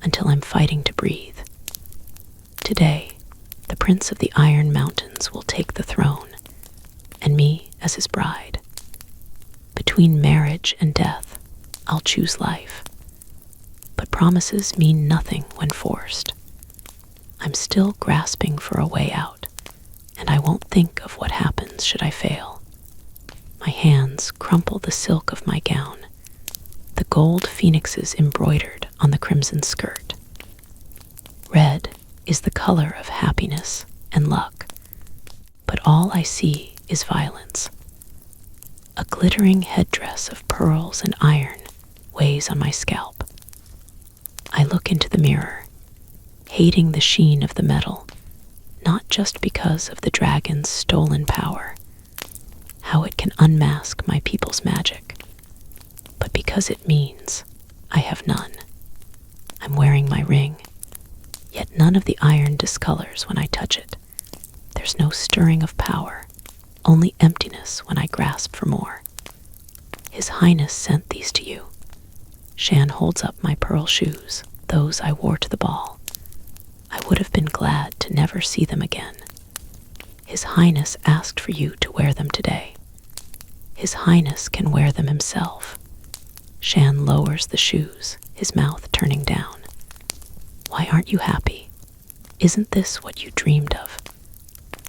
until I'm fighting to breathe. Today, the Prince of the Iron Mountains will take the throne, and me as his bride. Between marriage and death, I'll choose life. But promises mean nothing when forced. I'm still grasping for a way out, and I won't think of what happens should I fail. My hands crumple the silk of my gown, the gold phoenixes embroidered on the crimson skirt. Red is the color of happiness and luck, but all I see is violence. A glittering headdress of pearls and iron weighs on my scalp. I look into the mirror, hating the sheen of the metal, not just because of the dragon's stolen power, how it can unmask my people's magic, but because it means I have none. I'm wearing my ring, yet none of the iron discolors when I touch it. There's no stirring of power, only emptiness when I grasp for more. His Highness sent these to you. Shan holds up my pearl shoes, those I wore to the ball. I would have been glad to never see them again. His Highness asked for you to wear them today. His Highness can wear them himself. Shan lowers the shoes, his mouth turning down. Why aren't you happy? Isn't this what you dreamed of?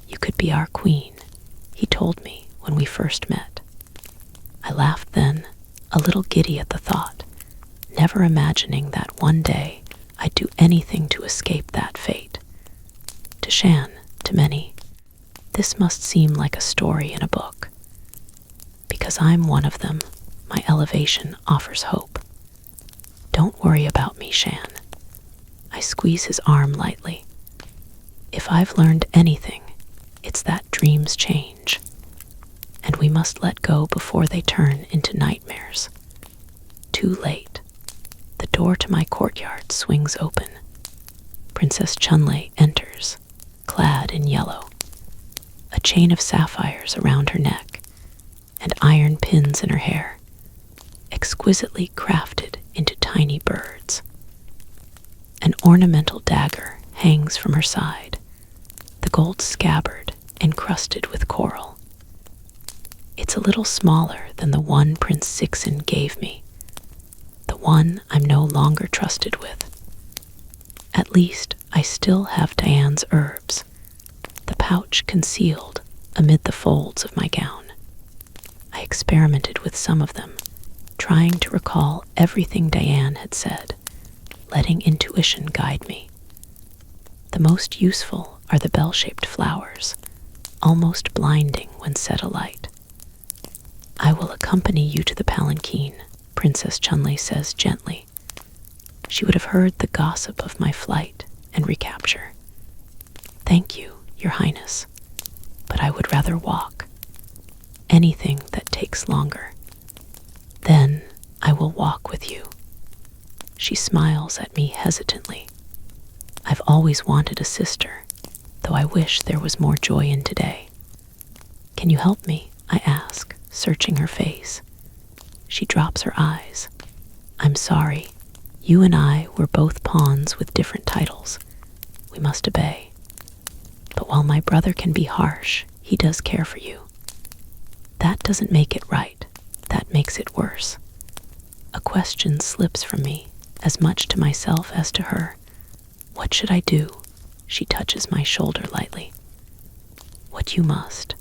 You could be our queen, he told me when we first met. I laughed then, a little giddy at the thought, never imagining that one day I'd do anything to escape that fate. To Shan, to many, this must seem like a story in a book. Because I'm one of them, my elevation offers hope. Don't worry about me, Shan. I squeeze his arm lightly. If I've learned anything, it's that dreams change, and we must let go before they turn into nightmares. Too late. The door to my courtyard swings open. Princess Chunlei enters, clad in yellow, a chain of sapphires around her neck, and iron pins in her hair, exquisitely crafted into tiny birds. An ornamental dagger hangs from her side, the gold scabbard encrusted with coral. It's a little smaller than the one Prince Sixen gave me, the but one I'm no longer trusted with. At least I still have Diane's herbs, the pouch concealed amid the folds of my gown. I experimented with some of them, trying to recall everything Diane had said, letting intuition guide me. The most useful are the bell-shaped flowers, almost blinding when set alight. I will accompany you to the palanquin, Princess Chunlei says gently. She would have heard the gossip of my flight and recapture. Thank you, Your Highness, but I would rather walk. Anything that takes longer. Then I will walk with you. She smiles at me hesitantly. I've always wanted a sister, though I wish there was more joy in today. Can you help me? I ask, searching her face. She drops her eyes. I'm sorry. You and I were both pawns with different titles. We must obey. But while my brother can be harsh, he does care for you. That doesn't make it right. That makes it worse. A question slips from me, as much to myself as to her. What should I do? She touches my shoulder lightly. What you must.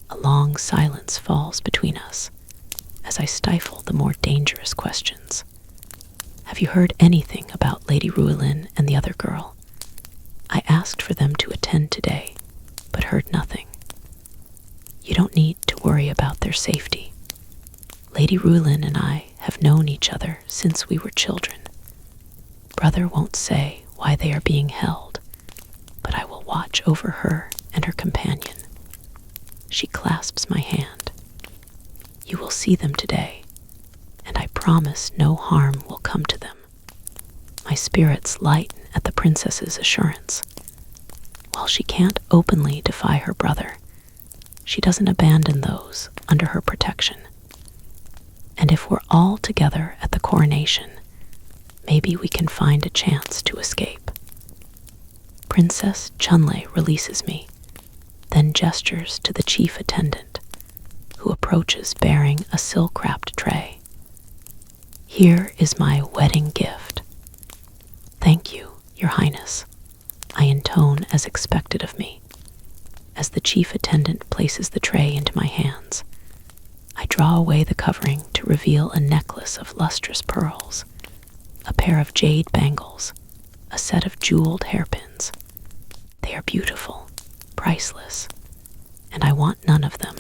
A long silence falls between us, as I stifle the more dangerous questions. Have you heard anything about Lady Ruelin and the other girl? I asked for them to attend today, but heard nothing. You don't need to worry about their safety. Lady Ruelin and I have known each other since we were children. Brother won't say why they are being held, but I will watch over her and her companion. She clasps my hand. You will see them today, and I promise no harm will come to them. My spirits lighten at the princess's assurance. While she can't openly defy her brother, she doesn't abandon those under her protection. And if we're all together at the coronation, maybe we can find a chance to escape. Princess Chunlei releases me, then gestures to the chief attendant, who approaches bearing a silk-wrapped tray. Here is my wedding gift. Thank you, Your Highness, I intone as expected of me. As the chief attendant places the tray into my hands, I draw away the covering to reveal a necklace of lustrous pearls, a pair of jade bangles, a set of jeweled hairpins. They are beautiful, priceless, and I want none of them.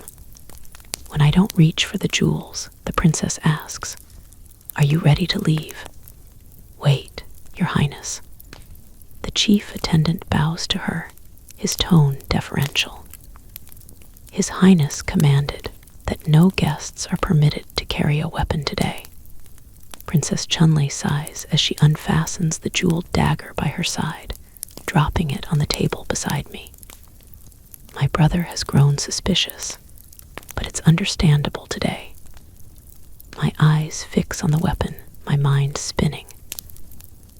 When I don't reach for the jewels, the princess asks, "Are you ready to leave?" "Wait, Your Highness." The chief attendant bows to her, his tone deferential. His Highness commanded that no guests are permitted to carry a weapon today. Princess Chunlei sighs as she unfastens the jeweled dagger by her side, dropping it on the table beside me. My brother has grown suspicious, but it's understandable today. My eyes fix on the weapon, my mind spinning.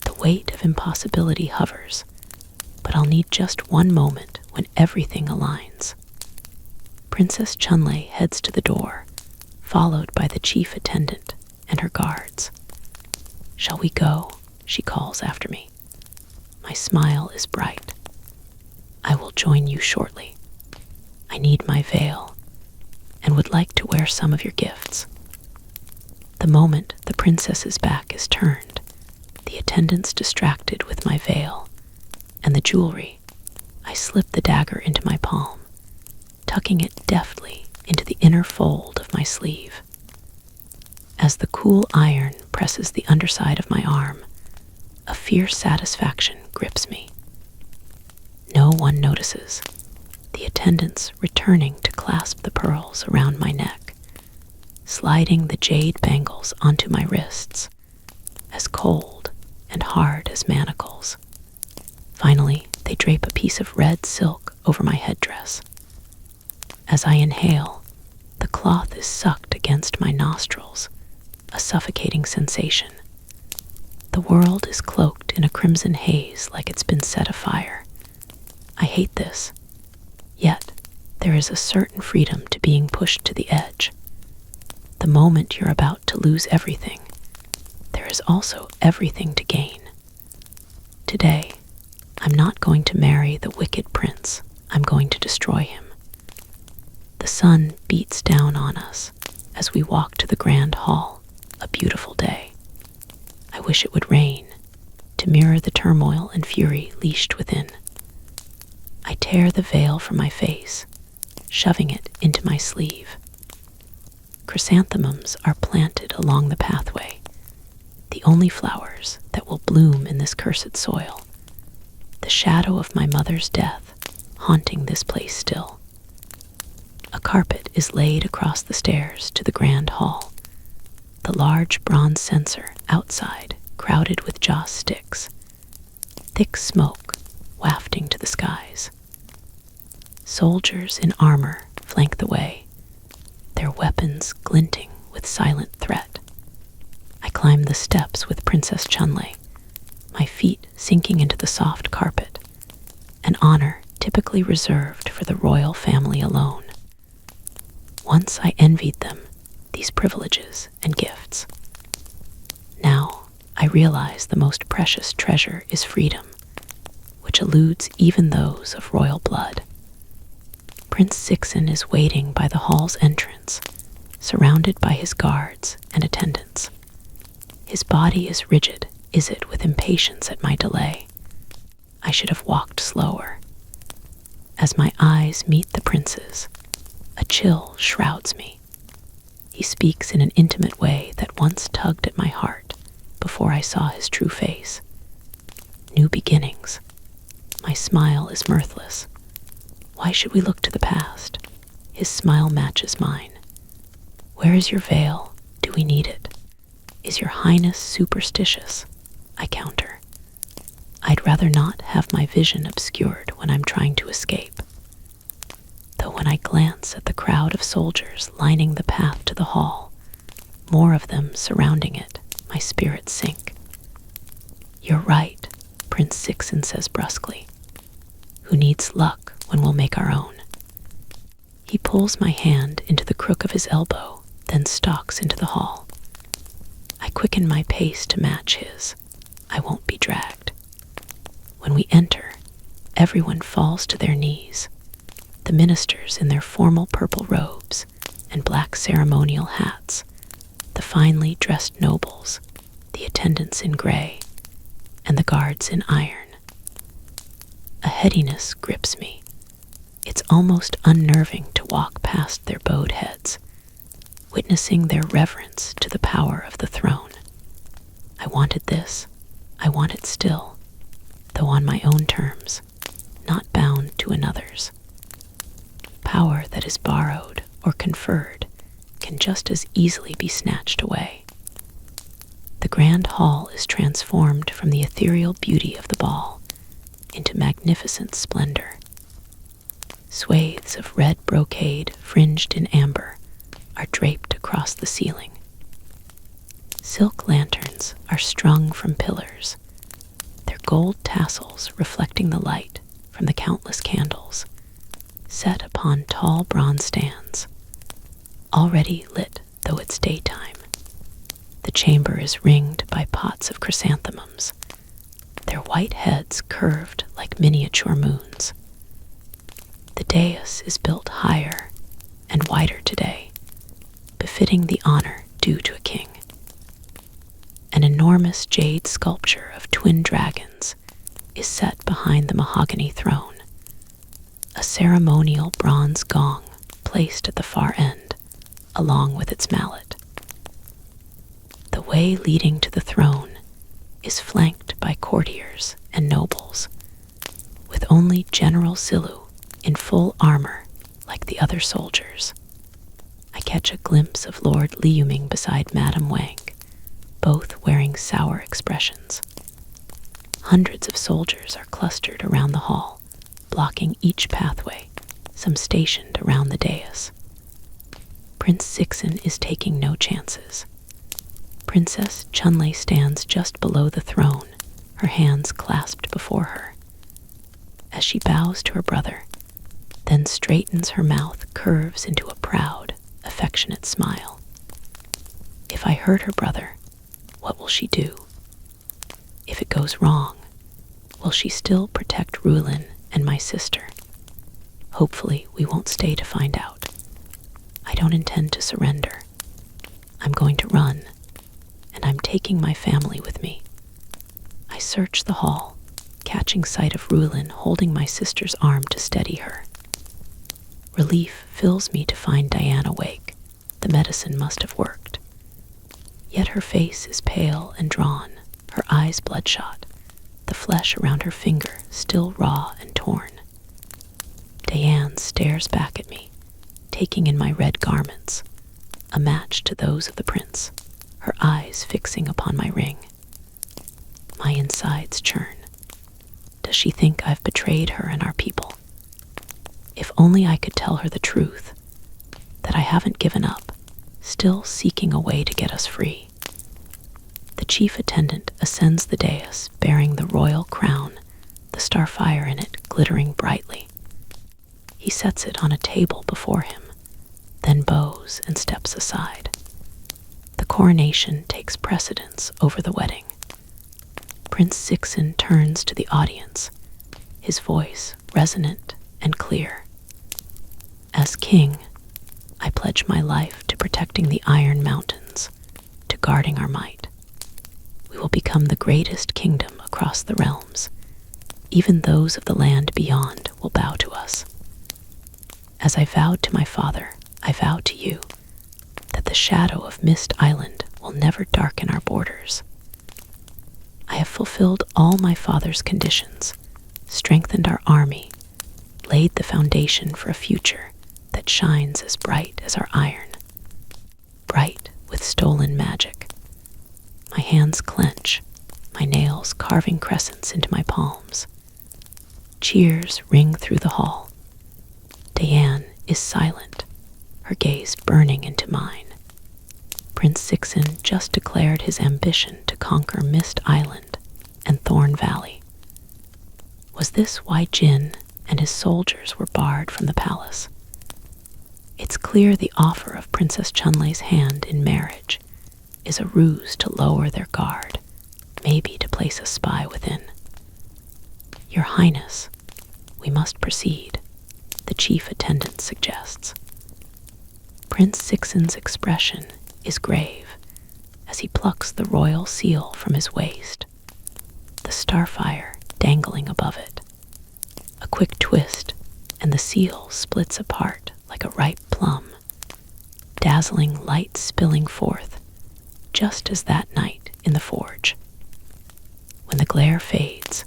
The weight of impossibility hovers, but I'll need just one moment when everything aligns. Princess Chunlei heads to the door, followed by the chief attendant and her guards. "Shall we go?" she calls after me. My smile is bright. "I will join you shortly. I need my veil, and would like to wear some of your gifts." The moment the princess's back is turned, the attendants distracted with my veil and the jewelry, I slip the dagger into my palm, tucking it deftly into the inner fold of my sleeve. As the cool iron presses the underside of my arm, a fierce satisfaction grips me. No one notices, the attendants returning to clasp the pearls around my neck, sliding the jade bangles onto my wrists, as cold and hard as manacles. Finally, they drape a piece of red silk over my headdress. As I inhale, the cloth is sucked against my nostrils, a suffocating sensation. The world is cloaked in a crimson haze like it's been set afire. I hate this. Yet, there is a certain freedom to being pushed to the edge. The moment you're about to lose everything, is also everything to gain. Today, I'm not going to marry the wicked prince. I'm going to destroy him. The sun beats down on us as we walk to the grand hall, a beautiful day. I wish it would rain, to mirror the turmoil and fury leashed within. I tear the veil from my face, shoving it into my sleeve. Chrysanthemums are planted along the pathway, the only flowers that will bloom in this cursed soil. The shadow of my mother's death haunting this place still. A carpet is laid across the stairs to the grand hall, the large bronze censer outside crowded with joss sticks, thick smoke wafting to the skies. Soldiers in armor flank the way, their weapons glinting with silent threat. I climb the steps with Princess Chunlei, my feet sinking into the soft carpet, an honor typically reserved for the royal family alone. Once I envied them these privileges and gifts. Now I realize the most precious treasure is freedom, which eludes even those of royal blood. Prince Sixen is waiting by the hall's entrance, surrounded by his guards and attendants. His body is rigid, is it, with impatience at my delay. I should have walked slower. As my eyes meet the prince's, a chill shrouds me. He speaks in an intimate way that once tugged at my heart before I saw his true face. New beginnings. My smile is mirthless. Why should we look to the past? His smile matches mine. Where is your veil? Do we need it? Is your highness superstitious? I counter. I'd rather not have my vision obscured when I'm trying to escape. Though when I glance at the crowd of soldiers lining the path to the hall, more of them surrounding it, my spirits sink. You're right, Prince Sixen says brusquely. Who needs luck when we'll make our own? He pulls my hand into the crook of his elbow, then stalks into the hall. I quicken my pace to match his. I won't be dragged. When we enter, everyone falls to their knees. The ministers in their formal purple robes and black ceremonial hats, the finely dressed nobles, the attendants in gray, and the guards in iron. A headiness grips me. It's almost unnerving to walk past their bowed heads, witnessing their reverence to the power of the throne. I wanted this. I want it still, though on my own terms, not bound to another's. Power that is borrowed or conferred can just as easily be snatched away. The grand hall is transformed from the ethereal beauty of the ball into magnificent splendor. Swathes of red brocade fringed in amber are draped across the ceiling. Silk lanterns are strung from pillars, their gold tassels reflecting the light from the countless candles, set upon tall bronze stands, already lit though it's daytime. The chamber is ringed by pots of chrysanthemums, their white heads curved like miniature moons. The dais is built higher and wider today, befitting the honor due to a king. An enormous jade sculpture of twin dragons is set behind the mahogany throne, a ceremonial bronze gong placed at the far end, along with its mallet. The way leading to the throne is flanked by courtiers and nobles, with only General Zilu in full armor like the other soldiers. I catch a glimpse of Lord Liuming beside Madame Wang, both wearing sour expressions. Hundreds of soldiers are clustered around the hall, blocking each pathway, some stationed around the dais. Prince Sixen is taking no chances. Princess Chunlei stands just below the throne, her hands clasped before her. As she bows to her brother, then straightens her mouth, curves into a proud, affectionate smile. If I hurt her brother, What will she do? If it goes wrong, will she still protect Rulin and my sister? Hopefully, we won't stay to find out. I don't intend to surrender. I'm going to run, and I'm taking my family with me. I search the hall, catching sight of Rulin holding my sister's arm to steady her. Relief fills me to find Diane awake. The medicine must have worked. Yet her face is pale and drawn, her eyes bloodshot, the flesh around her finger still raw and torn. Diane stares back at me, taking in my red garments, a match to those of the prince, her eyes fixing upon my ring. My insides churn. Does she think I've betrayed her and our people? If only I could tell her the truth, that I haven't given up, still seeking a way to get us free. The chief attendant ascends the dais, bearing the royal crown, the starfire in it glittering brightly. He sets it on a table before him, then bows and steps aside. The coronation takes precedence over the wedding. Prince Sixen turns to the audience, his voice resonant and clear. As king, I pledge my life to protecting the Iron Mountains, to guarding our might. We will become the greatest kingdom across the realms. Even those of the land beyond will bow to us. As I vowed to my father, I vow to you that the shadow of Mist Island will never darken our borders. I have fulfilled all my father's conditions, strengthened our army, laid the foundation for a future that shines as bright as our iron, bright with stolen magic. My hands clench, my nails carving crescents into my palms. Cheers ring through the hall. Diane is silent, her gaze burning into mine. Prince Sixen just declared his ambition to conquer Mist Island and Thorn Valley. Was this why Jin and his soldiers were barred from the palace? It's clear the offer of Princess Chunlei's hand in marriage is a ruse to lower their guard, maybe to place a spy within. Your Highness, we must proceed, the chief attendant suggests. Prince Sixen's expression is grave as he plucks the royal seal from his waist, the starfire dangling above it. A quick twist, and the seal splits apart like a ripe plum, dazzling light spilling forth, just as that night in the forge. When the glare fades,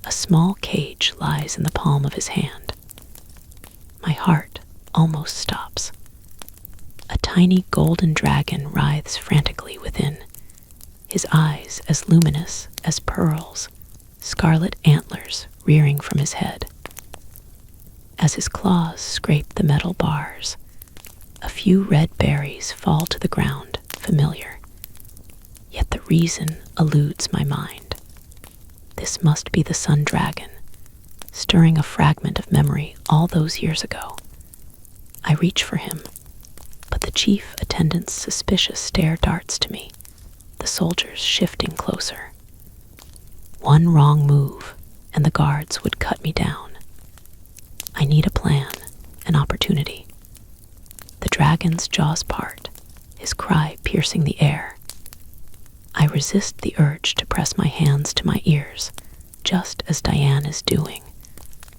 a small cage lies in the palm of his hand. My heart almost stops. A tiny golden dragon writhes frantically within, his eyes as luminous as pearls, scarlet antlers rearing from his head. As his claws scrape the metal bars, a few red berries fall to the ground, familiar. Yet the reason eludes my mind. This must be the sun dragon, stirring a fragment of memory all those years ago. I reach for him, but the chief attendant's suspicious stare darts to me, the soldiers shifting closer. One wrong move, and the guards would cut me down. I need a plan, an opportunity. The dragon's jaws part, his cry piercing the air. I resist the urge to press my hands to my ears, just as Diane is doing,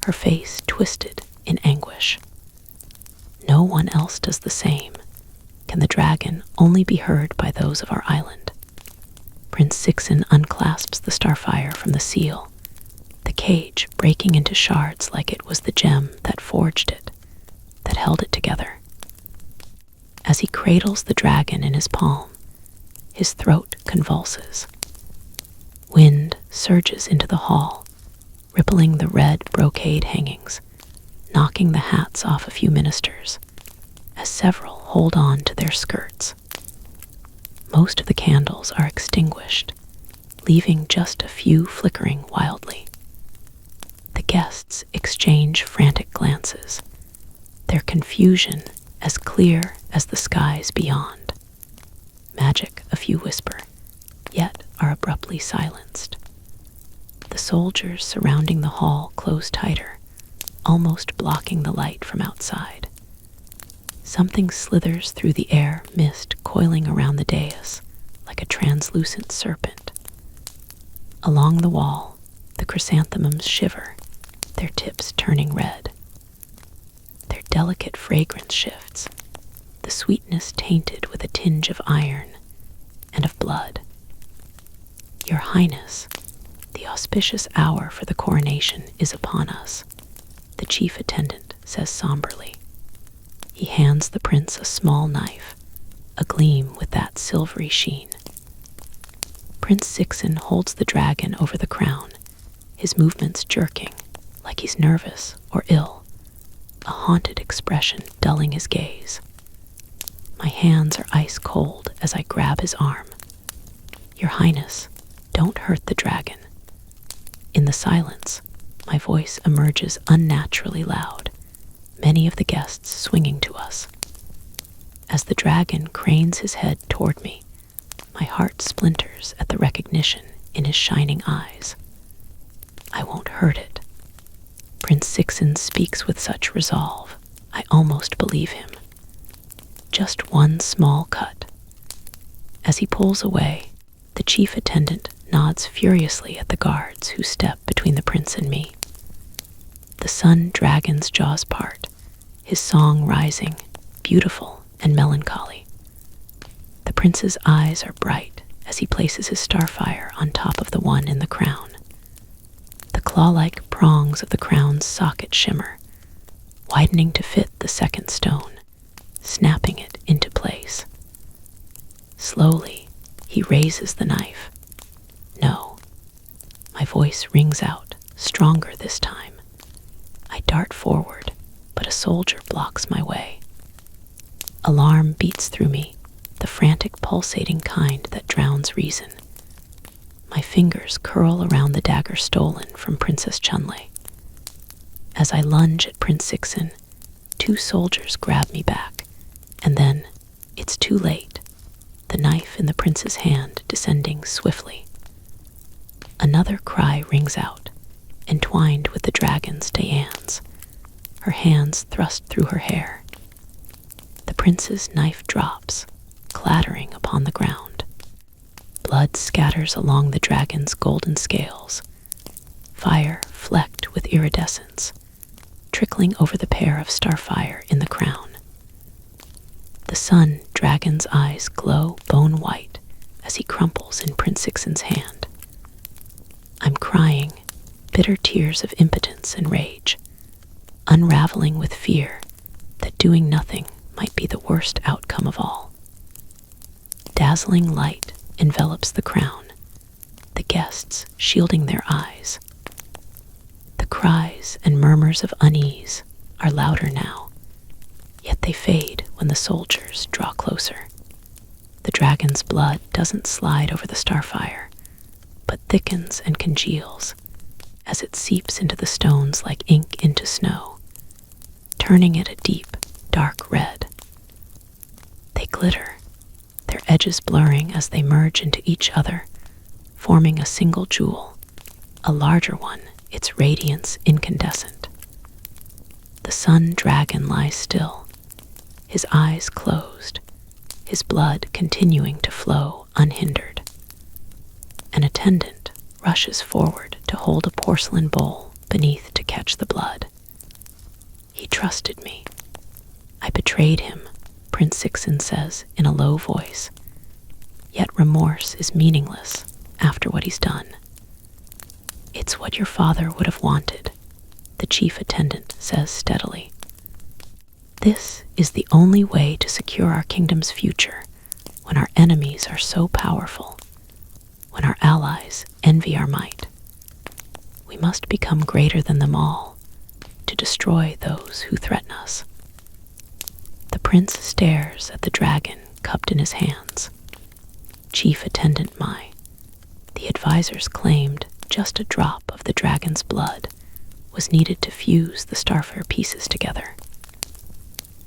her face twisted in anguish. No one else does the same. Can the dragon only be heard by those of our island? Prince Sixen unclasps the starfire from the seal, the cage breaking into shards like it was the gem that forged it, that held it together. As he cradles the dragon in his palm, his throat convulses. Wind surges into the hall, rippling the red brocade hangings, knocking the hats off a few ministers, as several hold on to their skirts. Most of the candles are extinguished, leaving just a few flickering wildly. The guests exchange frantic glances, their confusion as clear as the skies beyond. Magic, a few whisper, yet are abruptly silenced. The soldiers surrounding the hall close tighter, almost blocking the light from outside. Something slithers through the air mist coiling around the dais like a translucent serpent. Along the wall, the chrysanthemums shiver, their tips turning red. Their delicate fragrance shifts, the sweetness tainted with a tinge of iron and of blood. Your Highness, the auspicious hour for the coronation is upon us, the chief attendant says somberly. He hands the prince a small knife, agleam with that silvery sheen. Prince Sixen holds the dragon over the crown, his movements jerking, like he's nervous or ill, a haunted expression dulling his gaze. My hands are ice cold as I grab his arm. Your Highness, don't hurt the dragon. In the silence, my voice emerges unnaturally loud, many of the guests swinging to us. As the dragon cranes his head toward me, my heart splinters at the recognition in his shining eyes. I won't hurt it. Prince Sixen speaks with such resolve, I almost believe him. Just one small cut. As he pulls away, the chief attendant nods furiously at the guards who step between the prince and me. The sun dragon's jaws part, his song rising, beautiful and melancholy. The prince's eyes are bright as he places his starfire on top of the one in the crown. The claw-like prongs of the crown's socket shimmer, widening to fit the second stone, snapping it into place. Slowly, he raises the knife. No. My voice rings out, stronger this time. I dart forward, but a soldier blocks my way. Alarm beats through me, the frantic pulsating kind that drowns reason. My fingers curl around the dagger stolen from Princess Chunlei. As I lunge at Prince Sixen, 2 soldiers grab me back, and then, it's too late, the knife in the prince's hand descending swiftly. Another cry rings out, entwined with the dragon's Diane's, her hands thrust through her hair. The prince's knife drops, clattering upon the ground. Blood scatters along the dragon's golden scales, fire flecked with iridescence, trickling over the pair of starfire in the crown. The sun dragon's eyes glow bone white as he crumples in Prince Sixen's hand. I'm crying, bitter tears of impotence and rage, unraveling with fear that doing nothing might be the worst outcome of all. Dazzling light envelops the crown, the guests shielding their eyes. The cries and murmurs of unease are louder now, yet they fade when the soldiers draw closer. The dragon's blood doesn't slide over the starfire, but thickens and congeals as it seeps into the stones like ink into snow, turning it a deep, dark red. They glitter, their edges blurring as they merge into each other, forming a single jewel, a larger one, its radiance incandescent. The sun dragon lies still, his eyes closed, his blood continuing to flow unhindered. An attendant rushes forward to hold a porcelain bowl beneath to catch the blood. He trusted me. I betrayed him, Prince Sixen says in a low voice. Yet remorse is meaningless after what he's done. It's what your father would have wanted, the chief attendant says steadily. This is the only way to secure our kingdom's future when our enemies are so powerful, when our allies envy our might. We must become greater than them all to destroy those who threaten us. The prince stares at the dragon cupped in his hands. Chief attendant Mai, the advisors claimed just a drop of the dragon's blood was needed to fuse the starfire pieces together.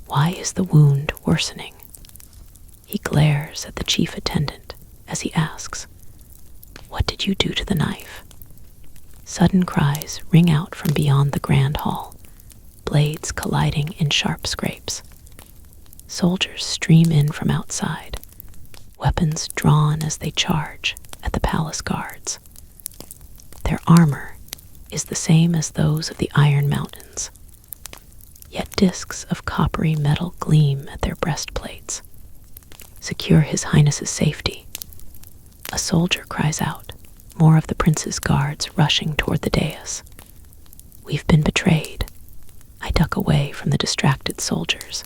Why is the wound worsening? He glares at the chief attendant as he asks, What did you do to the knife?" Sudden cries ring out from beyond the grand hall, blades colliding in sharp scrapes. Soldiers stream in from outside, weapons drawn as they charge at the palace guards. Their armor is the same as those of the Iron Mountains, yet discs of coppery metal gleam at their breastplates. "Secure His Highness's safety." A soldier cries out, more of the prince's guards rushing toward the dais. "We've been betrayed." I duck away from the distracted soldiers,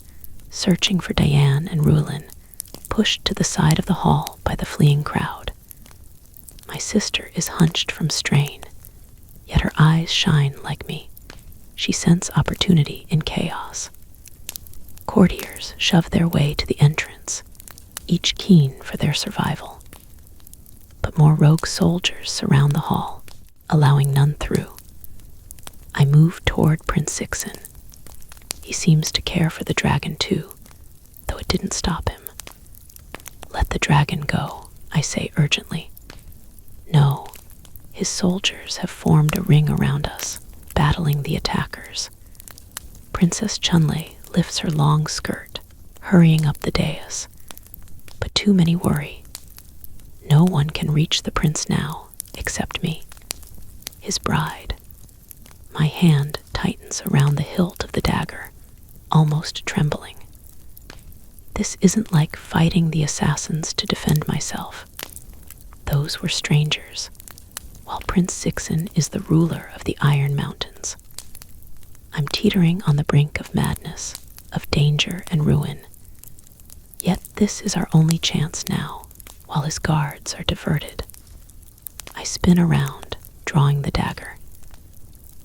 searching for Diane and Rulin, pushed to the side of the hall by the fleeing crowd. My sister is hunched from strain, yet her eyes shine like me. She scents opportunity in chaos. Courtiers shove their way to the entrance, each keen for their survival. But more rogue soldiers surround the hall, allowing none through. I move toward Prince Sixen. He seems to care for the dragon too, though it didn't stop him. "Let the dragon go," I say urgently. No, his soldiers have formed a ring around us, battling the attackers. Princess Chunlei lifts her long skirt, hurrying up the dais. But too many worry. No one can reach the prince now, except me, his bride. My hand tightens around the hilt of the dagger, almost trembling. This isn't like fighting the assassins to defend myself. Those were strangers, while Prince Sixen is the ruler of the Iron Mountains. I'm teetering on the brink of madness, of danger and ruin. Yet this is our only chance now, while his guards are diverted. I spin around, drawing the dagger.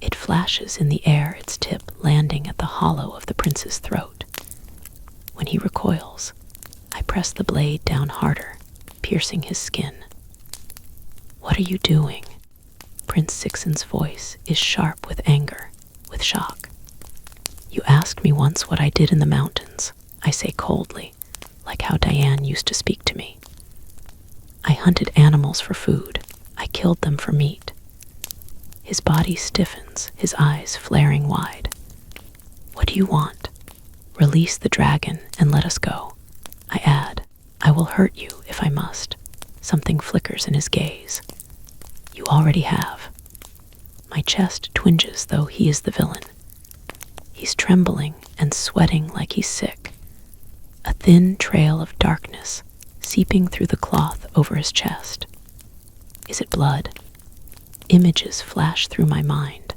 It flashes in the air, its tip landing at the hollow of the prince's throat. When he recoils, I press the blade down harder, piercing his skin. "What are you doing?" Prince Sixen's voice is sharp with anger, with shock. "You asked me once what I did in the mountains," I say coldly, like how Diane used to speak to me. "I hunted animals for food. I killed them for meat." His body stiffens, his eyes flaring wide. "What do you want? Release the dragon and let us go." I add, "I will hurt you if I must." Something flickers in his gaze. "You already have." My chest twinges, though he is the villain. He's trembling and sweating like he's sick. A thin trail of darkness seeping through the cloth over his chest. Is it blood? Images flash through my mind.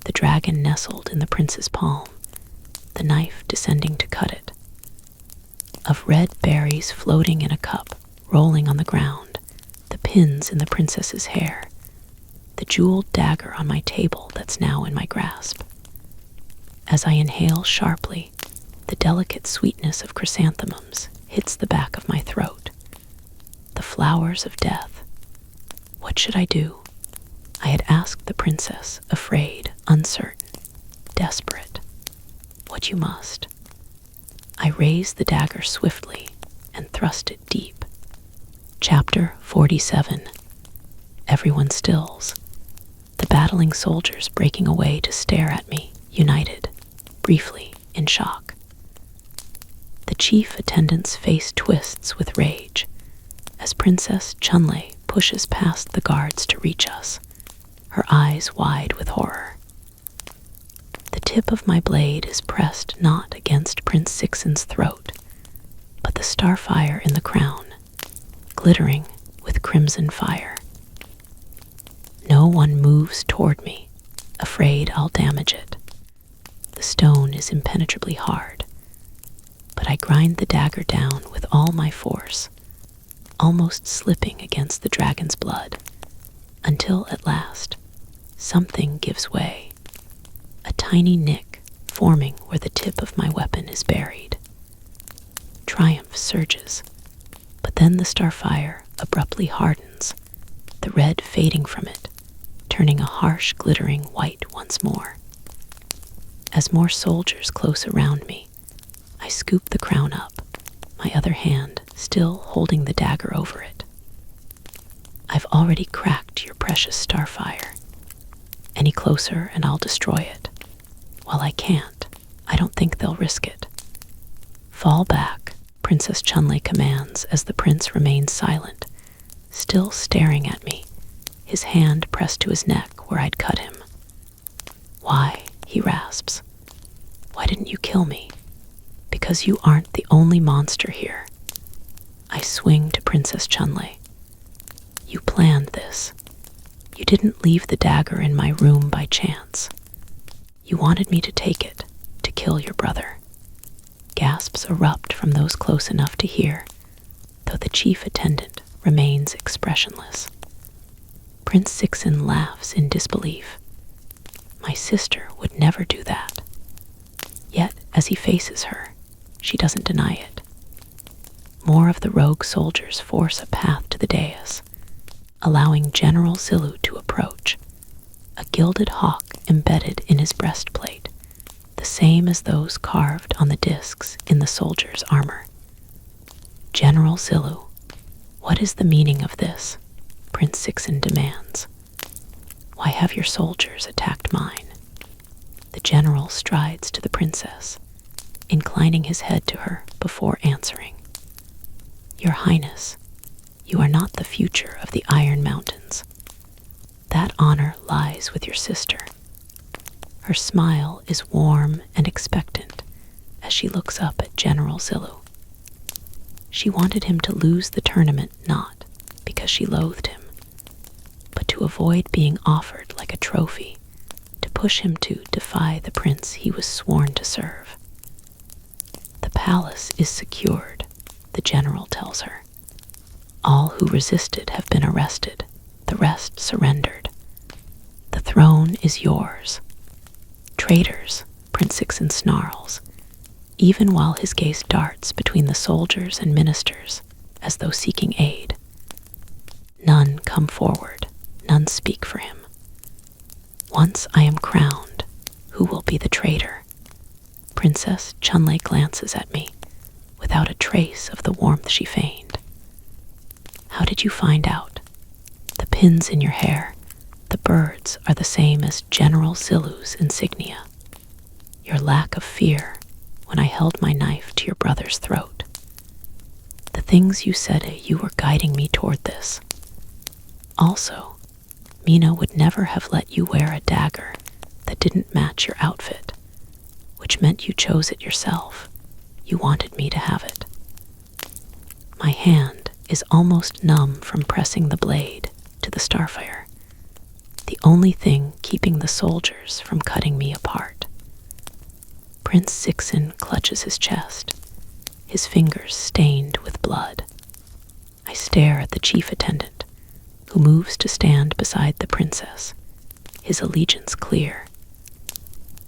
The dragon nestled in the prince's palm, the knife descending to cut it. Of red berries floating in a cup, rolling on the ground, the pins in the princess's hair, the jeweled dagger on my table that's now in my grasp. As I inhale sharply, the delicate sweetness of chrysanthemums hits the back of my throat. The flowers of death. What should I do? I had asked the princess, afraid, uncertain, desperate. What you must. I raise the dagger swiftly and thrust it deep. Chapter 47. Everyone stills. The battling soldiers breaking away to stare at me, united, briefly, in shock. The chief attendant's face twists with rage as Princess Chunlei pushes past the guards to reach us, her eyes wide with horror. The tip of my blade is pressed not against Prince Sixen's throat, but the starfire in the crown, glittering with crimson fire. No one moves toward me, afraid I'll damage it. The stone is impenetrably hard, but I grind the dagger down with all my force, almost slipping against the dragon's blood, until at last, something gives way, a tiny nick forming where the tip of my weapon is buried. Triumph surges, but then the starfire abruptly hardens, the red fading from it, turning a harsh, glittering white once more. As more soldiers close around me, I scoop the crown up, my other hand still holding the dagger over it. I've already cracked your precious starfire. Any closer and I'll destroy it. While I can't, I don't think they'll risk it. Fall back, Princess Chunlei commands as the prince remains silent, still staring at me, his hand pressed to his neck where I'd cut him. Why, he rasps. Why didn't you kill me? Because you aren't the only monster here. I swing to Princess Chunlei. You planned this. You didn't leave the dagger in my room by chance. You wanted me to take it, to kill your brother. Gasps erupt from those close enough to hear, though the chief attendant remains expressionless. Prince Sixen laughs in disbelief. My sister would never do that. Yet, as he faces her, she doesn't deny it. More of the rogue soldiers force a path to the dais, allowing General Zilu to approach, a gilded hawk embedded in his breastplate, the same as those carved on the discs in the soldier's armor. General Zilu, what is the meaning of this? Prince Sixen demands. Why have your soldiers attacked mine? The general strides to the princess, inclining his head to her before answering. Your Highness, you are not the future of the Iron Mountains. That honor lies with your sister. Her smile is warm and expectant as she looks up at General Zilu. She wanted him to lose the tournament not because she loathed him, but to avoid being offered like a trophy, to push him to defy the prince he was sworn to serve. The palace is secured, the general tells her. All who resisted have been arrested, the rest surrendered. The throne is yours. Traitors, Prince Sixen snarls, even while his gaze darts between the soldiers and ministers as though seeking aid. None come forward, none speak for him. Once I am crowned, who will be the traitor? Princess Chunlei glances at me, without a trace of the warmth she feigned. How did you find out? The pins in your hair, the birds are the same as General Zilu's insignia. Your lack of fear when I held my knife to your brother's throat. The things you said you were guiding me toward this. Also, Mina would never have let you wear a dagger that didn't match your outfit, which meant you chose it yourself. You wanted me to have it. My hand is almost numb from pressing the blade to the starfire, the only thing keeping the soldiers from cutting me apart. Prince Sixen clutches his chest, his fingers stained with blood. I stare at the chief attendant, who moves to stand beside the princess, his allegiance clear.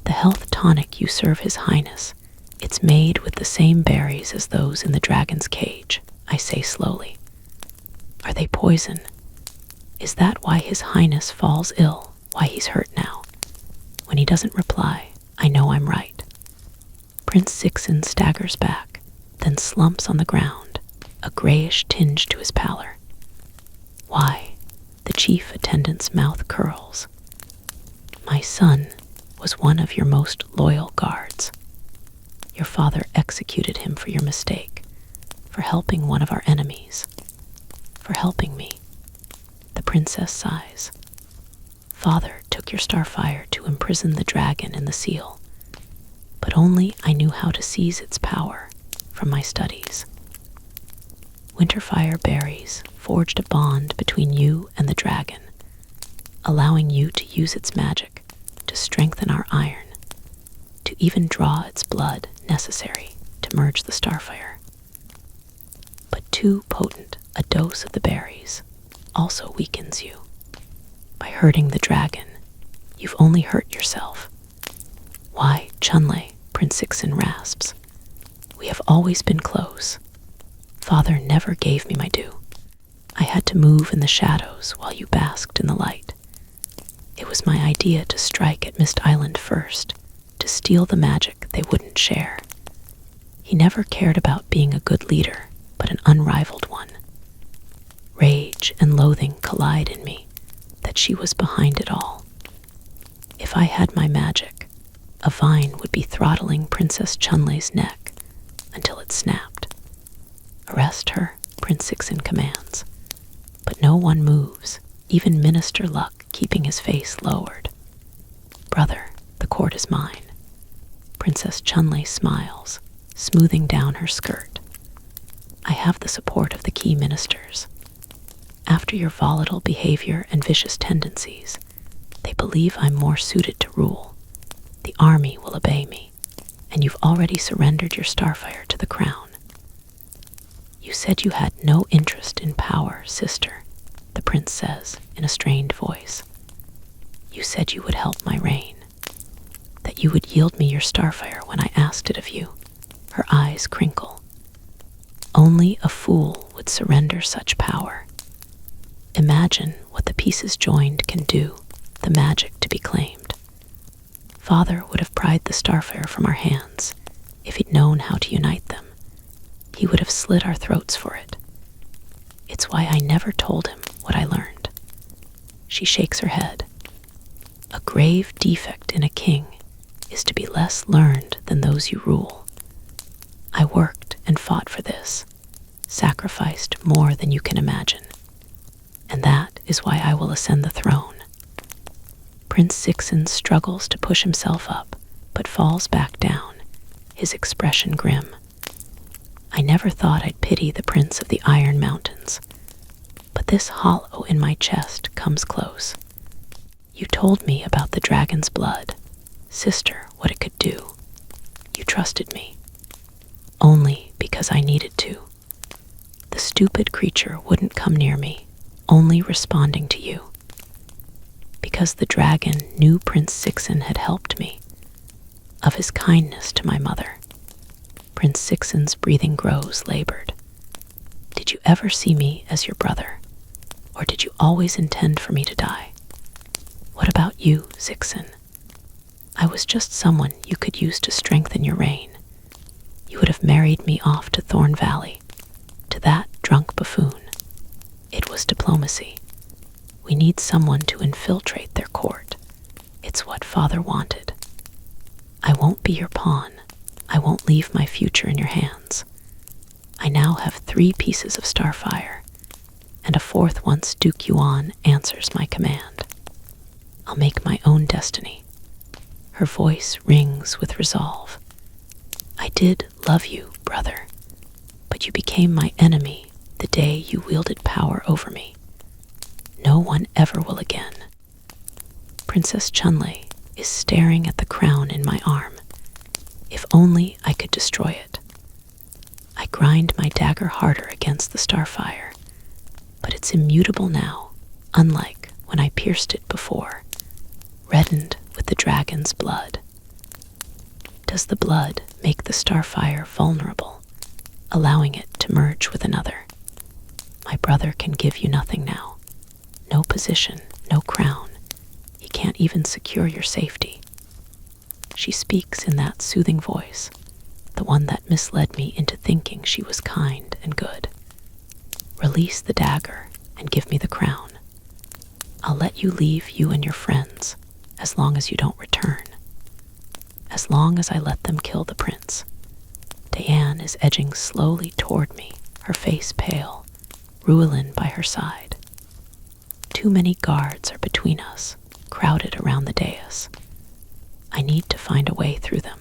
The health tonic you serve His Highness, it's made with the same berries as those in the dragon's cage, I say slowly. Are they poison? Is that why His Highness falls ill, why he's hurt now? When he doesn't reply, I know I'm right. Prince Sixen staggers back, then slumps on the ground, a grayish tinge to his pallor. Why? The chief attendant's mouth curls. My son was one of your most loyal guards. Your father executed him for your mistake, for helping one of our enemies, for helping me. The princess sighs. Father took your starfire to imprison the dragon in the seal, but only I knew how to seize its power from my studies. Winterfire berries forged a bond between you and the dragon, allowing you to use its magic to strengthen our iron, to even draw its blood necessary to merge the starfire. But too potent a dose of the berries also weakens you. By hurting the dragon, you've only hurt yourself. Why, Chunlei, Prince Sixen rasps. We have always been close. Father never gave me my due. I had to move in the shadows while you basked in the light. It was my idea to strike at Mist Island first, to steal the magic they wouldn't share. He never cared about being a good leader, but an unrivaled one. Rage and loathing collide in me that she was behind it all. If I had my magic, a vine would be throttling Princess Chunlei's neck until it snapped. Arrest her, Prince Sixin commands. But no one moves, even Minister Luck keeping his face lowered. Brother, the court is mine. Princess Chunlei smiles, smoothing down her skirt. I have the support of the key ministers. After your volatile behavior and vicious tendencies, they believe I'm more suited to rule. The army will obey me, and you've already surrendered your starfire to the crown. You said you had no interest in power, sister, the prince says in a strained voice. You said you would help my reign, that you would yield me your starfire when I asked it of you. Her eyes crinkle. Only a fool would surrender such power. Imagine what the pieces joined can do, the magic to be claimed. Father would have pried the starfire from our hands if he'd known how to unite them. He would have slit our throats for it. It's why I never told him what I learned. She shakes her head. A grave defect in a king is to be less learned than those you rule. I worked and fought for this, sacrificed more than you can imagine. And that is why I will ascend the throne. Prince Sixin struggles to push himself up, but falls back down, his expression grim. I never thought I'd pity the Prince of the Iron Mountains, but this hollow in my chest comes close. You told me about the dragon's blood, sister, what it could do. You trusted me, only because I needed to. The stupid creature wouldn't come near me, only responding to you. Because the dragon knew Prince Sixin had helped me, of his kindness to my mother. Prince Sixin's breathing grows labored. Did you ever see me as your brother, or did you always intend for me to die? What about you, Sixin? I was just someone you could use to strengthen your reign. You would have married me off to Thorn Valley, to that drunk buffoon. It was diplomacy. We need someone to infiltrate their court. It's what Father wanted. I won't be your pawn. I won't leave my future in your hands. I now have 3 pieces of starfire, and a 4th once Duke Yuan answers my command. I'll make my own destiny. Her voice rings with resolve. I did love you, brother, but you became my enemy the day you wielded power over me. No one ever will again. Princess Chunlei is staring at the crown in my arm. If only I could destroy it. I grind my dagger harder against the starfire, but it's immutable now, unlike when I pierced it before, reddened with the dragon's blood. Does the blood make the starfire vulnerable, allowing it to merge with another? My brother can give you nothing now. No position, no crown. He can't even secure your safety. She speaks in that soothing voice, the one that misled me into thinking she was kind and good. Release the dagger and give me the crown. I'll let you leave you and your friends, as long as you don't return. As long as I let them kill the prince. Diane is edging slowly toward me, her face pale, Ruelin by her side. Too many guards are between us, crowded around the dais. I need to find a way through them.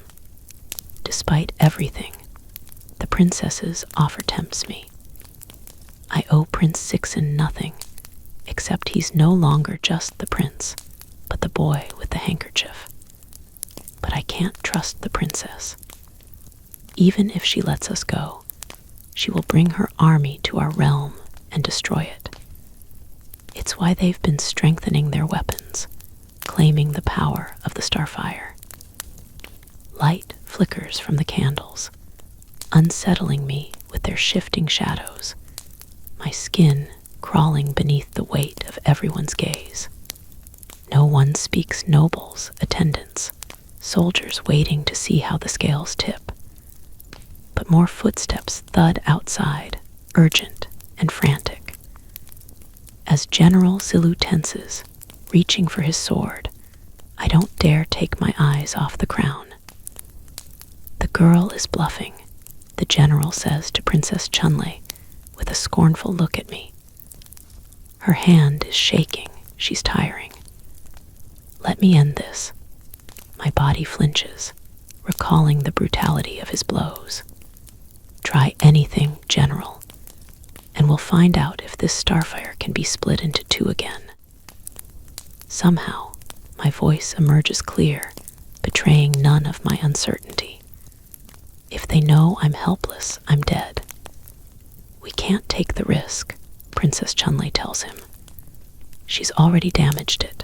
Despite everything, the princess's offer tempts me. I owe Prince Sixin nothing, except he's no longer just the prince, but the boy with the handkerchief. But I can't trust the princess. Even if she lets us go, she will bring her army to our realm and destroy it. It's why they've been strengthening their weapons, claiming the power of the starfire. Light flickers from the candles, unsettling me with their shifting shadows, my skin crawling beneath the weight of everyone's gaze. No one speaks nobles, attendants, soldiers waiting to see how the scales tip. But more footsteps thud outside, urgent and frantic. As General Zilu tenses, reaching for his sword, I don't dare take my eyes off the crown. The girl is bluffing, the general says to Princess Chunlei with a scornful look at me. Her hand is shaking, she's tiring. Let me end this. My body flinches, recalling the brutality of his blows. Try anything, General, and we'll find out if this starfire can be split into two again. Somehow, my voice emerges clear, betraying none of my uncertainty. If they know I'm helpless, I'm dead. We can't take the risk, Princess Chunlei tells him. She's already damaged it.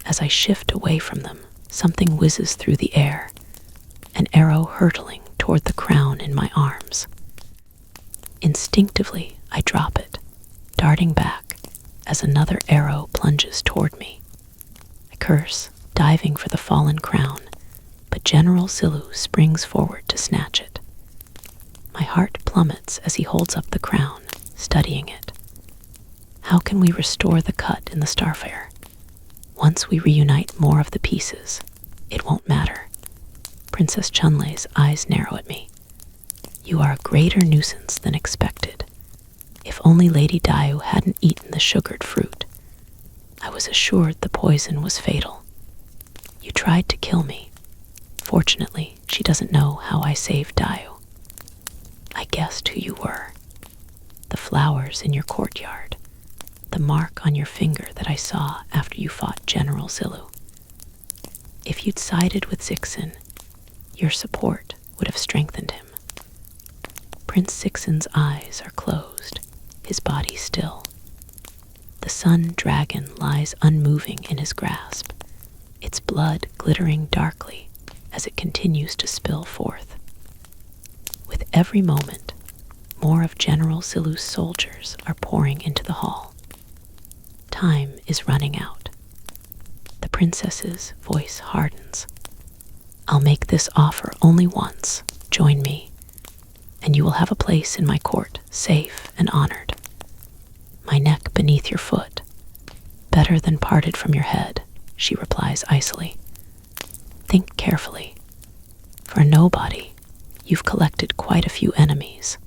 As I shift away from them, something whizzes through the air, an arrow hurtling toward the crown in my arms. Instinctively, I drop it, darting back as another arrow plunges toward me. I curse, diving for the fallen crown, but General Zilu springs forward to snatch it. My heart plummets as he holds up the crown, studying it. How can we restore the cut in the starfire? Once we reunite more of the pieces, it won't matter. Princess Chunlei's eyes narrow at me. You are a greater nuisance than expected. If only Lady Daiyu hadn't eaten the sugared fruit. I was assured the poison was fatal. You tried to kill me. Fortunately, she doesn't know how I saved Daiyu. I guessed who you were. The flowers in your courtyard. The mark on your finger that I saw after you fought General Zilu. If you'd sided with Zixin, your support would have strengthened him. Prince Zixin's eyes are closed, his body still. The sun dragon lies unmoving in his grasp, its blood glittering darkly as it continues to spill forth. With every moment, more of General Zilu's soldiers are pouring into the hall. Time is running out. The princess's voice hardens. I'll make this offer only once. Join me, and you will have a place in my court, safe and honored. My neck beneath your foot, better than parted from your head, she replies icily. Think carefully. For a nobody, you've collected quite a few enemies.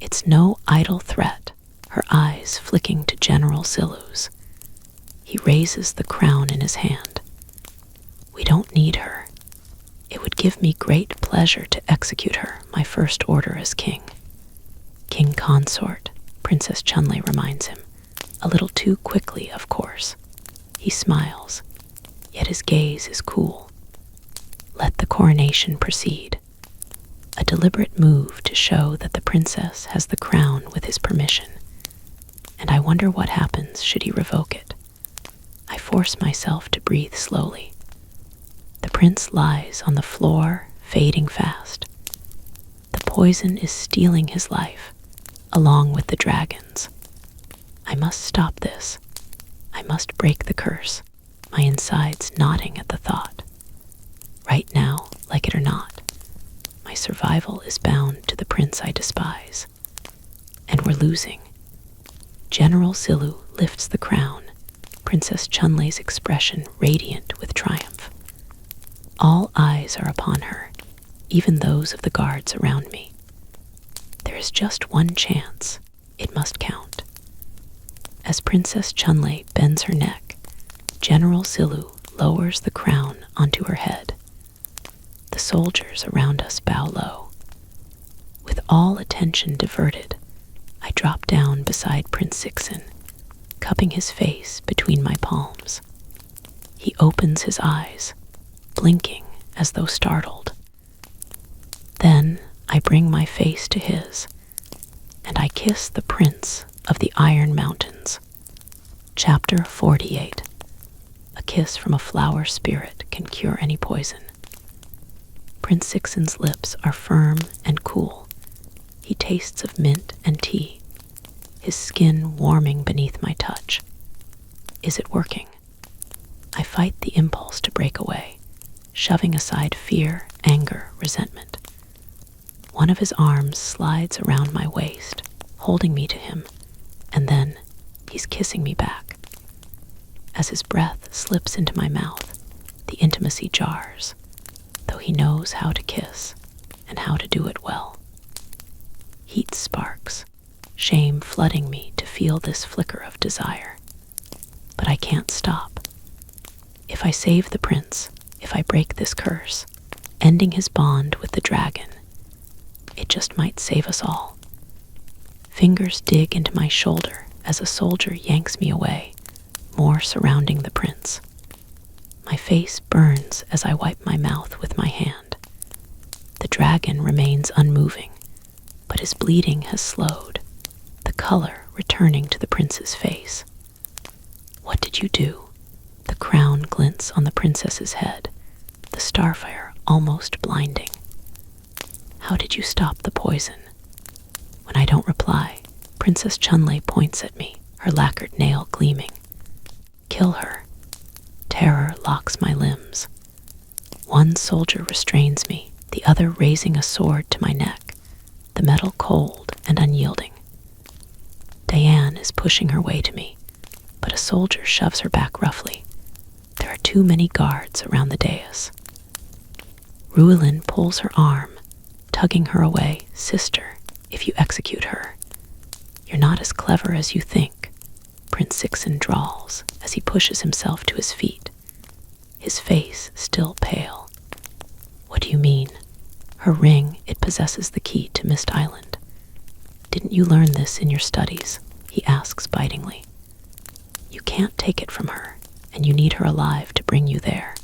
It's no idle threat, her eyes flicking to General Zilu's. He raises the crown in his hand. We don't need her. It would give me great pleasure to execute her, my first order as king. King consort, Princess Chunlei reminds him, a little too quickly, of course. He smiles, yet his gaze is cool. Let the coronation proceed. A deliberate move to show that the princess has the crown with his permission. And I wonder what happens should he revoke it. I force myself to breathe slowly. The prince lies on the floor, fading fast. The poison is stealing his life, along with the dragon's. I must stop this. I must break the curse, my insides nodding at the thought. Right now, like it or not, my survival is bound to the prince I despise. And we're losing. General Zilu lifts the crown, Princess Chunlei's expression radiant with triumph. All eyes are upon her, even those of the guards around me. There is just one chance. It must count. As Princess Chunlei bends her neck, General Zilu lowers the crown onto her head. The soldiers around us bow low. With all attention diverted, I drop down beside Prince Zixin, cupping his face between my palms. He opens his eyes, blinking as though startled. Then I bring my face to his, and I kiss the Prince of the Iron Mountains. Chapter 48. A kiss from a flower spirit can cure any poison. Prince Zixin's lips are firm and cool. He tastes of mint and tea, his skin warming beneath my touch. Is it working? I fight the impulse to break away, shoving aside fear, anger, resentment. One of his arms slides around my waist, holding me to him, and then, He's kissing me back. As his breath slips into my mouth, the intimacy jars, though he knows how to kiss and how to do it well. Heat sparks, shame flooding me to feel this flicker of desire. But I can't stop. If I save the prince, if I break this curse, ending his bond with the dragon, it just might save us all. Fingers dig into my shoulder as a soldier yanks me away, more surrounding the prince. My face burns as I wipe my mouth with my hand. The dragon remains unmoving, but his bleeding has slowed, the color returning to the prince's face. What did you do? The crown glints on the princess's head, the starfire almost blinding. How did you stop the poison? When I don't reply, Princess Chunlei points at me, her lacquered nail gleaming. Kill her. Terror locks my limbs. One soldier restrains me, the other raising a sword to my neck, the metal cold and unyielding. Diane is pushing her way to me, but a soldier shoves her back roughly. There are too many guards around the dais. Ruilin pulls her arm, tugging her away. Sister, if you execute her, you're not as clever as you think, Prince Sixen drawls as he pushes himself to his feet, his face still pale. What do you mean? Her ring, it possesses the key to Mist Island. Didn't you learn this in your studies? He asks bitingly. You can't take it from her, and you need her alive to bring you there.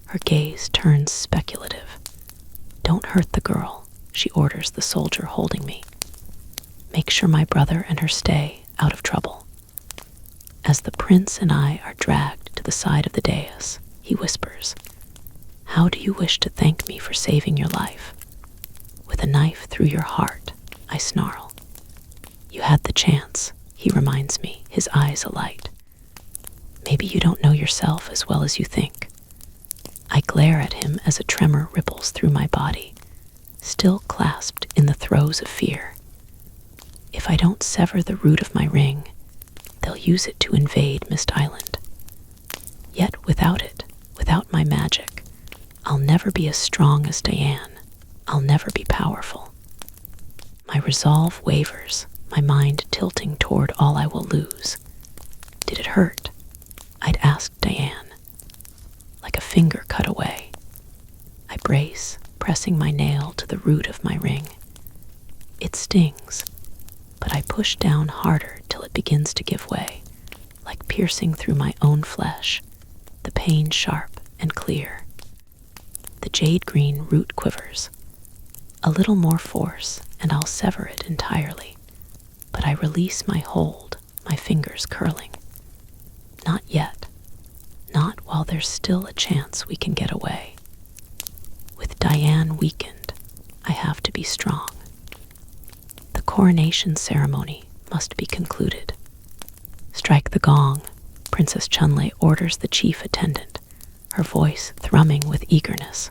Her gaze turns speculative. Don't hurt the girl, she orders the soldier holding me. Make sure my brother and her stay out of trouble. As the prince and I are dragged to the side of the dais, he whispers, How do you wish to thank me for saving your life? With a knife through your heart, I snarl. You had the chance, he reminds me, his eyes alight. Maybe you don't know yourself as well as you think. I glare at him as a tremor ripples through my body, still clasped in the throes of fear. If I don't sever the root of my ring, they'll use it to invade Mist Island. Yet without it, without my magic, I'll never be as strong as Diane. I'll never be powerful. My resolve wavers, my mind tilting toward all I will lose. Did it hurt? I'd asked Diane. Like a finger cut away. I brace, pressing my nail to the root of my ring. It stings, but I push down harder till it begins to give way, like piercing through my own flesh, the pain sharp and clear. The jade green root quivers. A little more force, and I'll sever it entirely, but I release my hold, my fingers curling. Not yet. Not while there's still a chance we can get away. With Diane weakened, I have to be strong. The coronation ceremony must be concluded. Strike the gong, Princess Chunlei orders the chief attendant, her voice thrumming with eagerness.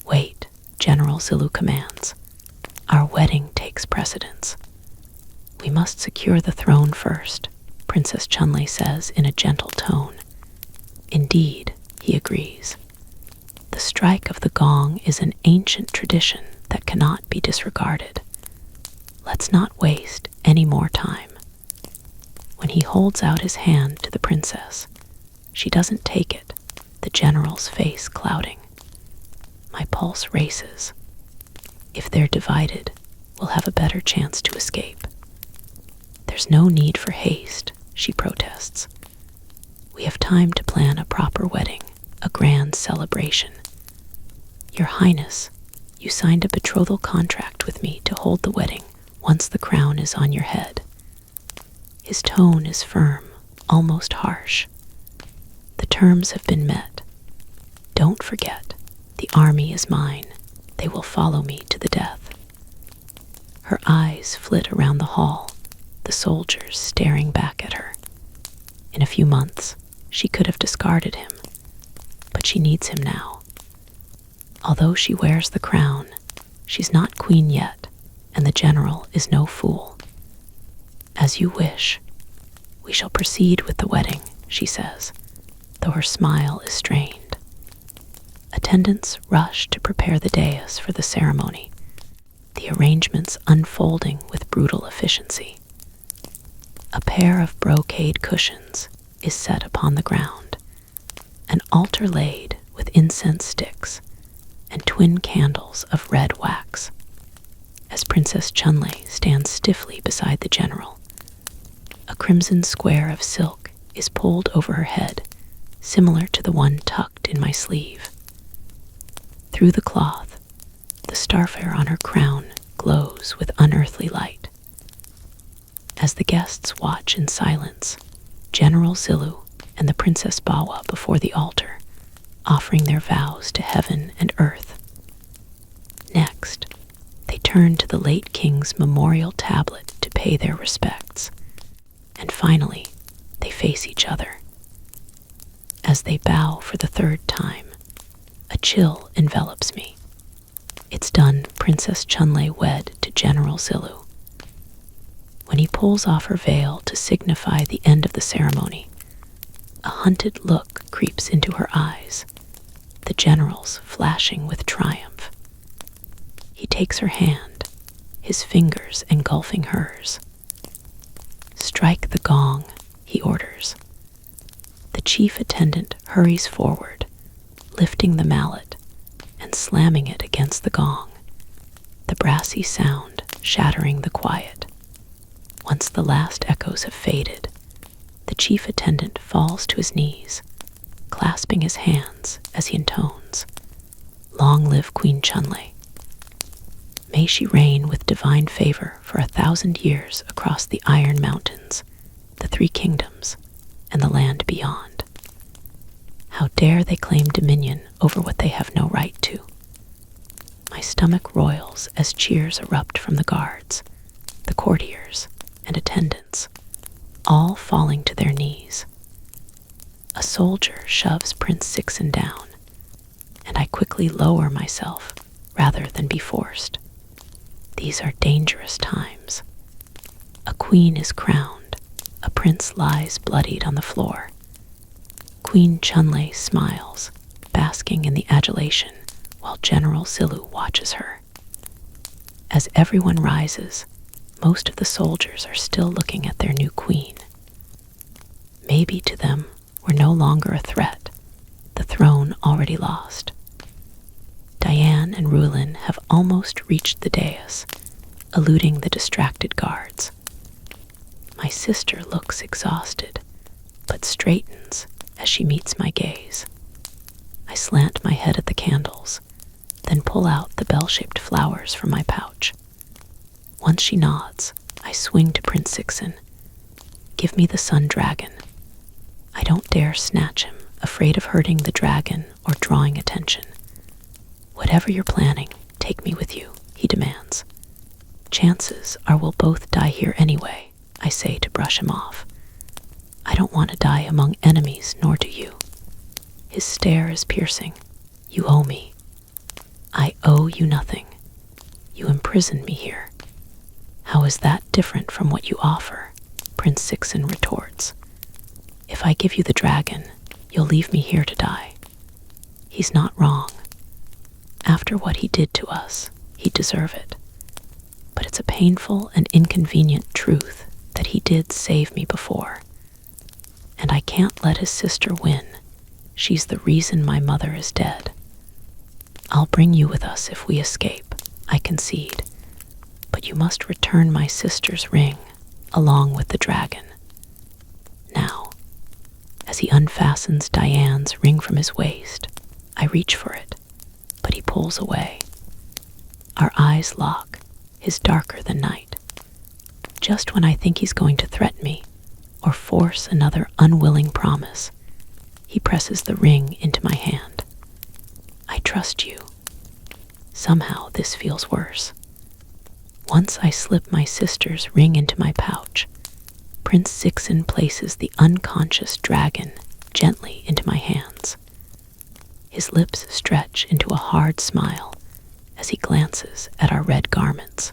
Wait, General Zilu commands. Our wedding takes precedence. We must secure the throne first, Princess Chunlei says in a gentle tone. Indeed, he agrees. The strike of the gong is an ancient tradition that cannot be disregarded. Let's not waste any more time. When he holds out his hand to the princess, she doesn't take it, the general's face clouding. My pulse races. If they're divided, we'll have a better chance to escape. There's no need for haste, she protests. We have time to plan a proper wedding, a grand celebration. Your Highness, you signed a betrothal contract with me to hold the wedding once the crown is on your head. His tone is firm, almost harsh. The terms have been met. Don't forget, the army is mine. They will follow me to the death. Her eyes flit around the hall, the soldiers staring back at her. In a few months, she could have discarded him, but she needs him now. Although she wears the crown, she's not queen yet, and the general is no fool. As you wish, "We shall proceed with the wedding," she says, though her smile is strained. Attendants rush to prepare the dais for the ceremony, the arrangements unfolding with brutal efficiency. A pair of brocade cushions is set upon the ground, an altar laid with incense sticks and twin candles of red wax. As Princess Chunlei stands stiffly beside the general, a crimson square of silk is pulled over her head, similar to the one tucked in my sleeve. Through the cloth, the starfare on her crown glows with unearthly light. As the guests watch in silence, General Zilu and the Princess Bawa before the altar, offering their vows to heaven and earth. Next, they turn to the late king's memorial tablet to pay their respects. And finally, they face each other. As they bow for the third time, a chill envelops me. It's done Princess Chunlei wed to General Zilu. When he pulls off her veil to signify the end of the ceremony, a hunted look creeps into her eyes, the general's flashing with triumph. He takes her hand, his fingers engulfing hers. "Strike the gong," he orders. The chief attendant hurries forward, lifting the mallet and slamming it against the gong, the brassy sound shattering the quiet. Once the last echoes have faded, the chief attendant falls to his knees, clasping his hands as he intones, "Long live Queen Chunlei. May she reign with divine favor for 1,000 years across the Iron Mountains, the Three Kingdoms, and the land beyond. How dare they claim dominion over what they have no right to?" My stomach roils as cheers erupt from the guards, the courtiers, and attendants, all falling to their knees. A soldier shoves Prince Sixen down, and I quickly lower myself rather than be forced. These are dangerous times. A queen is crowned, a prince lies bloodied on the floor. Queen Chunlei smiles, basking in the adulation, while General Zilu watches her. As everyone rises, most of the soldiers are still looking at their new queen. Maybe to them we're no longer a threat, the throne already lost. Diane and Rulin have almost reached the dais, eluding the distracted guards. My sister looks exhausted, but straightens as she meets my gaze. I slant my head at the candles, then pull out the bell-shaped flowers from my pouch. Once she nods, I swing to Prince Sixen. "Give me the sun dragon." I don't dare snatch him, afraid of hurting the dragon or drawing attention. "Whatever you're planning, take me with you," he demands. "Chances are we'll both die here anyway," I say to brush him off. "I don't want to die among enemies, nor do you." His stare is piercing. "You owe me." "I owe you nothing. You imprisoned me here." "How is that different from what you offer?" Prince Sixen retorts. "If I give you the dragon, you'll leave me here to die." He's not wrong. After what he did to us, he'd deserve it. But it's a painful and inconvenient truth that he did save me before. And I can't let his sister win. She's the reason my mother is dead. "I'll bring you with us if we escape," I concede. "But you must return my sister's ring, along with the dragon." Now, as he unfastens Diane's ring from his waist, I reach for it, but he pulls away. Our eyes lock, his darker than night. Just when I think he's going to threaten me, or force another unwilling promise, he presses the ring into my hand. "I trust you." Somehow this feels worse. Once I slip my sister's ring into my pouch, Prince Sixen places the unconscious dragon gently into my hands. His lips stretch into a hard smile as he glances at our red garments.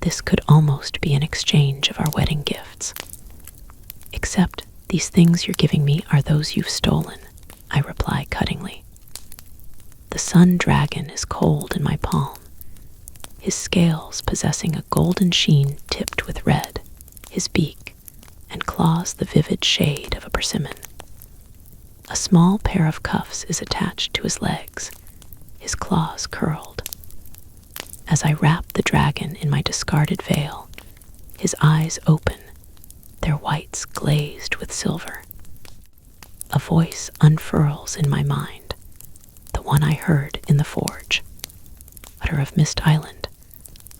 This could almost be an exchange of our wedding gifts. Except these things you're giving me are those you've stolen, I reply cuttingly. The sun dragon is cold in my palm, his scales possessing a golden sheen tipped with red, his beak and claws the vivid shade of a persimmon. A small pair of cuffs is attached to his legs, his claws curled. As I wrap the dragon in my discarded veil, his eyes open, their whites glazed with silver. A voice unfurls in my mind, the one I heard in the forge. Daughter of Mist Island,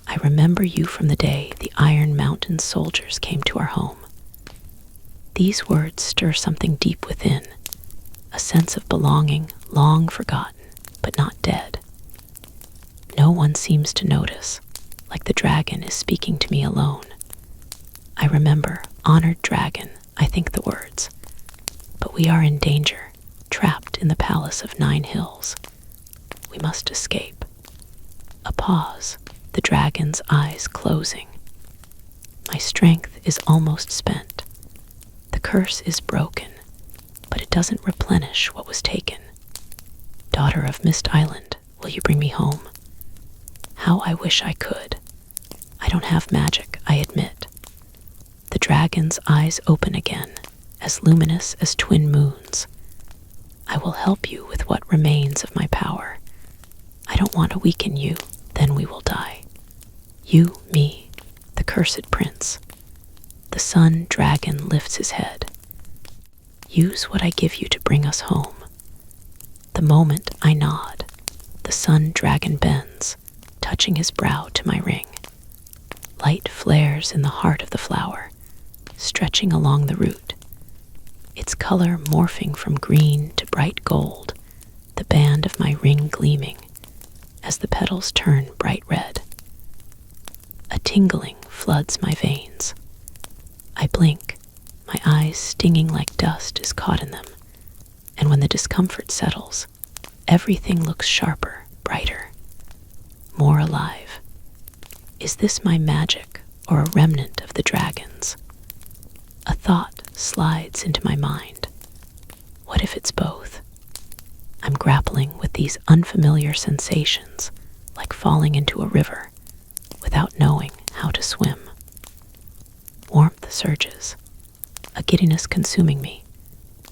I remember you from the day the Iron Mountain soldiers came to our home. These words stir something deep within, a sense of belonging long forgotten, but not dead. No one seems to notice, like the dragon is speaking to me alone. I remember, honored dragon, I think the words. But we are in danger, trapped in the palace of 9 hills. We must escape. A pause, the dragon's eyes closing. My strength is almost spent. The curse is broken, but it doesn't replenish what was taken. Daughter of Mist Island, will you bring me home? How I wish I could. I don't have magic, I admit. The dragon's eyes open again, as luminous as twin moons. I will help you with what remains of my power. I don't want to weaken you, then we will die. You, me, the cursed prince. The sun dragon lifts his head. Use what I give you to bring us home. The moment I nod, the sun dragon bends, touching his brow to my ring. Light flares in the heart of the flower, stretching along the root, its color morphing from green to bright gold, the band of my ring gleaming as the petals turn bright red. A tingling floods my veins. I blink, my eyes stinging like dust is caught in them, and when the discomfort settles, everything looks sharper, brighter, more alive. Is this my magic or a remnant of the dragon's? A thought slides into my mind. What if it's both? I'm grappling with these unfamiliar sensations, like falling into a river, without knowing how to swim. Warmth surges, a giddiness consuming me.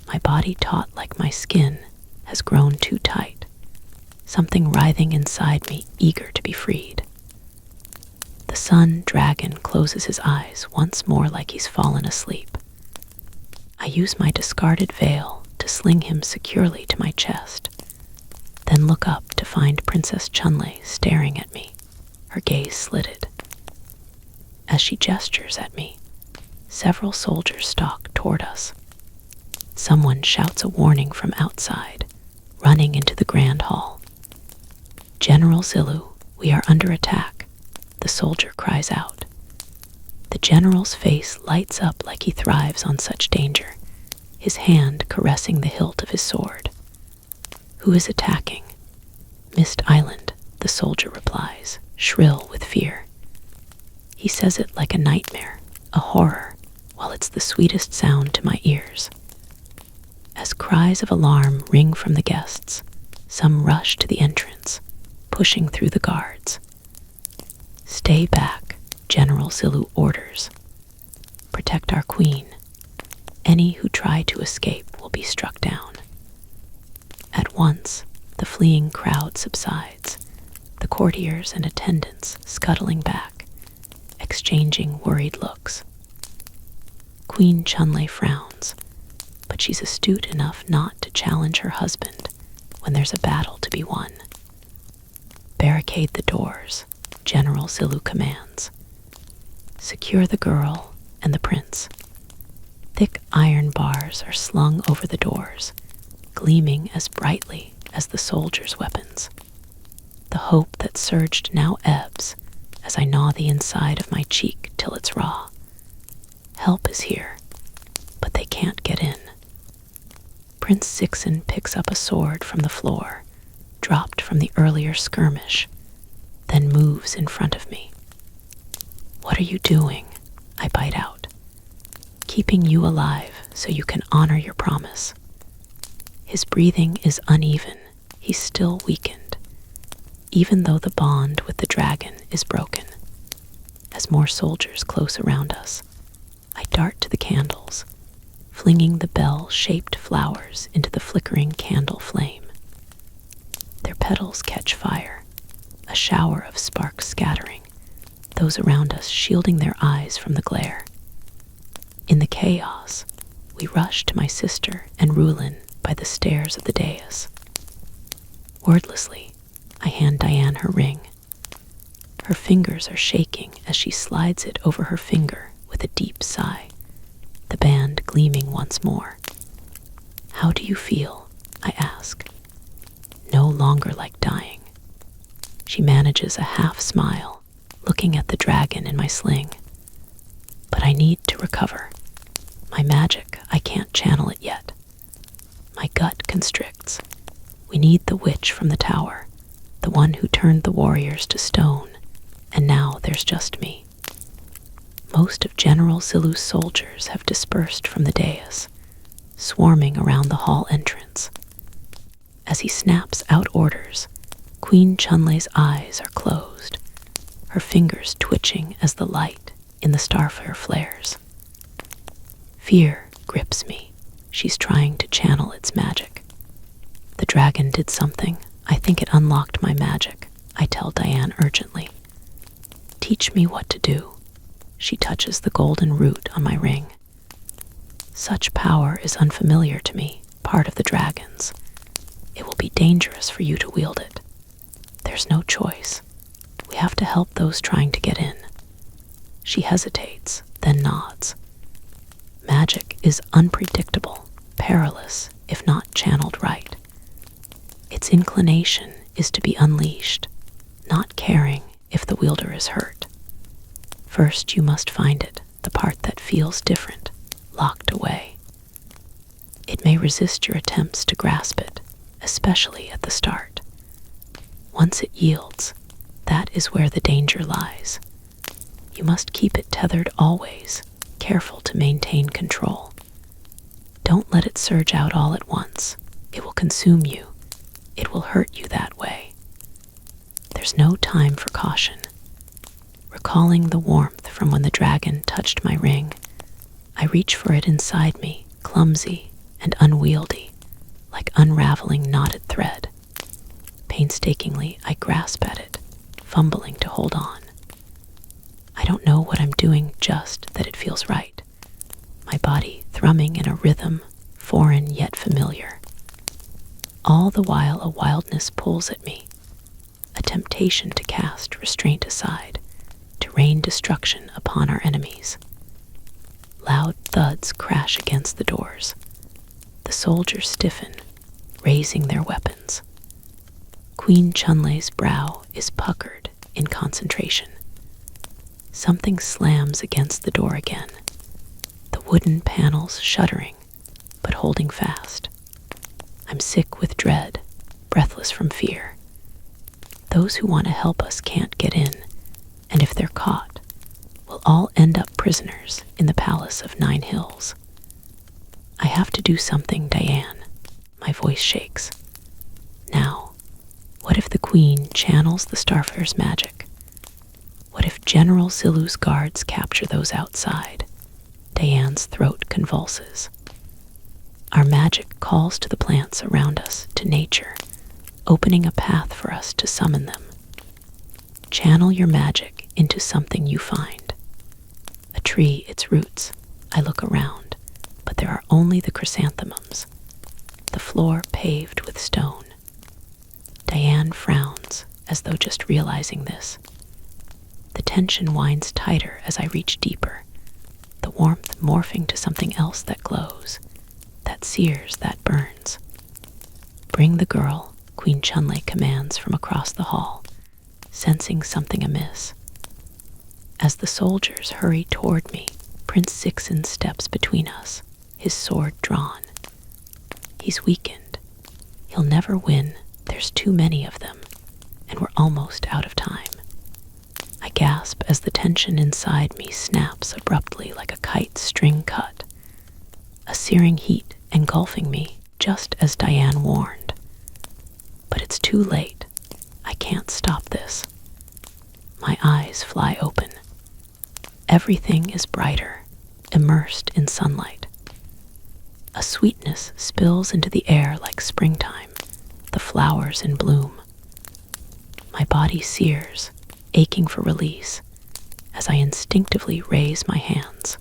My body taut like my skin has grown too tight, something writhing inside me eager to be freed. The sun dragon closes his eyes once more like he's fallen asleep. I use my discarded veil to sling him securely to my chest, then look up to find Princess Chunlei staring at me, her gaze slitted. As she gestures at me, several soldiers stalk toward us. Someone shouts a warning from outside, running into the grand hall. General Zilu, we are under attack, the soldier cries out. The general's face lights up like he thrives on such danger, his hand caressing the hilt of his sword. Who is attacking? Mist Island, the soldier replies, shrill with fear. He says it like a nightmare, a horror, while it's the sweetest sound to my ears. As cries of alarm ring from the guests, some rush to the entrance, pushing through the guards. Stay back, General Zilu orders. Protect our queen. Any who try to escape will be struck down. At once, the fleeing crowd subsides, the courtiers and attendants scuttling back, exchanging worried looks. Queen Chunlei frowns, but she's astute enough not to challenge her husband when there's a battle to be won. Barricade the doors, General Zilu commands. Secure the girl and the prince. Thick iron bars are slung over the doors, gleaming as brightly as the soldiers' weapons. The hope that surged now ebbs as I gnaw the inside of my cheek till it's raw. Help is here, but they can't get in. Prince Sixen picks up a sword from the floor, dropped from the earlier skirmish, then moves in front of me. What are you doing? I bite out. keeping you alive so you can honor your promise. His breathing is uneven. He's still weakened, even though the bond with the dragon is broken. As more soldiers close around us, I dart to the candles, flinging the bell-shaped flowers into the flickering candle flame. Their petals catch fire, a shower of sparks scattering, those around us shielding their eyes from the glare. In the chaos, we rush to my sister and Rulin by the stairs of the dais. Wordlessly, I hand Diane her ring. Her fingers are shaking as she slides it over her finger with a deep sigh, the band gleaming once more. "How do you feel?" I ask. No longer like dying. She manages a half smile, looking at the dragon in my sling. But I need to recover. My magic, I can't channel it yet. My gut constricts. We need the witch from the tower, the one who turned the warriors to stone, and now there's just me. Most of General Zilu's soldiers have dispersed from the dais, swarming around the hall entrance. As he snaps out orders, Queen Chunlei's eyes are closed, her fingers twitching as the light in the starfire flares. Fear grips me. She's trying to channel its magic. The dragon did something. I think it unlocked my magic, I tell Diane urgently. Teach me what to do. She touches the golden root on my ring. Such power is unfamiliar to me, part of the dragon's. It will be dangerous for you to wield it. There's no choice. We have to help those trying to get in. She hesitates, then nods. Magic is unpredictable, perilous, if not channeled right. Its inclination is to be unleashed, not caring if the wielder is hurt. First, you must find it, the part that feels different, locked away. It may resist your attempts to grasp it, especially at the start. Once it yields, that is where the danger lies. You must keep it tethered always, careful to maintain control. Don't let it surge out all at once. It will consume you. It will hurt you that way. There's no time for caution. Recalling the warmth from when the dragon touched my ring, I reach for it inside me, clumsy and unwieldy, like unraveling knotted thread. Painstakingly, I grasp at it, fumbling to hold on. I don't know what I'm doing, just that it feels right. My body thrumming in a rhythm, foreign yet familiar. All the while a wildness pulls at me, a temptation to cast restraint aside, to rain destruction upon our enemies. Loud thuds crash against the doors. The soldiers stiffen, raising their weapons. Queen Chunlei's brow is puckered in concentration. Something slams against the door again, the wooden panels shuddering, but holding fast. I'm sick with dread, breathless from fear. Those who want to help us can't get in, and if they're caught, we'll all end up prisoners in the Palace of 9 Hills. I have to do something, Diane. My voice shakes. Now, what if the Queen channels the Starfire's magic? What if General Zilu's guards capture those outside? Diane's throat convulses. Our magic calls to the plants around us, to nature, opening a path for us to summon them. Channel your magic into something you find. A tree, its roots. I look around, but there are only the chrysanthemums, the floor paved with stone. Diane frowns, as though just realizing this. The tension winds tighter as I reach deeper, the warmth morphing to something else that glows, that sears, that burns. Bring the girl, Queen Chunlei commands from across the hall, sensing something amiss. As the soldiers hurry toward me, Prince Zixin steps between us, his sword drawn. He's weakened. He'll never win. There's too many of them, and we're almost out of time. I gasp as the tension inside me snaps abruptly like a kite string cut. a searing heat engulfing me just as Diane warned. But it's too late. I can't stop this. My eyes fly open. Everything is brighter, immersed in sunlight. A sweetness spills into the air like springtime, the flowers in bloom. My body sears, aching for release, as I instinctively raise my hands.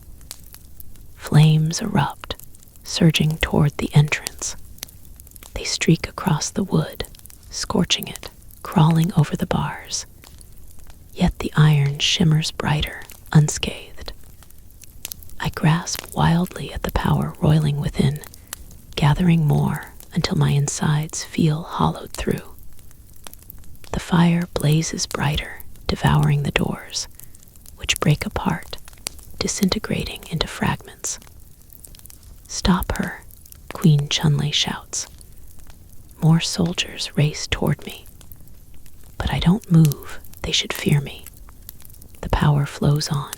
Flames erupt, surging toward the entrance. They streak across the wood, scorching it, crawling over the bars. Yet the iron shimmers brighter, unscathed. I grasp wildly at the power roiling within, gathering more until my insides feel hollowed through. The fire blazes brighter, devouring the doors, which break apart, disintegrating into fragments. "Stop her," Queen Chunlei shouts. More soldiers race toward me. But I don't move, they should fear me. The power flows on,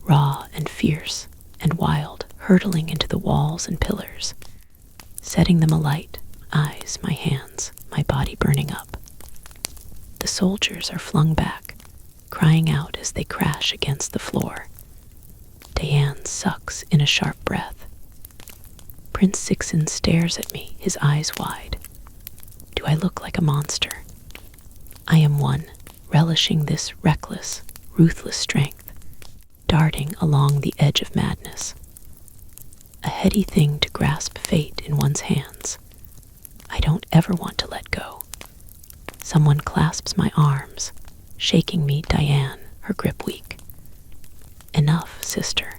raw and fierce and wild, hurtling into the walls and pillars, setting them alight, eyes, my hands, my body burning up. The soldiers are flung back, crying out as they crash against the floor. Diane sucks in a sharp breath. Prince Sixen stares at me, his eyes wide. Do I look like a monster? I am one, relishing this reckless, ruthless strength, darting along the edge of madness. A heady thing to grasp fate in one's hands. I don't ever want to let go. Someone clasps my arms, shaking me, Diane, her grip weak. "Enough, sister."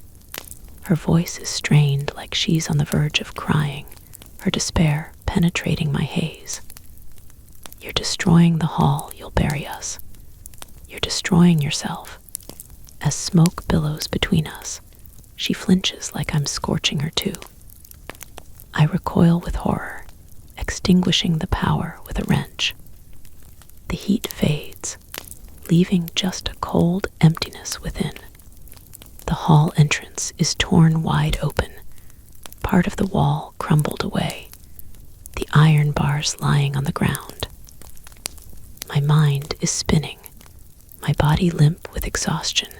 Her voice is strained like she's on the verge of crying, her despair penetrating my haze. "You're destroying the hall, you'll bury us. You're destroying yourself." As smoke billows between us, she flinches like I'm scorching her too. I recoil with horror, extinguishing the power with a wrench. The heat fades, leaving just a cold emptiness within. The hall entrance is torn wide open, part of the wall crumbled away, the iron bars lying on the ground. My mind is spinning, my body limp with exhaustion,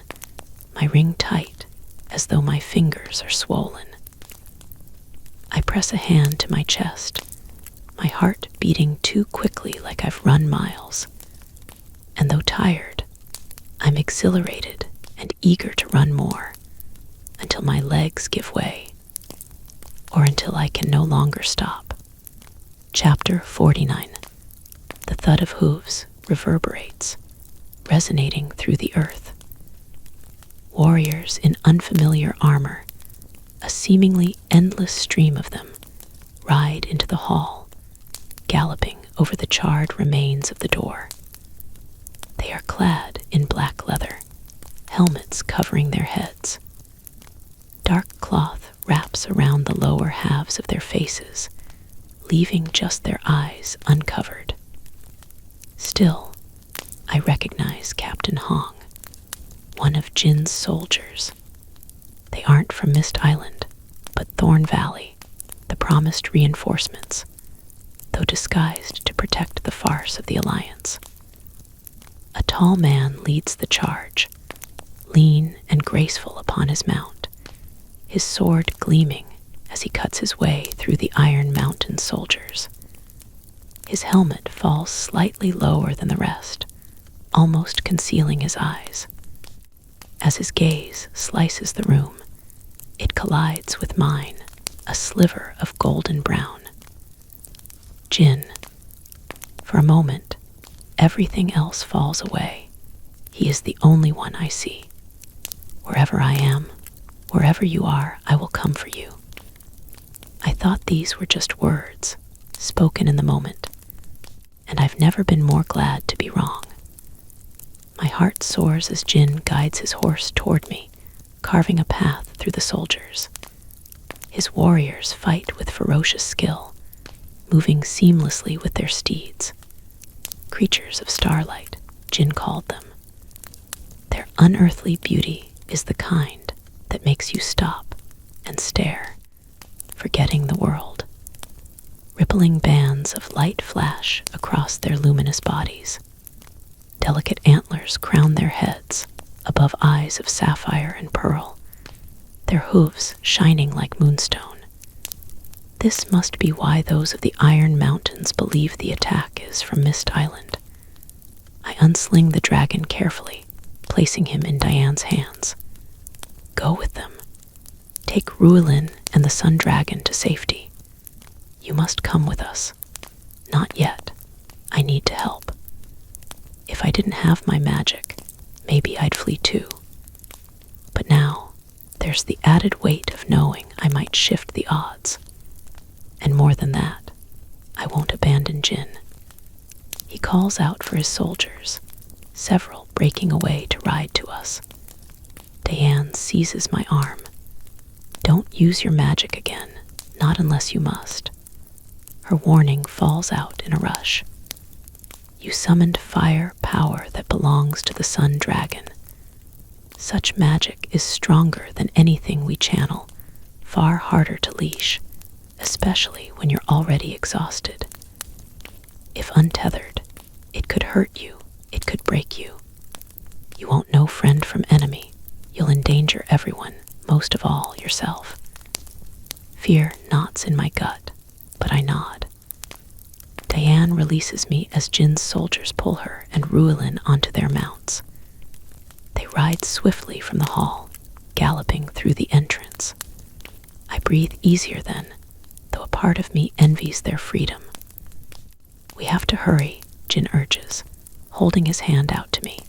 my ring tight as though my fingers are swollen. I press a hand to my chest, my heart beating too quickly like I've run miles. And though tired, I'm exhilarated and eager to run more, until my legs give way, or until I can no longer stop. Chapter 49. The thud of hooves reverberates, resonating through the earth. Warriors in unfamiliar armor, a seemingly endless stream of them, ride into the hall, galloping over the charred remains of the door. They are clad in black leather, helmets covering their heads. Dark cloth wraps around the lower halves of their faces, leaving just their eyes uncovered. Still, I recognize Captain Hong, one of Jin's soldiers. They aren't from Mist Island, but Thorn Valley, the promised reinforcements, though disguised to protect the farce of the Alliance. A tall man leads the charge, lean and graceful upon his mount, his sword gleaming as he cuts his way through the Iron Mountain soldiers. His helmet falls slightly lower than the rest, almost concealing his eyes. As his gaze slices the room, it collides with mine, a sliver of golden brown. Jin. For a moment, everything else falls away. He is the only one I see. Wherever I am, wherever you are, I will come for you. I thought these were just words, spoken in the moment, and I've never been more glad to be wrong. My heart soars as Jin guides his horse toward me, carving a path through the soldiers. His warriors fight with ferocious skill, moving seamlessly with their steeds. Creatures of starlight, Jin called them. Their unearthly beauty is the kind that makes you stop and stare, forgetting the world. Rippling bands of light flash across their luminous bodies. Delicate antlers crown their heads above eyes of sapphire and pearl, their hooves shining like moonstone. This must be why those of the Iron Mountains believe the attack is from Mist Island. I unsling the dragon carefully, placing him in Diane's hands. Go with them. Take Ruelin and the Sun Dragon to safety. You must come with us. Not yet. I need to help. If I didn't have my magic, maybe I'd flee too. But now, there's the added weight of knowing I might shift the odds. And more than that, I won't abandon Jin. He calls out for his soldiers, several breaking away to ride to us. Diane seizes my arm. Don't use your magic again, not unless you must. Her warning falls out in a rush. You summoned fire power that belongs to the Sun Dragon. Such magic is stronger than anything we channel, far harder to leash, especially when you're already exhausted. If untethered, it could hurt you, it could break you. You won't know friend from enemy. You'll endanger everyone, most of all yourself. Fear knots in my gut, but I nod. Diane releases me as Jin's soldiers pull her and Ruelin onto their mounts. They ride swiftly from the hall, galloping through the entrance. I breathe easier then, though a part of me envies their freedom. We have to hurry, Jin urges, holding his hand out to me.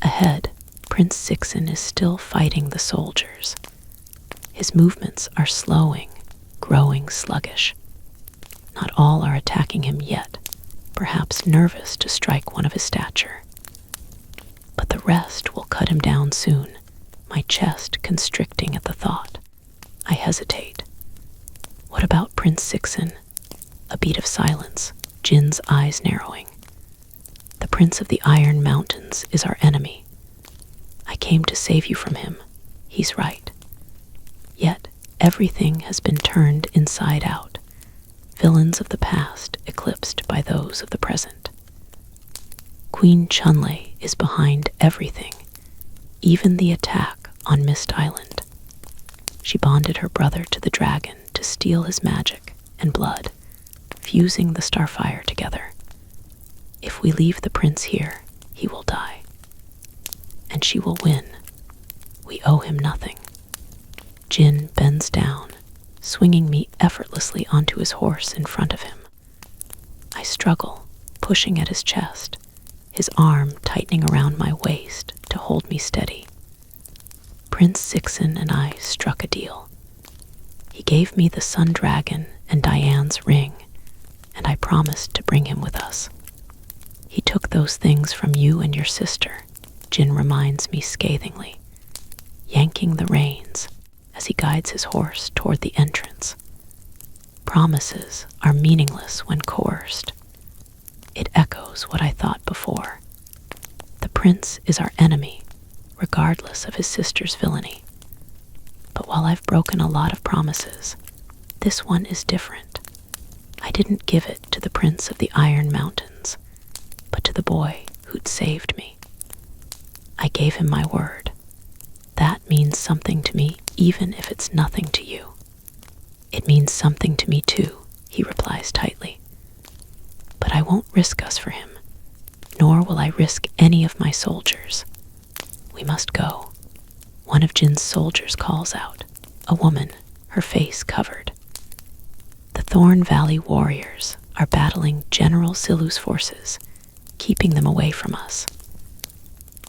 Ahead, Prince Sixen is still fighting the soldiers. His movements are slowing, growing sluggish. Not all are attacking him yet, perhaps nervous to strike one of his stature. But the rest will cut him down soon, my chest constricting at the thought. I hesitate. What about Prince Sixen? A beat of silence, Jin's eyes narrowing. The Prince of the Iron Mountains is our enemy. I came to save you from him. He's right. Yet everything has been turned inside out. Villains of the past eclipsed by those of the present. Queen Chunlei is behind everything, even the attack on Mist Island. She bonded her brother to the dragon to steal his magic and blood, fusing the starfire together. If we leave the prince here, he will die. And she will win. We owe him nothing. Jin bends down, swinging me effortlessly onto his horse in front of him. I struggle, pushing at his chest, his arm tightening around my waist to hold me steady. Prince Sixen and I struck a deal. He gave me the Sun Dragon and Diane's ring, and I promised to bring him with us. He took those things from you and your sister, Jin reminds me scathingly, yanking the reins as he guides his horse toward the entrance. Promises are meaningless when coerced. It echoes what I thought before. The prince is our enemy, regardless of his sister's villainy. But while I've broken a lot of promises, this one is different. I didn't give it to the Prince of the Iron Mountains, but to the boy who'd saved me. I gave him my word. That means something to me, even if it's nothing to you. It means something to me too, he replies tightly. But I won't risk us for him, nor will I risk any of my soldiers. We must go. One of Jin's soldiers calls out, a woman, her face covered. The Thorn Valley warriors are battling General Silu's forces, keeping them away from us.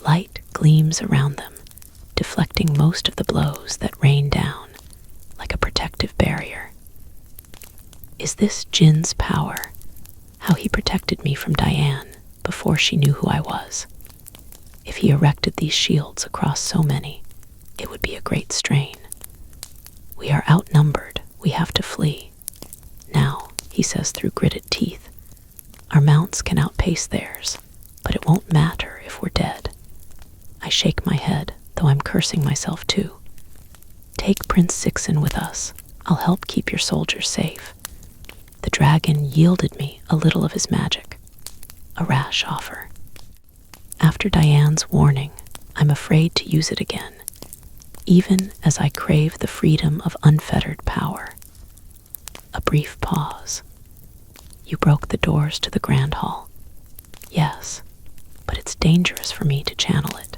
Light gleams around them, deflecting most of the blows that rain down, like a protective barrier. Is this Jin's power? How he protected me from Diane before she knew who I was? If he erected these shields across so many, it would be a great strain. We are outnumbered. We have to flee. Now, he says through gritted teeth, our mounts can outpace theirs, but it won't matter if we're dead. I shake my head, though I'm cursing myself too. Take Prince Sixen with us. I'll help keep your soldiers safe." The dragon yielded me a little of his magic, a rash offer. After Diane's warning, I'm afraid to use it again, even as I crave the freedom of unfettered power. A brief pause. "You broke the doors to the Grand Hall." "Yes, but it's dangerous for me to channel it."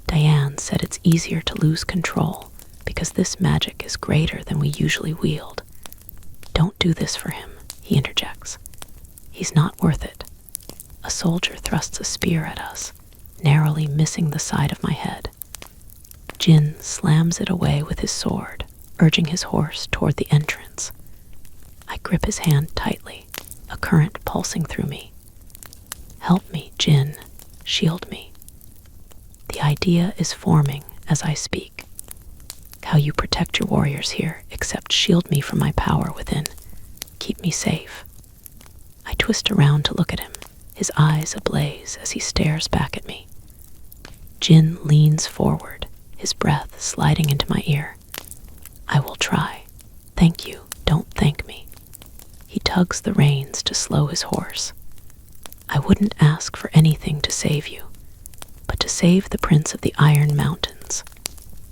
Diane said it's easier to lose control because this magic is greater than we usually wield. "Don't do this for him," he interjects. "He's not worth it." A soldier thrusts a spear at us, narrowly missing the side of my head. Jin slams it away with his sword, urging his horse toward the entrance. I grip his hand tightly, a current pulsing through me. "Help me, Jin. Shield me." The idea is forming as I speak. How you protect your warriors here, except shield me from my power within. Keep me safe. I twist around to look at him, his eyes ablaze as he stares back at me. Jin leans forward, his breath sliding into my ear. "I will try. Thank you, don't thank me." He tugs the reins to slow his horse. "I wouldn't ask for anything to save you, but to save the Prince of the Iron Mountains,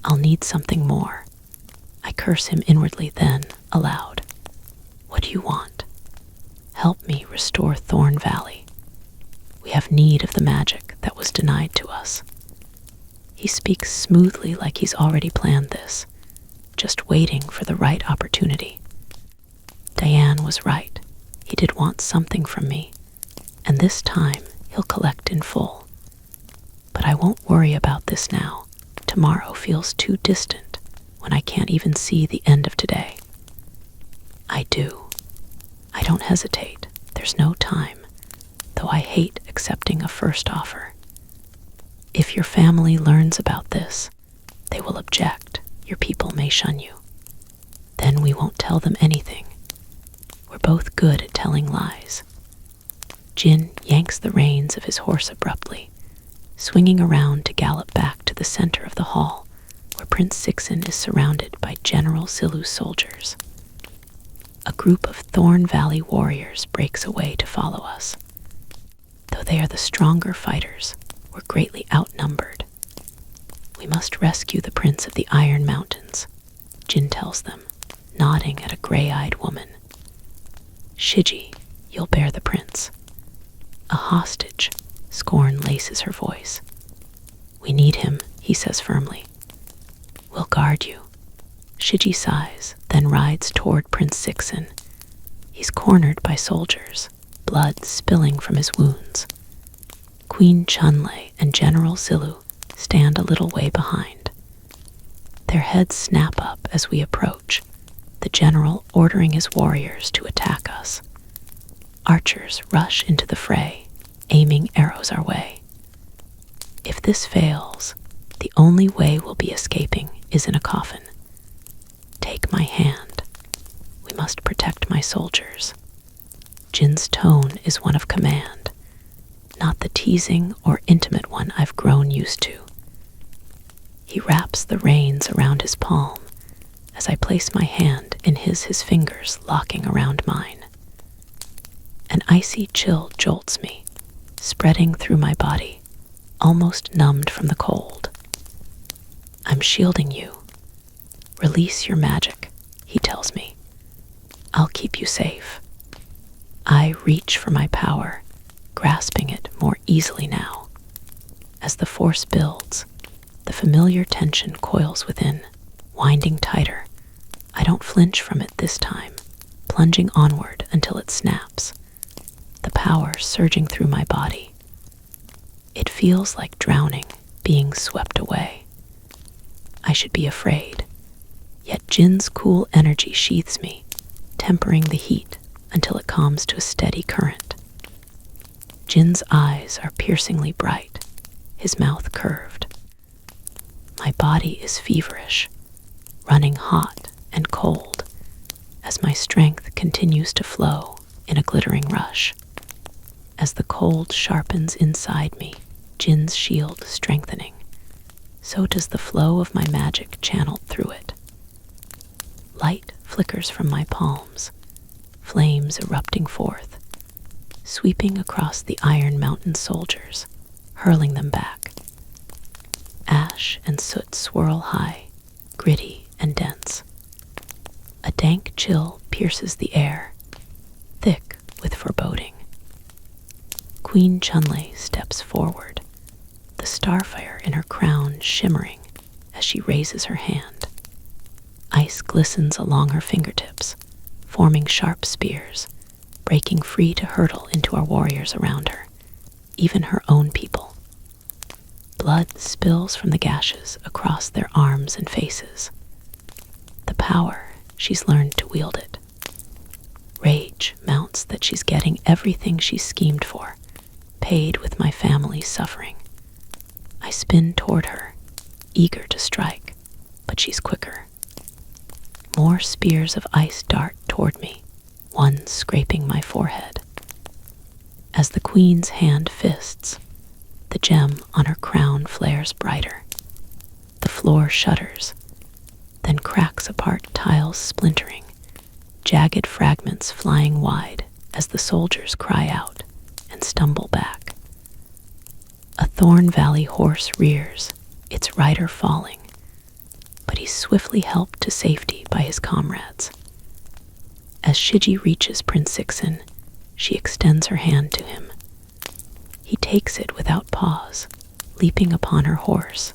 I'll need something more." I curse him inwardly, then, aloud. "What do you want?" "Help me restore Thorn Valley. We have need of the magic that was denied to us." He speaks smoothly like he's already planned this, just waiting for the right opportunity. Diane was right. He did want something from me, and this time he'll collect in full. But I won't worry about this now. Tomorrow feels too distant when I can't even see the end of today. I do. I don't hesitate. There's no time, though I hate accepting a first offer. If your family learns about this, they will object. Your people may shun you. Then we won't tell them anything. We're both good at telling lies. Jin yanks the reins of his horse abruptly, swinging around to gallop back to the center of the hall, where Prince Sixen is surrounded by General Silu's soldiers. A group of Thorn Valley warriors breaks away to follow us. Though they are the stronger fighters, we're greatly outnumbered. "We must rescue the Prince of the Iron Mountains," Jin tells them, nodding at a gray-eyed woman. "Shiji, you'll bear the prince." "A hostage," scorn laces her voice. "We need him," he says firmly. "We'll guard you." Shiji sighs, then rides toward Prince Sixen. He's cornered by soldiers, blood spilling from his wounds. Queen Chunlei and General Silu stand a little way behind. Their heads snap up as we approach, the general ordering his warriors to attack us. Archers rush into the fray, aiming arrows our way. If this fails, the only way we'll be escaping is in a coffin. Take my hand. We must protect my soldiers. Jin's tone is one of command, not the teasing or intimate one I've grown used to. He wraps the reins around his palm as I place my hand in his fingers locking around mine. An icy chill jolts me, spreading through my body, almost numbed from the cold. "I'm shielding you. Release your magic," he tells me. "I'll keep you safe." I reach for my power, grasping it more easily now. As the force builds, the familiar tension coils within, winding tighter. I don't flinch from it this time, plunging onward until it snaps, the power surging through my body. It feels like drowning, being swept away. I should be afraid, yet Jin's cool energy sheathes me, tempering the heat until it calms to a steady current. Jin's eyes are piercingly bright, his mouth curved. My body is feverish, running hot and cold, as my strength continues to flow in a glittering rush. As the cold sharpens inside me, Jin's shield strengthening, so does the flow of my magic channeled through it. Light flickers from my palms, flames erupting forth, sweeping across the Iron Mountain soldiers, hurling them back. Ash and soot swirl high, gritty and dense. A dank chill pierces the air, thick with foreboding. Queen Chunlei steps forward, the starfire in her crown shimmering as she raises her hand. Ice glistens along her fingertips, forming sharp spears, breaking free to hurtle into our warriors around her, even her own people. Blood spills from the gashes across their arms and faces. The power, she's learned to wield it. Rage mounts that she's getting everything she schemed for, paid with my family's suffering. I spin toward her, eager to strike, but she's quicker. More spears of ice dart toward me, one scraping my forehead. As the queen's hand fists, the gem on her crown flares brighter. The floor shudders, then cracks apart, tiles splintering, jagged fragments flying wide as the soldiers cry out and stumble back. A Thorn Valley horse rears, its rider falling, but he's swiftly helped to safety by his comrades. As Shiji reaches Prince Sixin, she extends her hand to him. He takes it without pause, leaping upon her horse,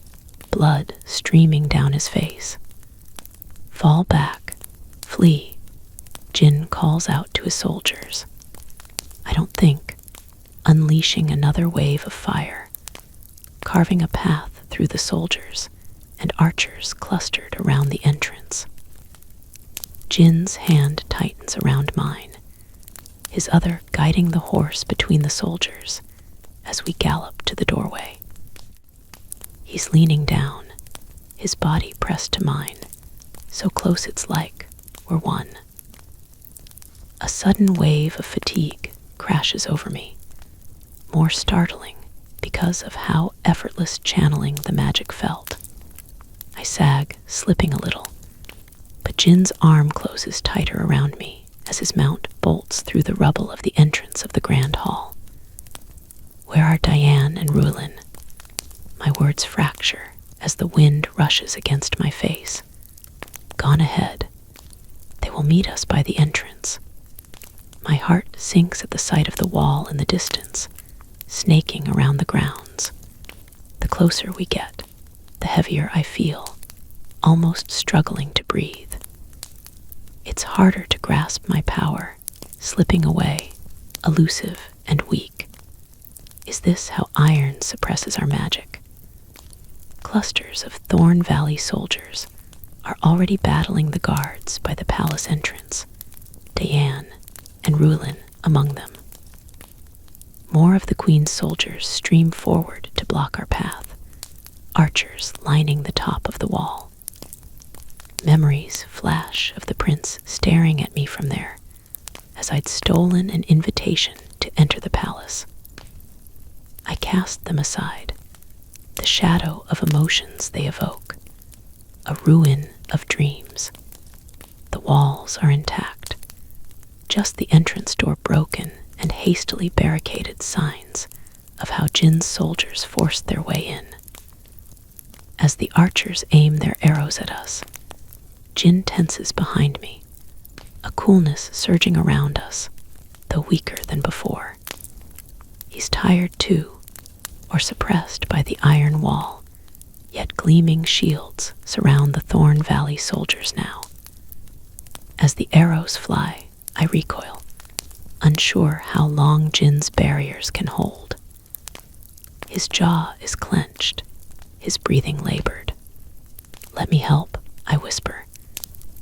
blood streaming down his face. Fall back, flee, Jin calls out to his soldiers. I don't think, unleashing another wave of fire, carving a path through the soldiers and archers clustered around the entrance. Jin's hand tightens around mine, his other guiding the horse between the soldiers as we gallop to the doorway. He's leaning down, his body pressed to mine, so close it's like we're one. A sudden wave of fatigue crashes over me, more startling because of how effortless channeling the magic felt. I sag, slipping a little, but Jin's arm closes tighter around me as his mount bolts through the rubble of the entrance of the grand hall. Where are Diane and Rulin? My words fracture as the wind rushes against my face. Gone ahead. They will meet us by the entrance. My heart sinks at the sight of the wall in the distance, snaking around the grounds. The closer we get, the heavier I feel, almost struggling to breathe. It's harder to grasp my power, slipping away, elusive and weak. Is this how iron suppresses our magic? Clusters of Thorn Valley soldiers are already battling the guards by the palace entrance, Diane and Rulin among them. More of the queen's soldiers stream forward to block our path, archers lining the top of the wall. Memories flash of the prince staring at me from there, as I'd stolen an invitation to enter the palace. I cast them aside, the shadow of emotions they evoke, a ruin of dreams. The walls are intact, just the entrance door broken and hastily barricaded signs of how Jin's soldiers forced their way in. As the archers aim their arrows at us, Jin tenses behind me, a coolness surging around us, though weaker than before. He's tired too, or suppressed by the iron wall, yet gleaming shields surround the Thorn Valley soldiers now. As the arrows fly, I recoil, unsure how long Jin's barriers can hold. His jaw is clenched, his breathing labored. Let me help, I whisper,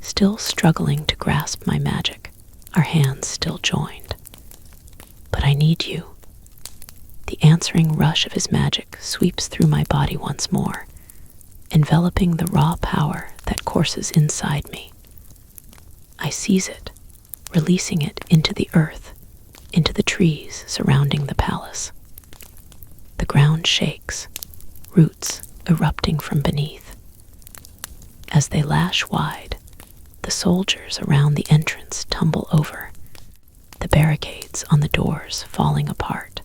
still struggling to grasp my magic, our hands still joined. But I need you. The answering rush of his magic sweeps through my body once more, enveloping the raw power that courses inside me. I seize it, releasing it into the earth, into the trees surrounding the palace. The ground shakes, roots erupting from beneath. As they lash wide, The soldiers around the entrance tumble over, the barricades on the doors falling apart.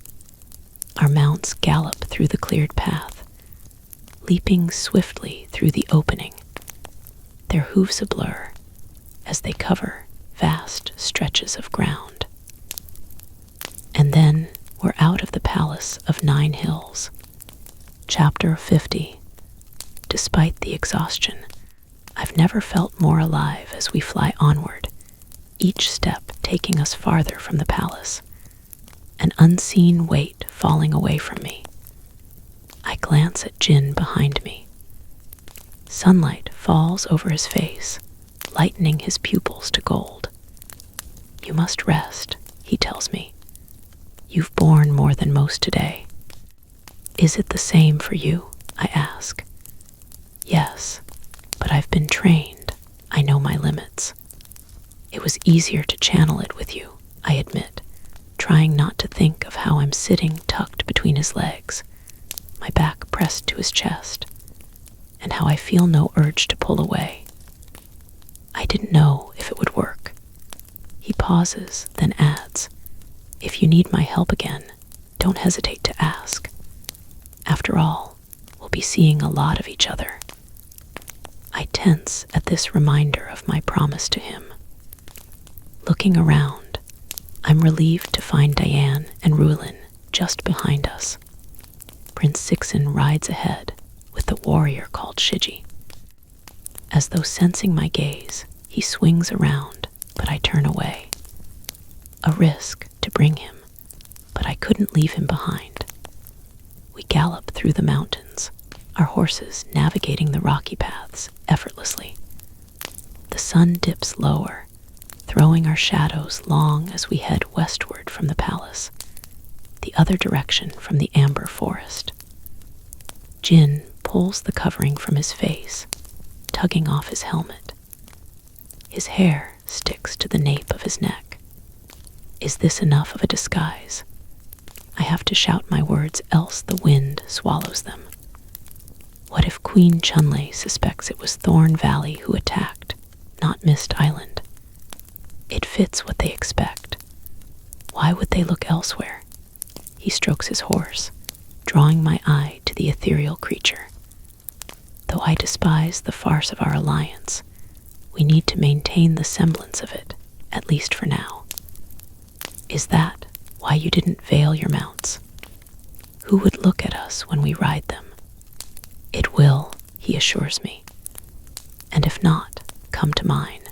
Our mounts gallop through the cleared path, leaping swiftly through the opening, their hooves ablur as they cover vast stretches of ground. And then we're out of the palace of 9 hills. Chapter 50. Despite the exhaustion, I've never felt more alive as we fly onward, each step taking us farther from the palace, an unseen weight falling away from me. I glance at Jin behind me. Sunlight falls over his face, lightening his pupils to gold. "You must rest," he tells me. "You've borne more than most today." "Is it the same for you?" I ask. "Yes, but I've been trained. I know my limits." "It was easier to channel it with you," I admit, trying not to think of how I'm sitting tucked between his legs, my back pressed to his chest, and how I feel no urge to pull away. "I didn't know if it would work." He pauses, then adds, "If you need my help again, don't hesitate to ask. After all, we'll be seeing a lot of each other." I tense at this reminder of my promise to him. Looking around, I'm relieved to find Diane and Rulin just behind us. Prince Sixen rides ahead with the warrior called Shiji. As though sensing my gaze, he swings around, but I turn away. A risk to bring him, but I couldn't leave him behind. We gallop through the mountains, our horses navigating the rocky paths effortlessly. The sun dips lower, throwing our shadows long as we head westward from the palace, the other direction from the amber forest. Jin pulls the covering from his face, tugging off his helmet. His hair sticks to the nape of his neck. Is this enough of a disguise? I have to shout my words, else the wind swallows them. What if Queen Chunlei suspects it was Thorn Valley who attacked, not Mist Island? It fits what they expect. Why would they look elsewhere? He strokes his horse, drawing my eye to the ethereal creature. Though I despise the farce of our alliance, we need to maintain the semblance of it, at least for now. Is that why you didn't veil your mounts? Who would look at us when we ride them? It will, he assures me. And if not, come to mine.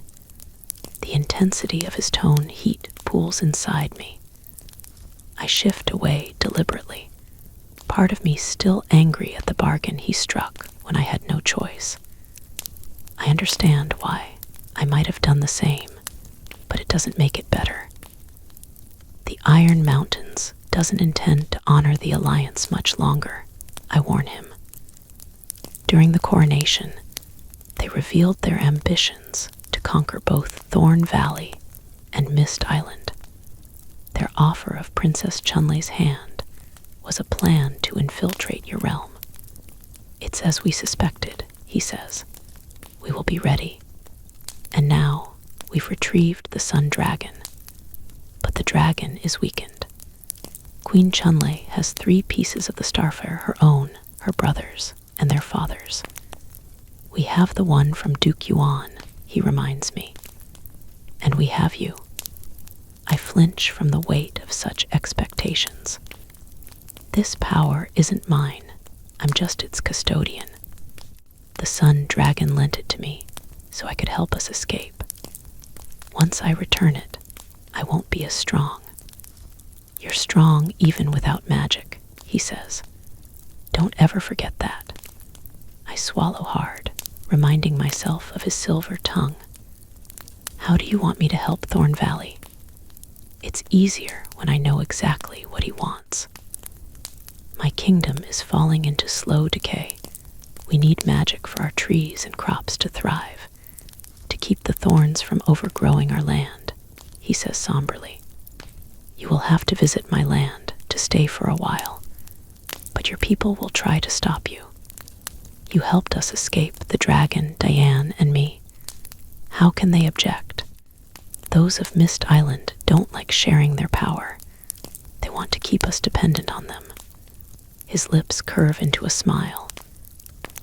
The intensity of his tone heat pools inside me. I shift away deliberately, part of me still angry at the bargain he struck when I had no choice. I understand why. I might have done the same, but it doesn't make it better. The Iron Mountains doesn't intend to honor the alliance much longer, I warn him. During the coronation, they revealed their ambitions to conquer both Thorn Valley and Mist Island. Their offer of Princess Chunlei's hand was a plan to infiltrate your realm. It's as we suspected, he says. We will be ready. And now we've retrieved the Sun Dragon. But the dragon is weakened. Queen Chunlei has 3 pieces of the Starfire, her own, her brother's, and their father's. We have the one from Duke Yuan, he reminds me. And we have you. I flinch from the weight of such expectations. This power isn't mine. I'm just its custodian. The Sun Dragon lent it to me so I could help us escape. Once I return it, I won't be as strong. You're strong even without magic, he says. Don't ever forget that. I swallow hard, reminding myself of his silver tongue. How do you want me to help Thorn Valley? It's easier when I know exactly what he wants. My kingdom is falling into slow decay. We need magic for our trees and crops to thrive, to keep the thorns from overgrowing our land, he says somberly. You will have to visit my land to stay for a while, but your people will try to stop you. You helped us escape the dragon, Diane, and me. How can they object? Those of Mist Island don't like sharing their power. They want to keep us dependent on them. His lips curve into a smile.